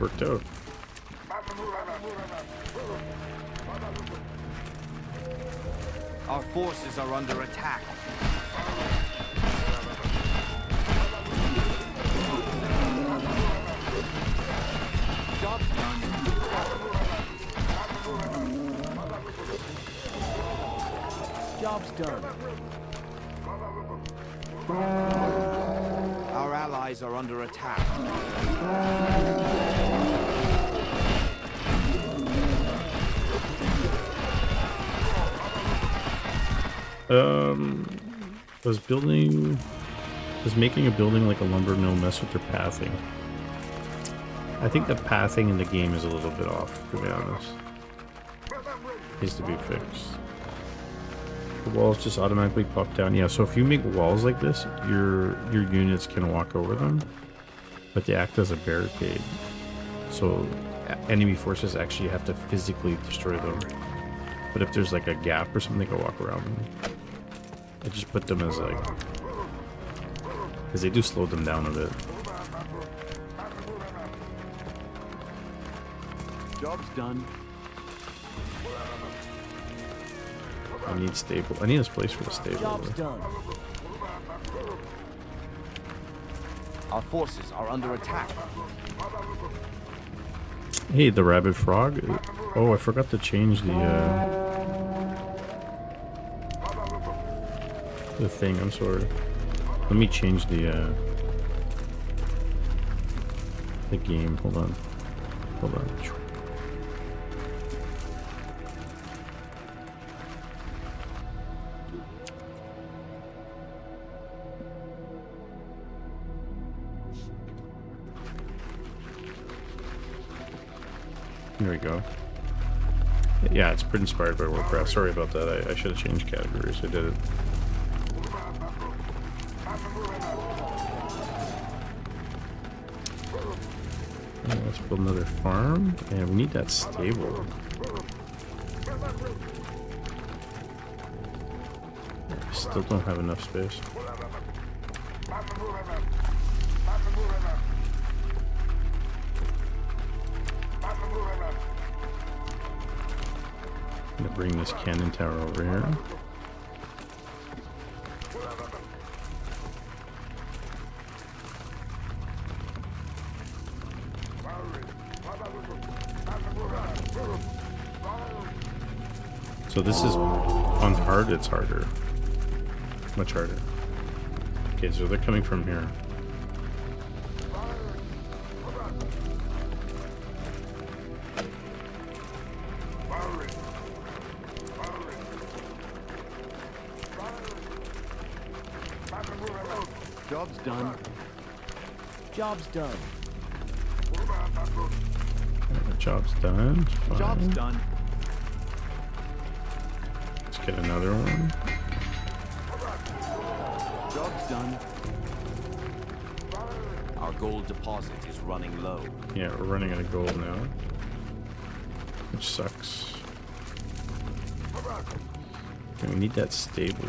Worked out. Our forces are under attack. Job's done. Job's done. Our allies are under attack. Does making a building like a lumber mill mess with their pathing? I think the pathing in the game is a little bit off, to be honest. Needs to be fixed. The walls just automatically pop down. Yeah, so if you make walls like this, your units can walk over them, but they act as a barricade. So enemy forces actually have to physically destroy them. But if there's like a gap or something, they can walk around them. I just put them as like, because they do slow them down a bit. Job's done. I need stable. I need a place for the stable. Job's done. Our forces are under attack. Hey, the rabbit frog. Oh, I forgot to change the thing. I'm sorry. Let me change the game. Hold on. Hold on. There we go. Yeah, it's pretty inspired by Warcraft. Sorry about that. I should have changed categories. I did it. Let's build another farm. And we need that stable. I still don't have enough space. I'm gonna bring this cannon tower over here. So this is on hard, it's harder. Much harder. Okay, so they're coming from here. Job's done. Job's done. The job's done. Fine. Job's done. Let's get another one. Job's done. Our gold deposit is running low. Yeah, we're running out of gold now. Which sucks. Okay, we need that stable.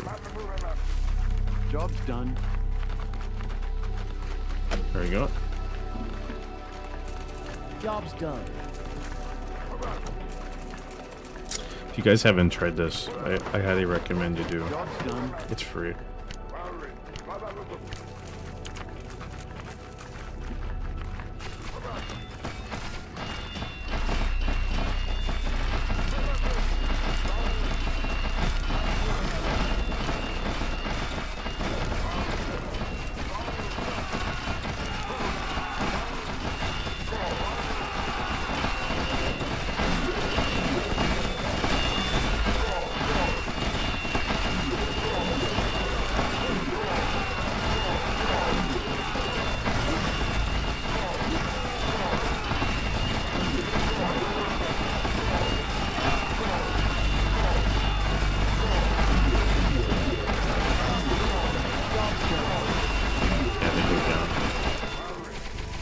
Job's done. There we go. Job's done. If you guys haven't tried this, I highly recommend you do. Job's done. It's free.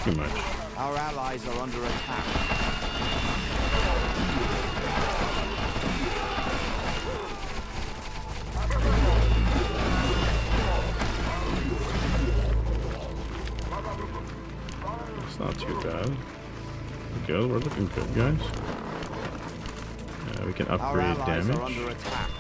Too much. Our allies are under attack. It's not too bad. Good, we're looking good, guys. We can Our upgrade allies are damage. under attack.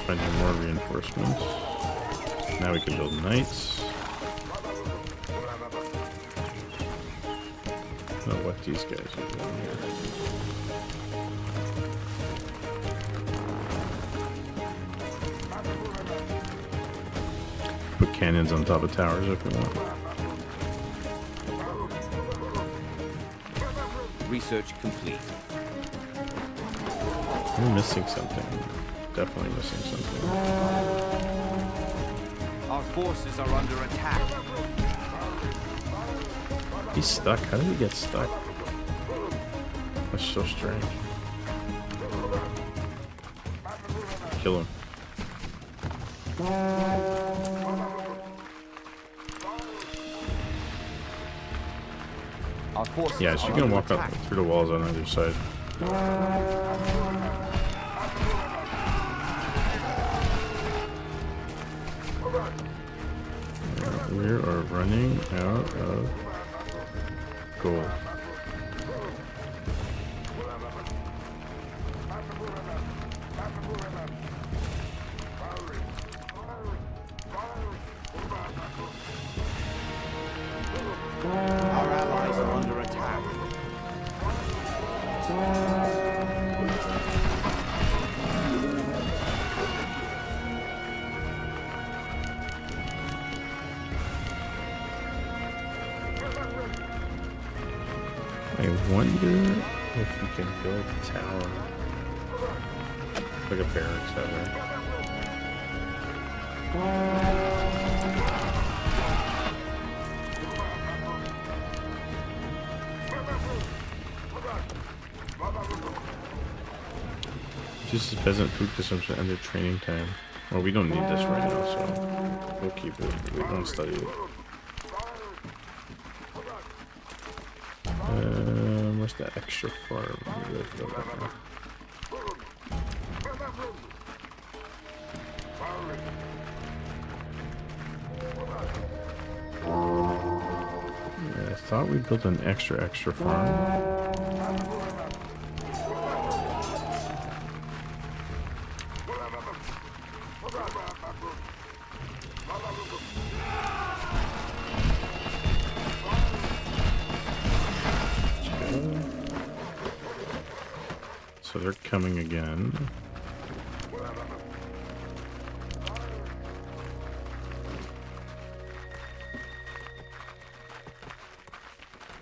Finding more reinforcements. Now we can build knights. I don't know what these guys are doing here. Put cannons on top of towers if we want. Research complete. We're missing something. Definitely missing something. Our forces are under attack. He's stuck. How did he get stuck? That's so strange. Kill him. Our forces Yeah, so are you're gonna under walk up attack. through the walls on either side. We are running out of gold. Our allies are under attack. I wonder if we can build a tower. Like a barracks out there. Just as peasant food consumption under training time. Well, we don't need this right now, so we'll keep it. We won't study it. Where's that extra farm? Yeah, I thought we built an extra farm. So they're coming again.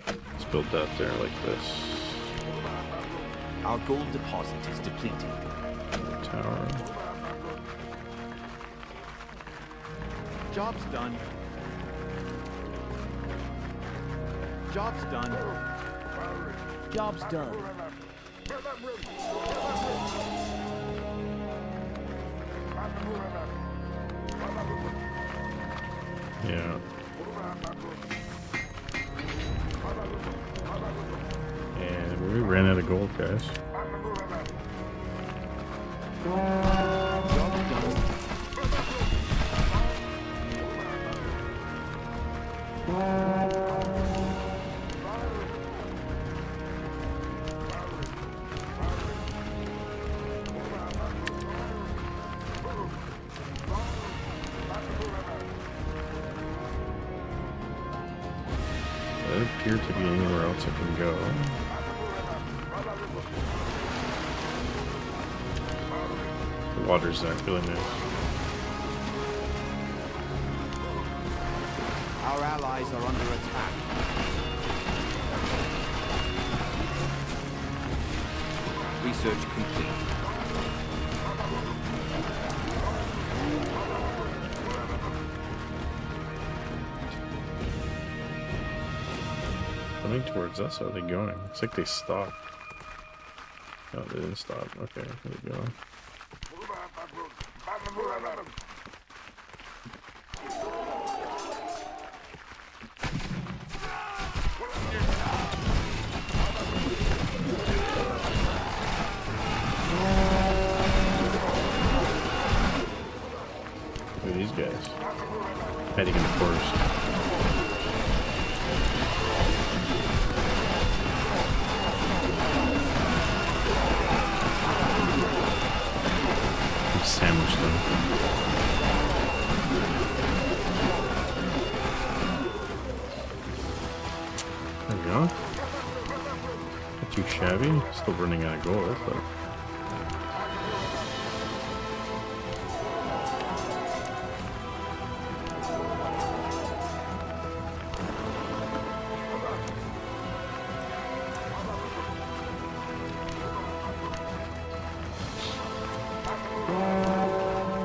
Let's build that there like this. Our gold deposit is depleted. Tower. Job's done. Job's done. Job's done. Yeah. And we ran out of gold, guys. Doesn't appear to be anywhere else I can go. The water's not really nice. Our allies are under attack. Research complete. Coming towards us? How are they going? It's like they stopped. No, they didn't stop. Okay, there we go. Look at these guys. Heading in the forest. Sandwich them. There we go. too shabby. Still running out of gold, but.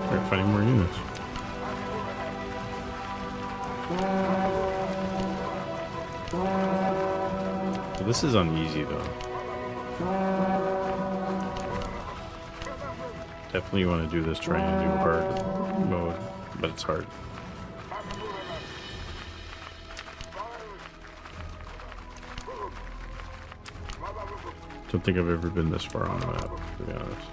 We're finding more units. So this is uneasy though. Definitely want to do this trying to do hard mode, but it's hard. Don't think I've ever been this far on the map, to be honest.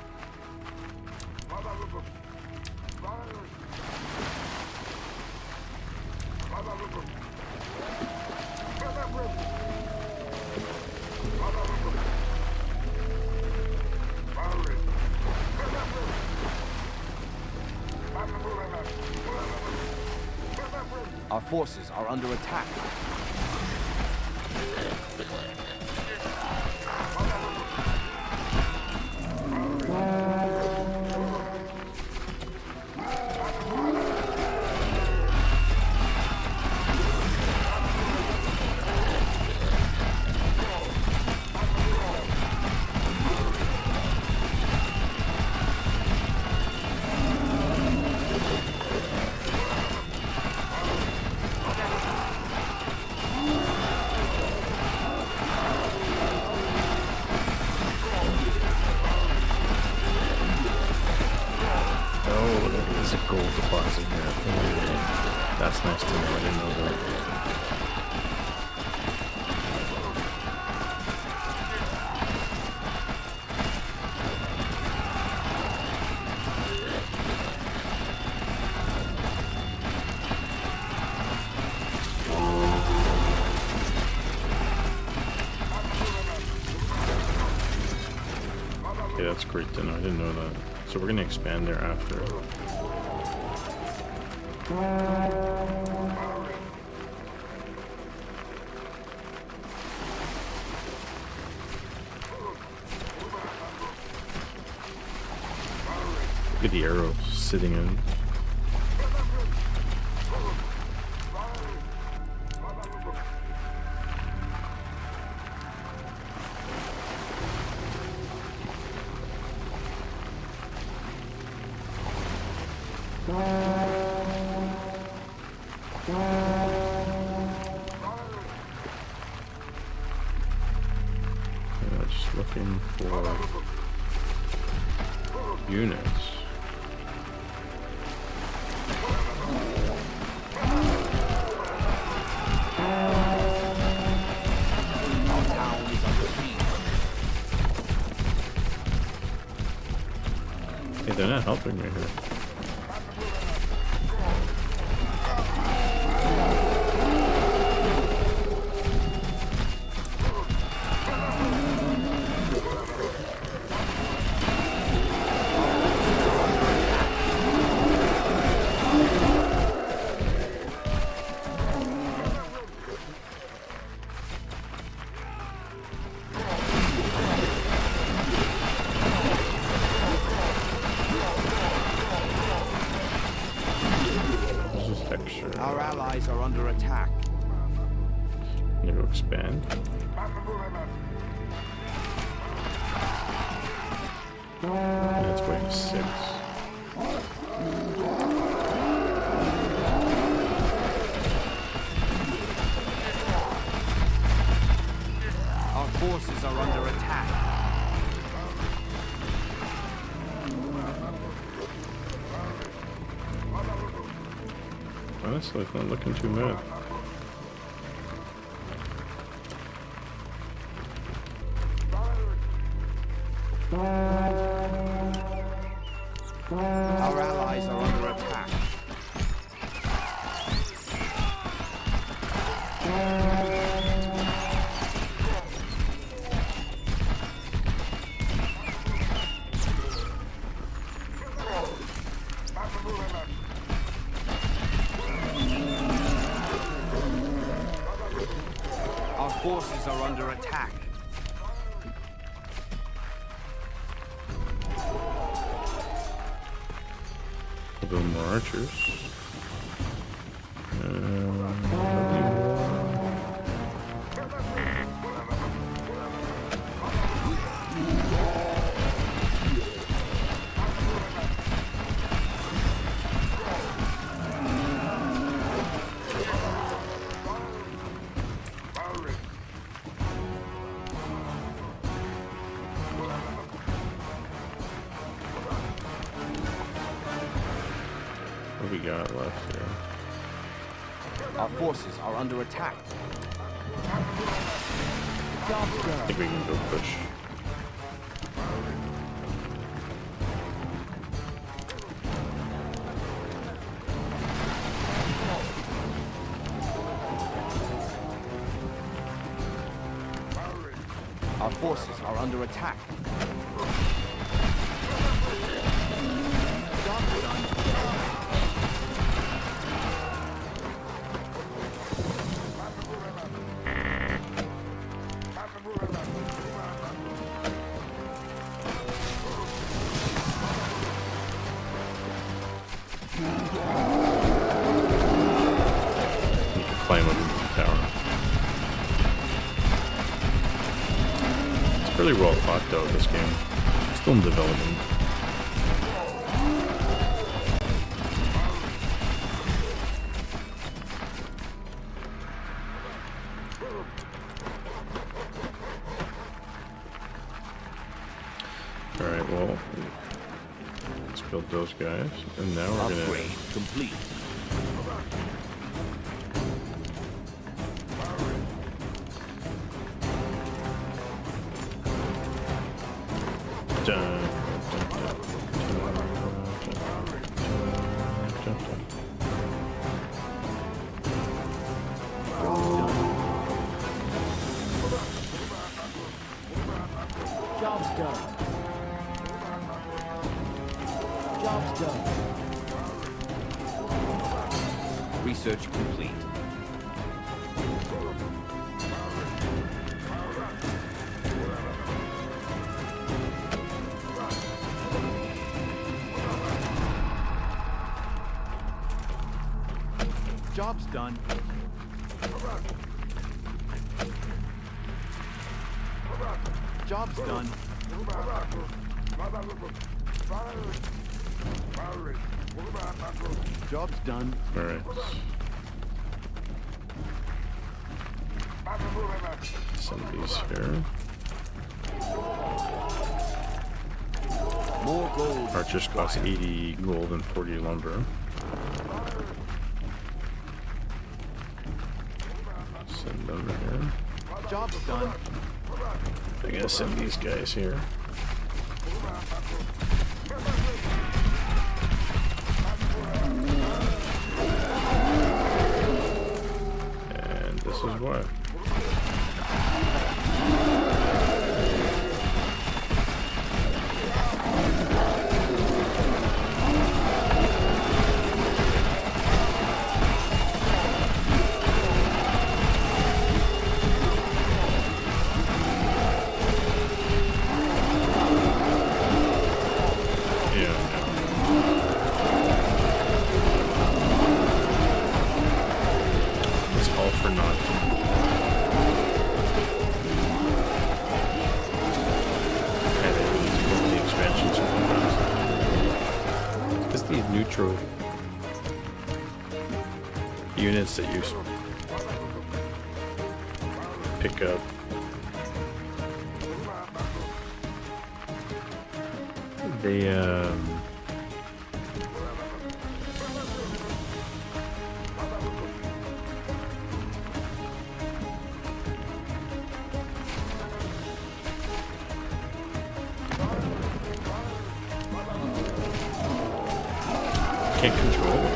Our forces are under attack. There's a gold deposit here. That's nice to know. I didn't know that. Okay, that's great to know. I didn't know that. So we're gonna expand there after. Look at the arrows sitting in. Just looking for units. Our town is under siege. Hey, they're not helping me here. Our allies are under attack. I'm gonna go expand. That's wave 6. Our forces are under attack. Honestly, it's not looking too bad. Our allies are under attack. Our forces are under attack. A couple more archers. Nothing more. What do we got left here? Our forces are under attack. I think we can go push. Our forces are under attack. You can climb up into the tower. It's really well thought out, this game. Still in development. Alright, well, let's build those guys, and now we're gonna... Upgrade complete. Job's done. Job's done. Research complete. Job's done. Job's done. Job's done. Alright. Send these here. More gold. Archers cost 80 gold and 40 lumber. Send them here. Job's done. I gotta send these guys here. And this is what? Neutral units that you pick up. They can't control it.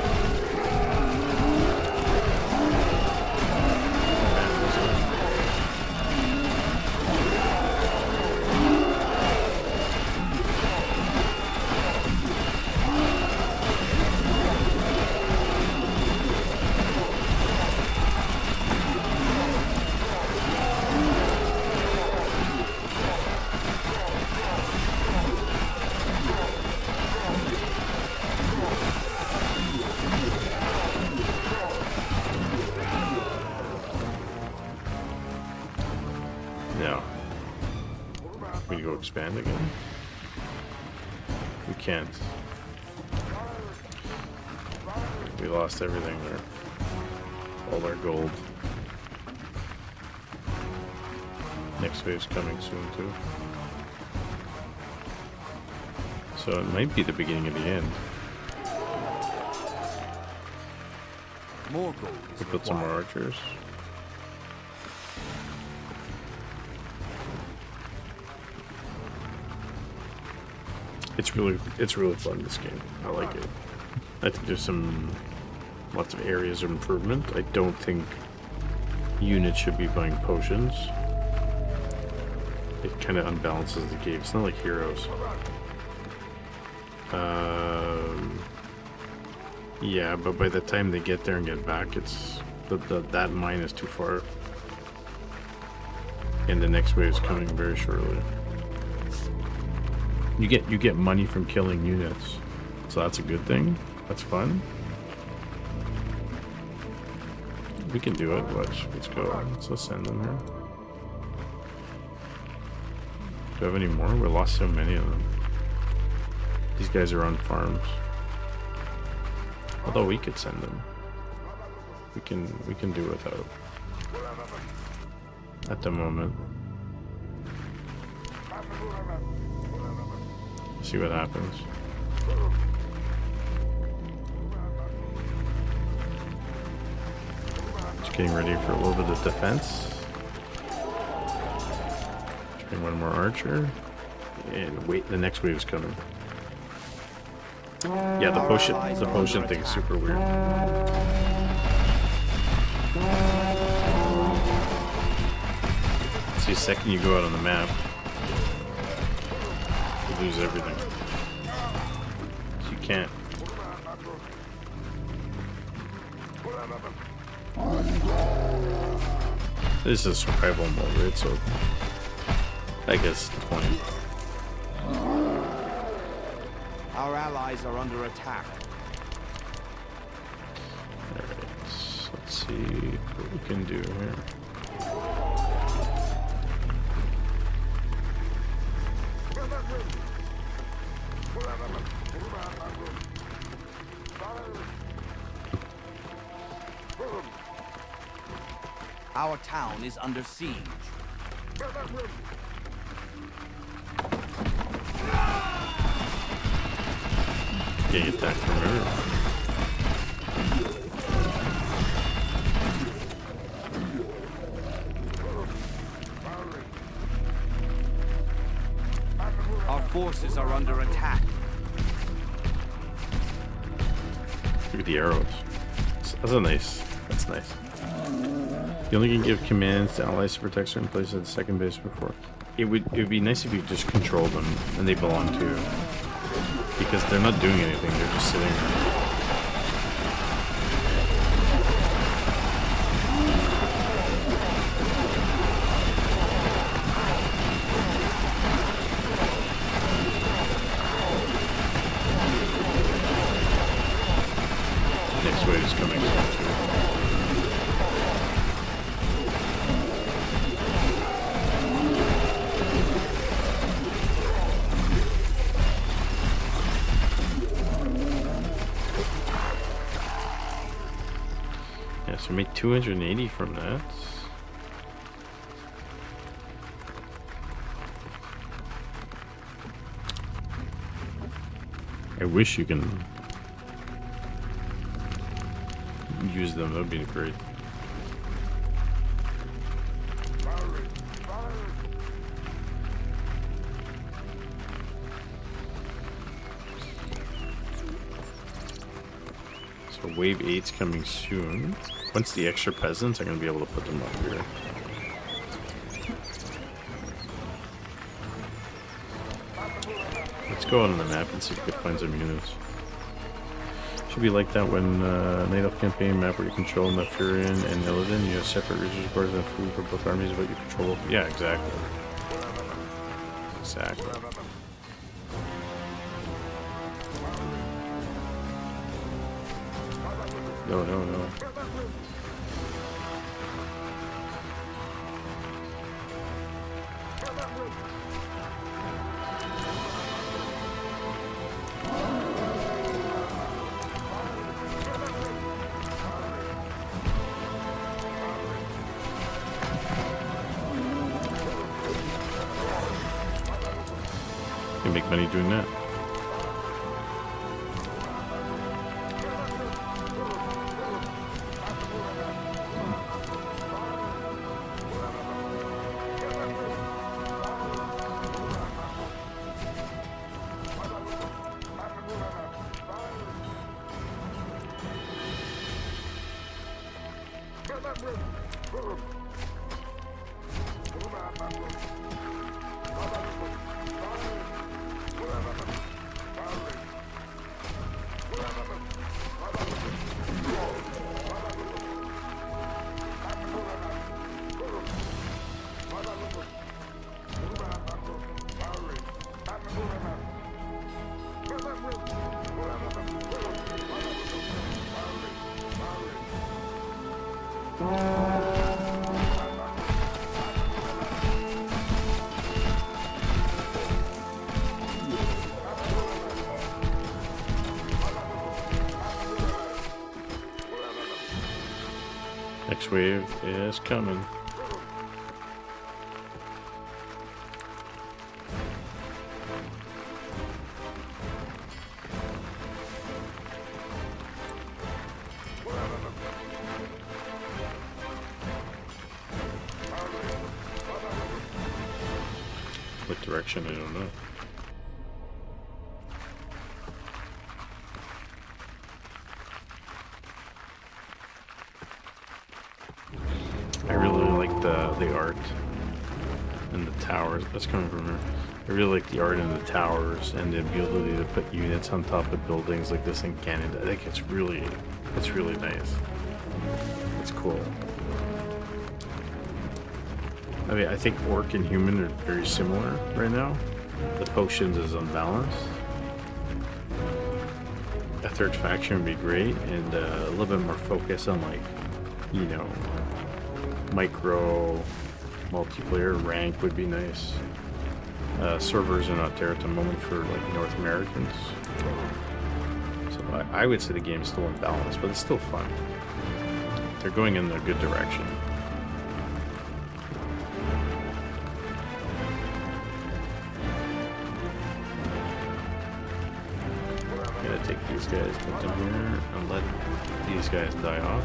expand again? We can't. We lost everything there. All our gold. Next wave's coming soon too. So it might be the beginning of the end. More gold is We put some more required. archers. It's really fun, this game. I like it. I think there's lots of areas of improvement. I don't think units should be buying potions. It kind of unbalances the game. It's not like Heroes. Yeah, but by the time they get there and get back, it's that mine is too far, and the next wave is coming very shortly. You get money from killing units, so that's a good thing. That's fun. We can do it. Watch. Let's go. Let's send them here. Do I have any more? We lost so many of them. These guys are on farms. Although we could send them. We can do without. At the moment. See what happens. Just getting ready for a little bit of defense. Trying one more archer. And wait, the next wave is coming. Yeah, the potion thing is super weird. See, the second you go out on the map, you lose everything. So you can't. This is survival mode, right? So I guess the point. Our allies are under attack. Alright, let's see what we can do here. Our town is under siege. Getting attacked from everywhere. Our forces are under attack. Look at the arrows. That's a nice. That's nice. You only can give commands to allies to protect certain places at the second base before. It would be nice if you just control them and they belong to you. Because they're not doing anything, they're just sitting there. Next wave is coming soon too. Yeah, so we made 280 from that. I wish you can use them, that would be great. So wave 8's coming soon. Once the extra peasants, I'm going to be able to put them up here. Let's go out on the map and see if we can find some units. Should be like that when Night Elf campaign map where you control Nefurian and Illidan. You have separate resource bars and food for both armies, but you control. Yeah, exactly. Exactly. No, no, no. can make money doing that. Next wave is coming. What direction? I don't know. I really like the art and the towers. That's coming from her. I really like the art in the towers and the ability to put units on top of buildings like this in Canada. I think it's really nice. It's cool. I mean, I think orc and human are very similar right now. The potions is unbalanced. A third faction would be great, and a little bit more focus on, like, you know, micro multiplayer rank would be nice. Servers are not there at the moment for, like, North Americans. So I would say the game's still unbalanced, but it's still fun. They're going in a good direction. Take these guys, put them here, and let these guys die off.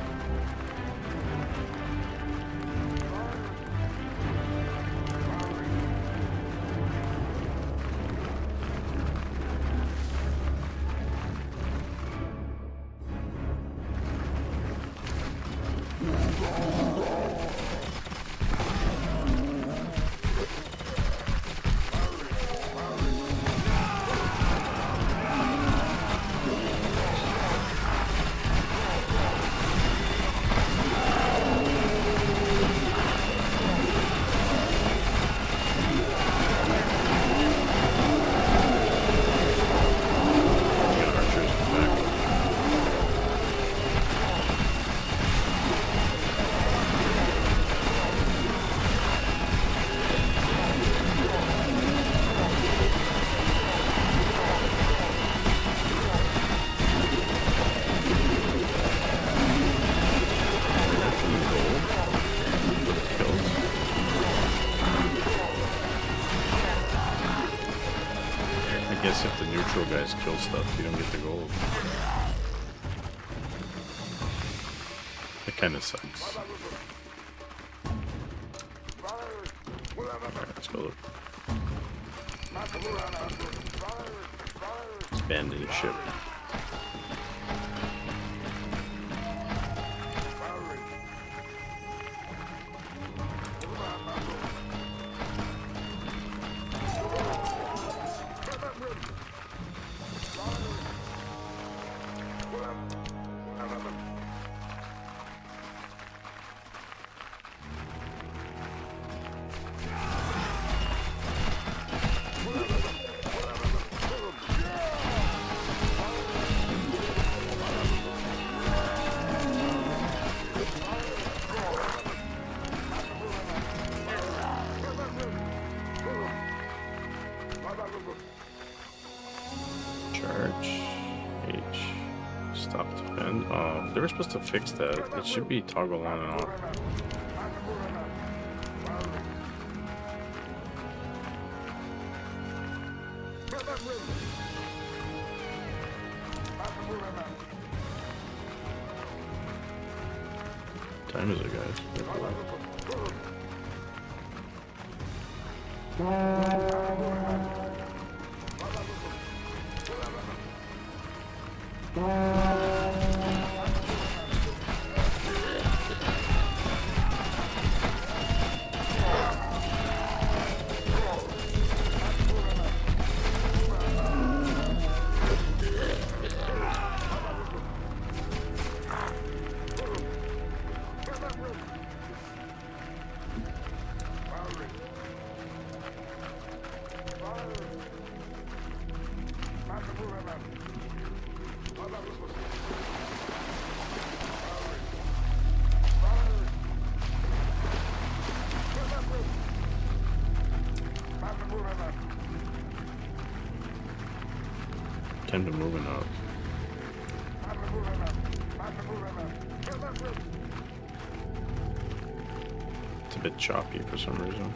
I guess if the neutral guys kill stuff, you don't get the gold. That kind of sucks. Alright, let's go look. Let's abandon the ship. Charge. H. Stop defend. Oh, they were supposed to fix that. It should be toggle on and off. time is it, guys? Time to move it up. It's a bit choppy for some reason.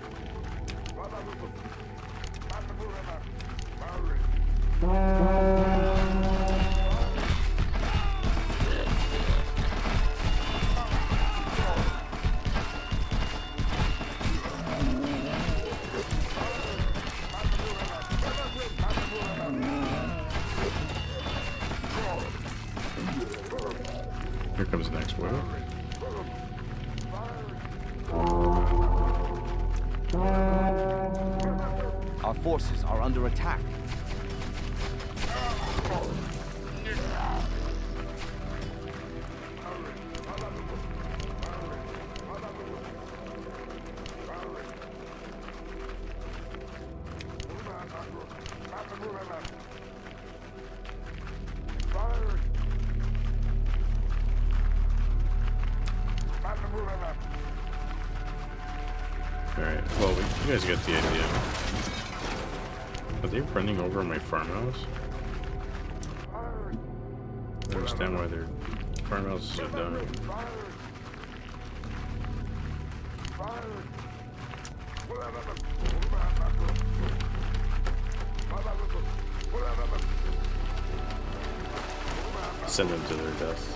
Here comes the next wave. Our forces are under attack. Alright, well, you guys get the idea. Are they running over my farmhouse? I don't understand why their farmhouses are done. Send them to their death.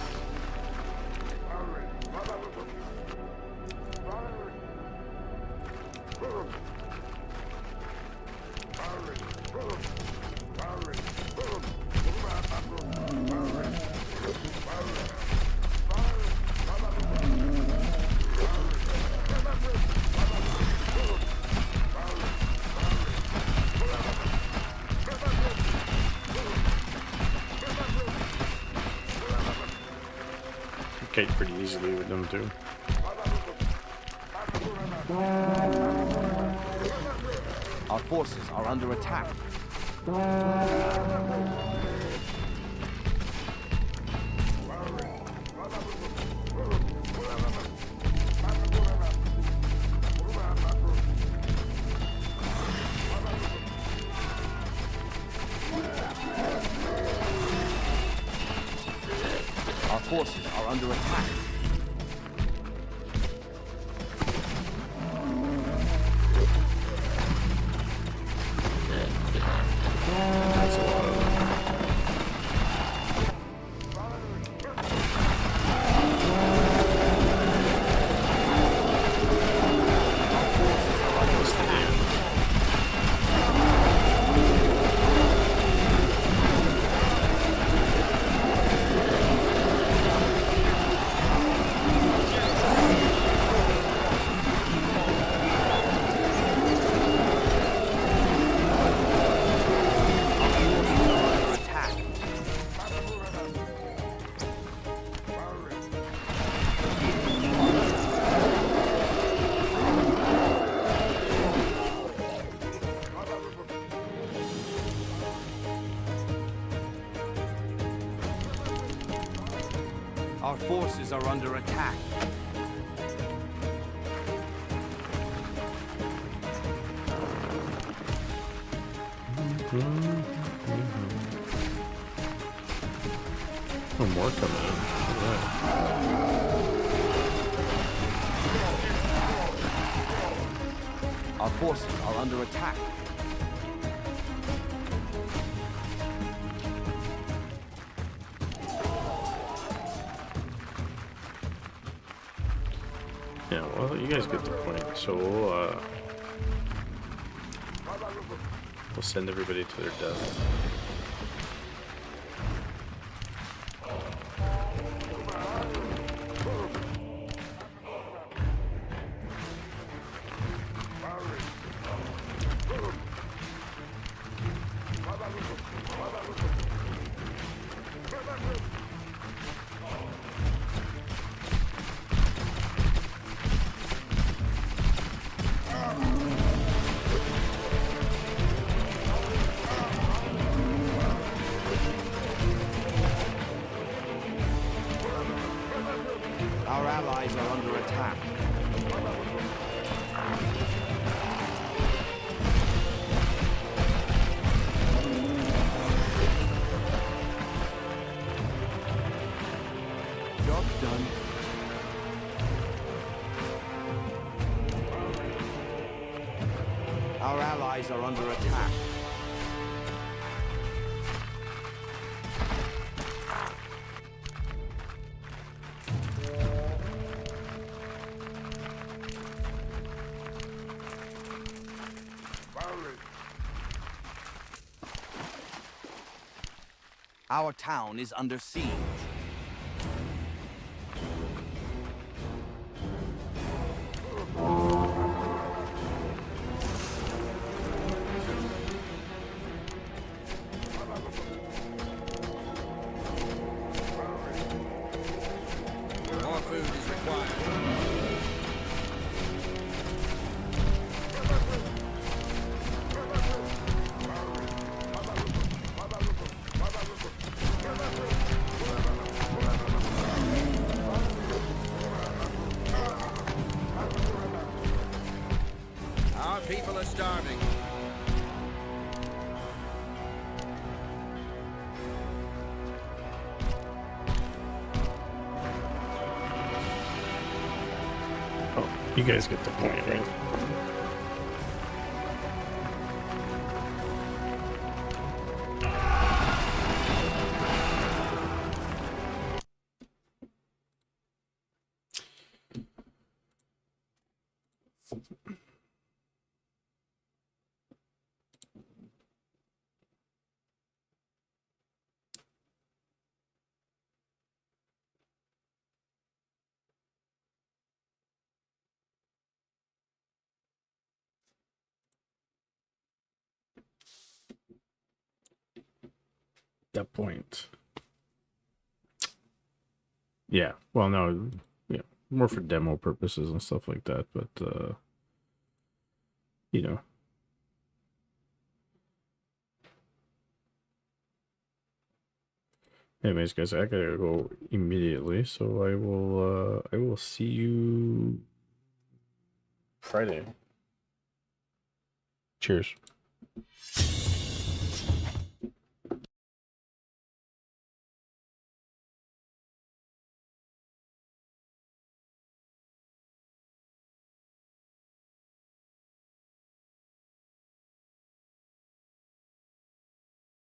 Kite pretty easily with them too. Our forces are under attack. Our forces are under attack. That's a lot of them. Close to the end. Our forces are under attack. Oh, more coming in. Look at that. Our forces are under attack. Yeah, well, you guys get the point. So we'll send everybody to their death. Our allies are under attack. Job done. Our allies are under attack. Our town is under siege. More food is required. Our people are starving. Oh, you guys get the point, right? That point. Yeah. Well, no. Yeah. More for demo purposes and stuff like that. But you know. Anyways, guys, I gotta go immediately. So I will see you Friday. Cheers.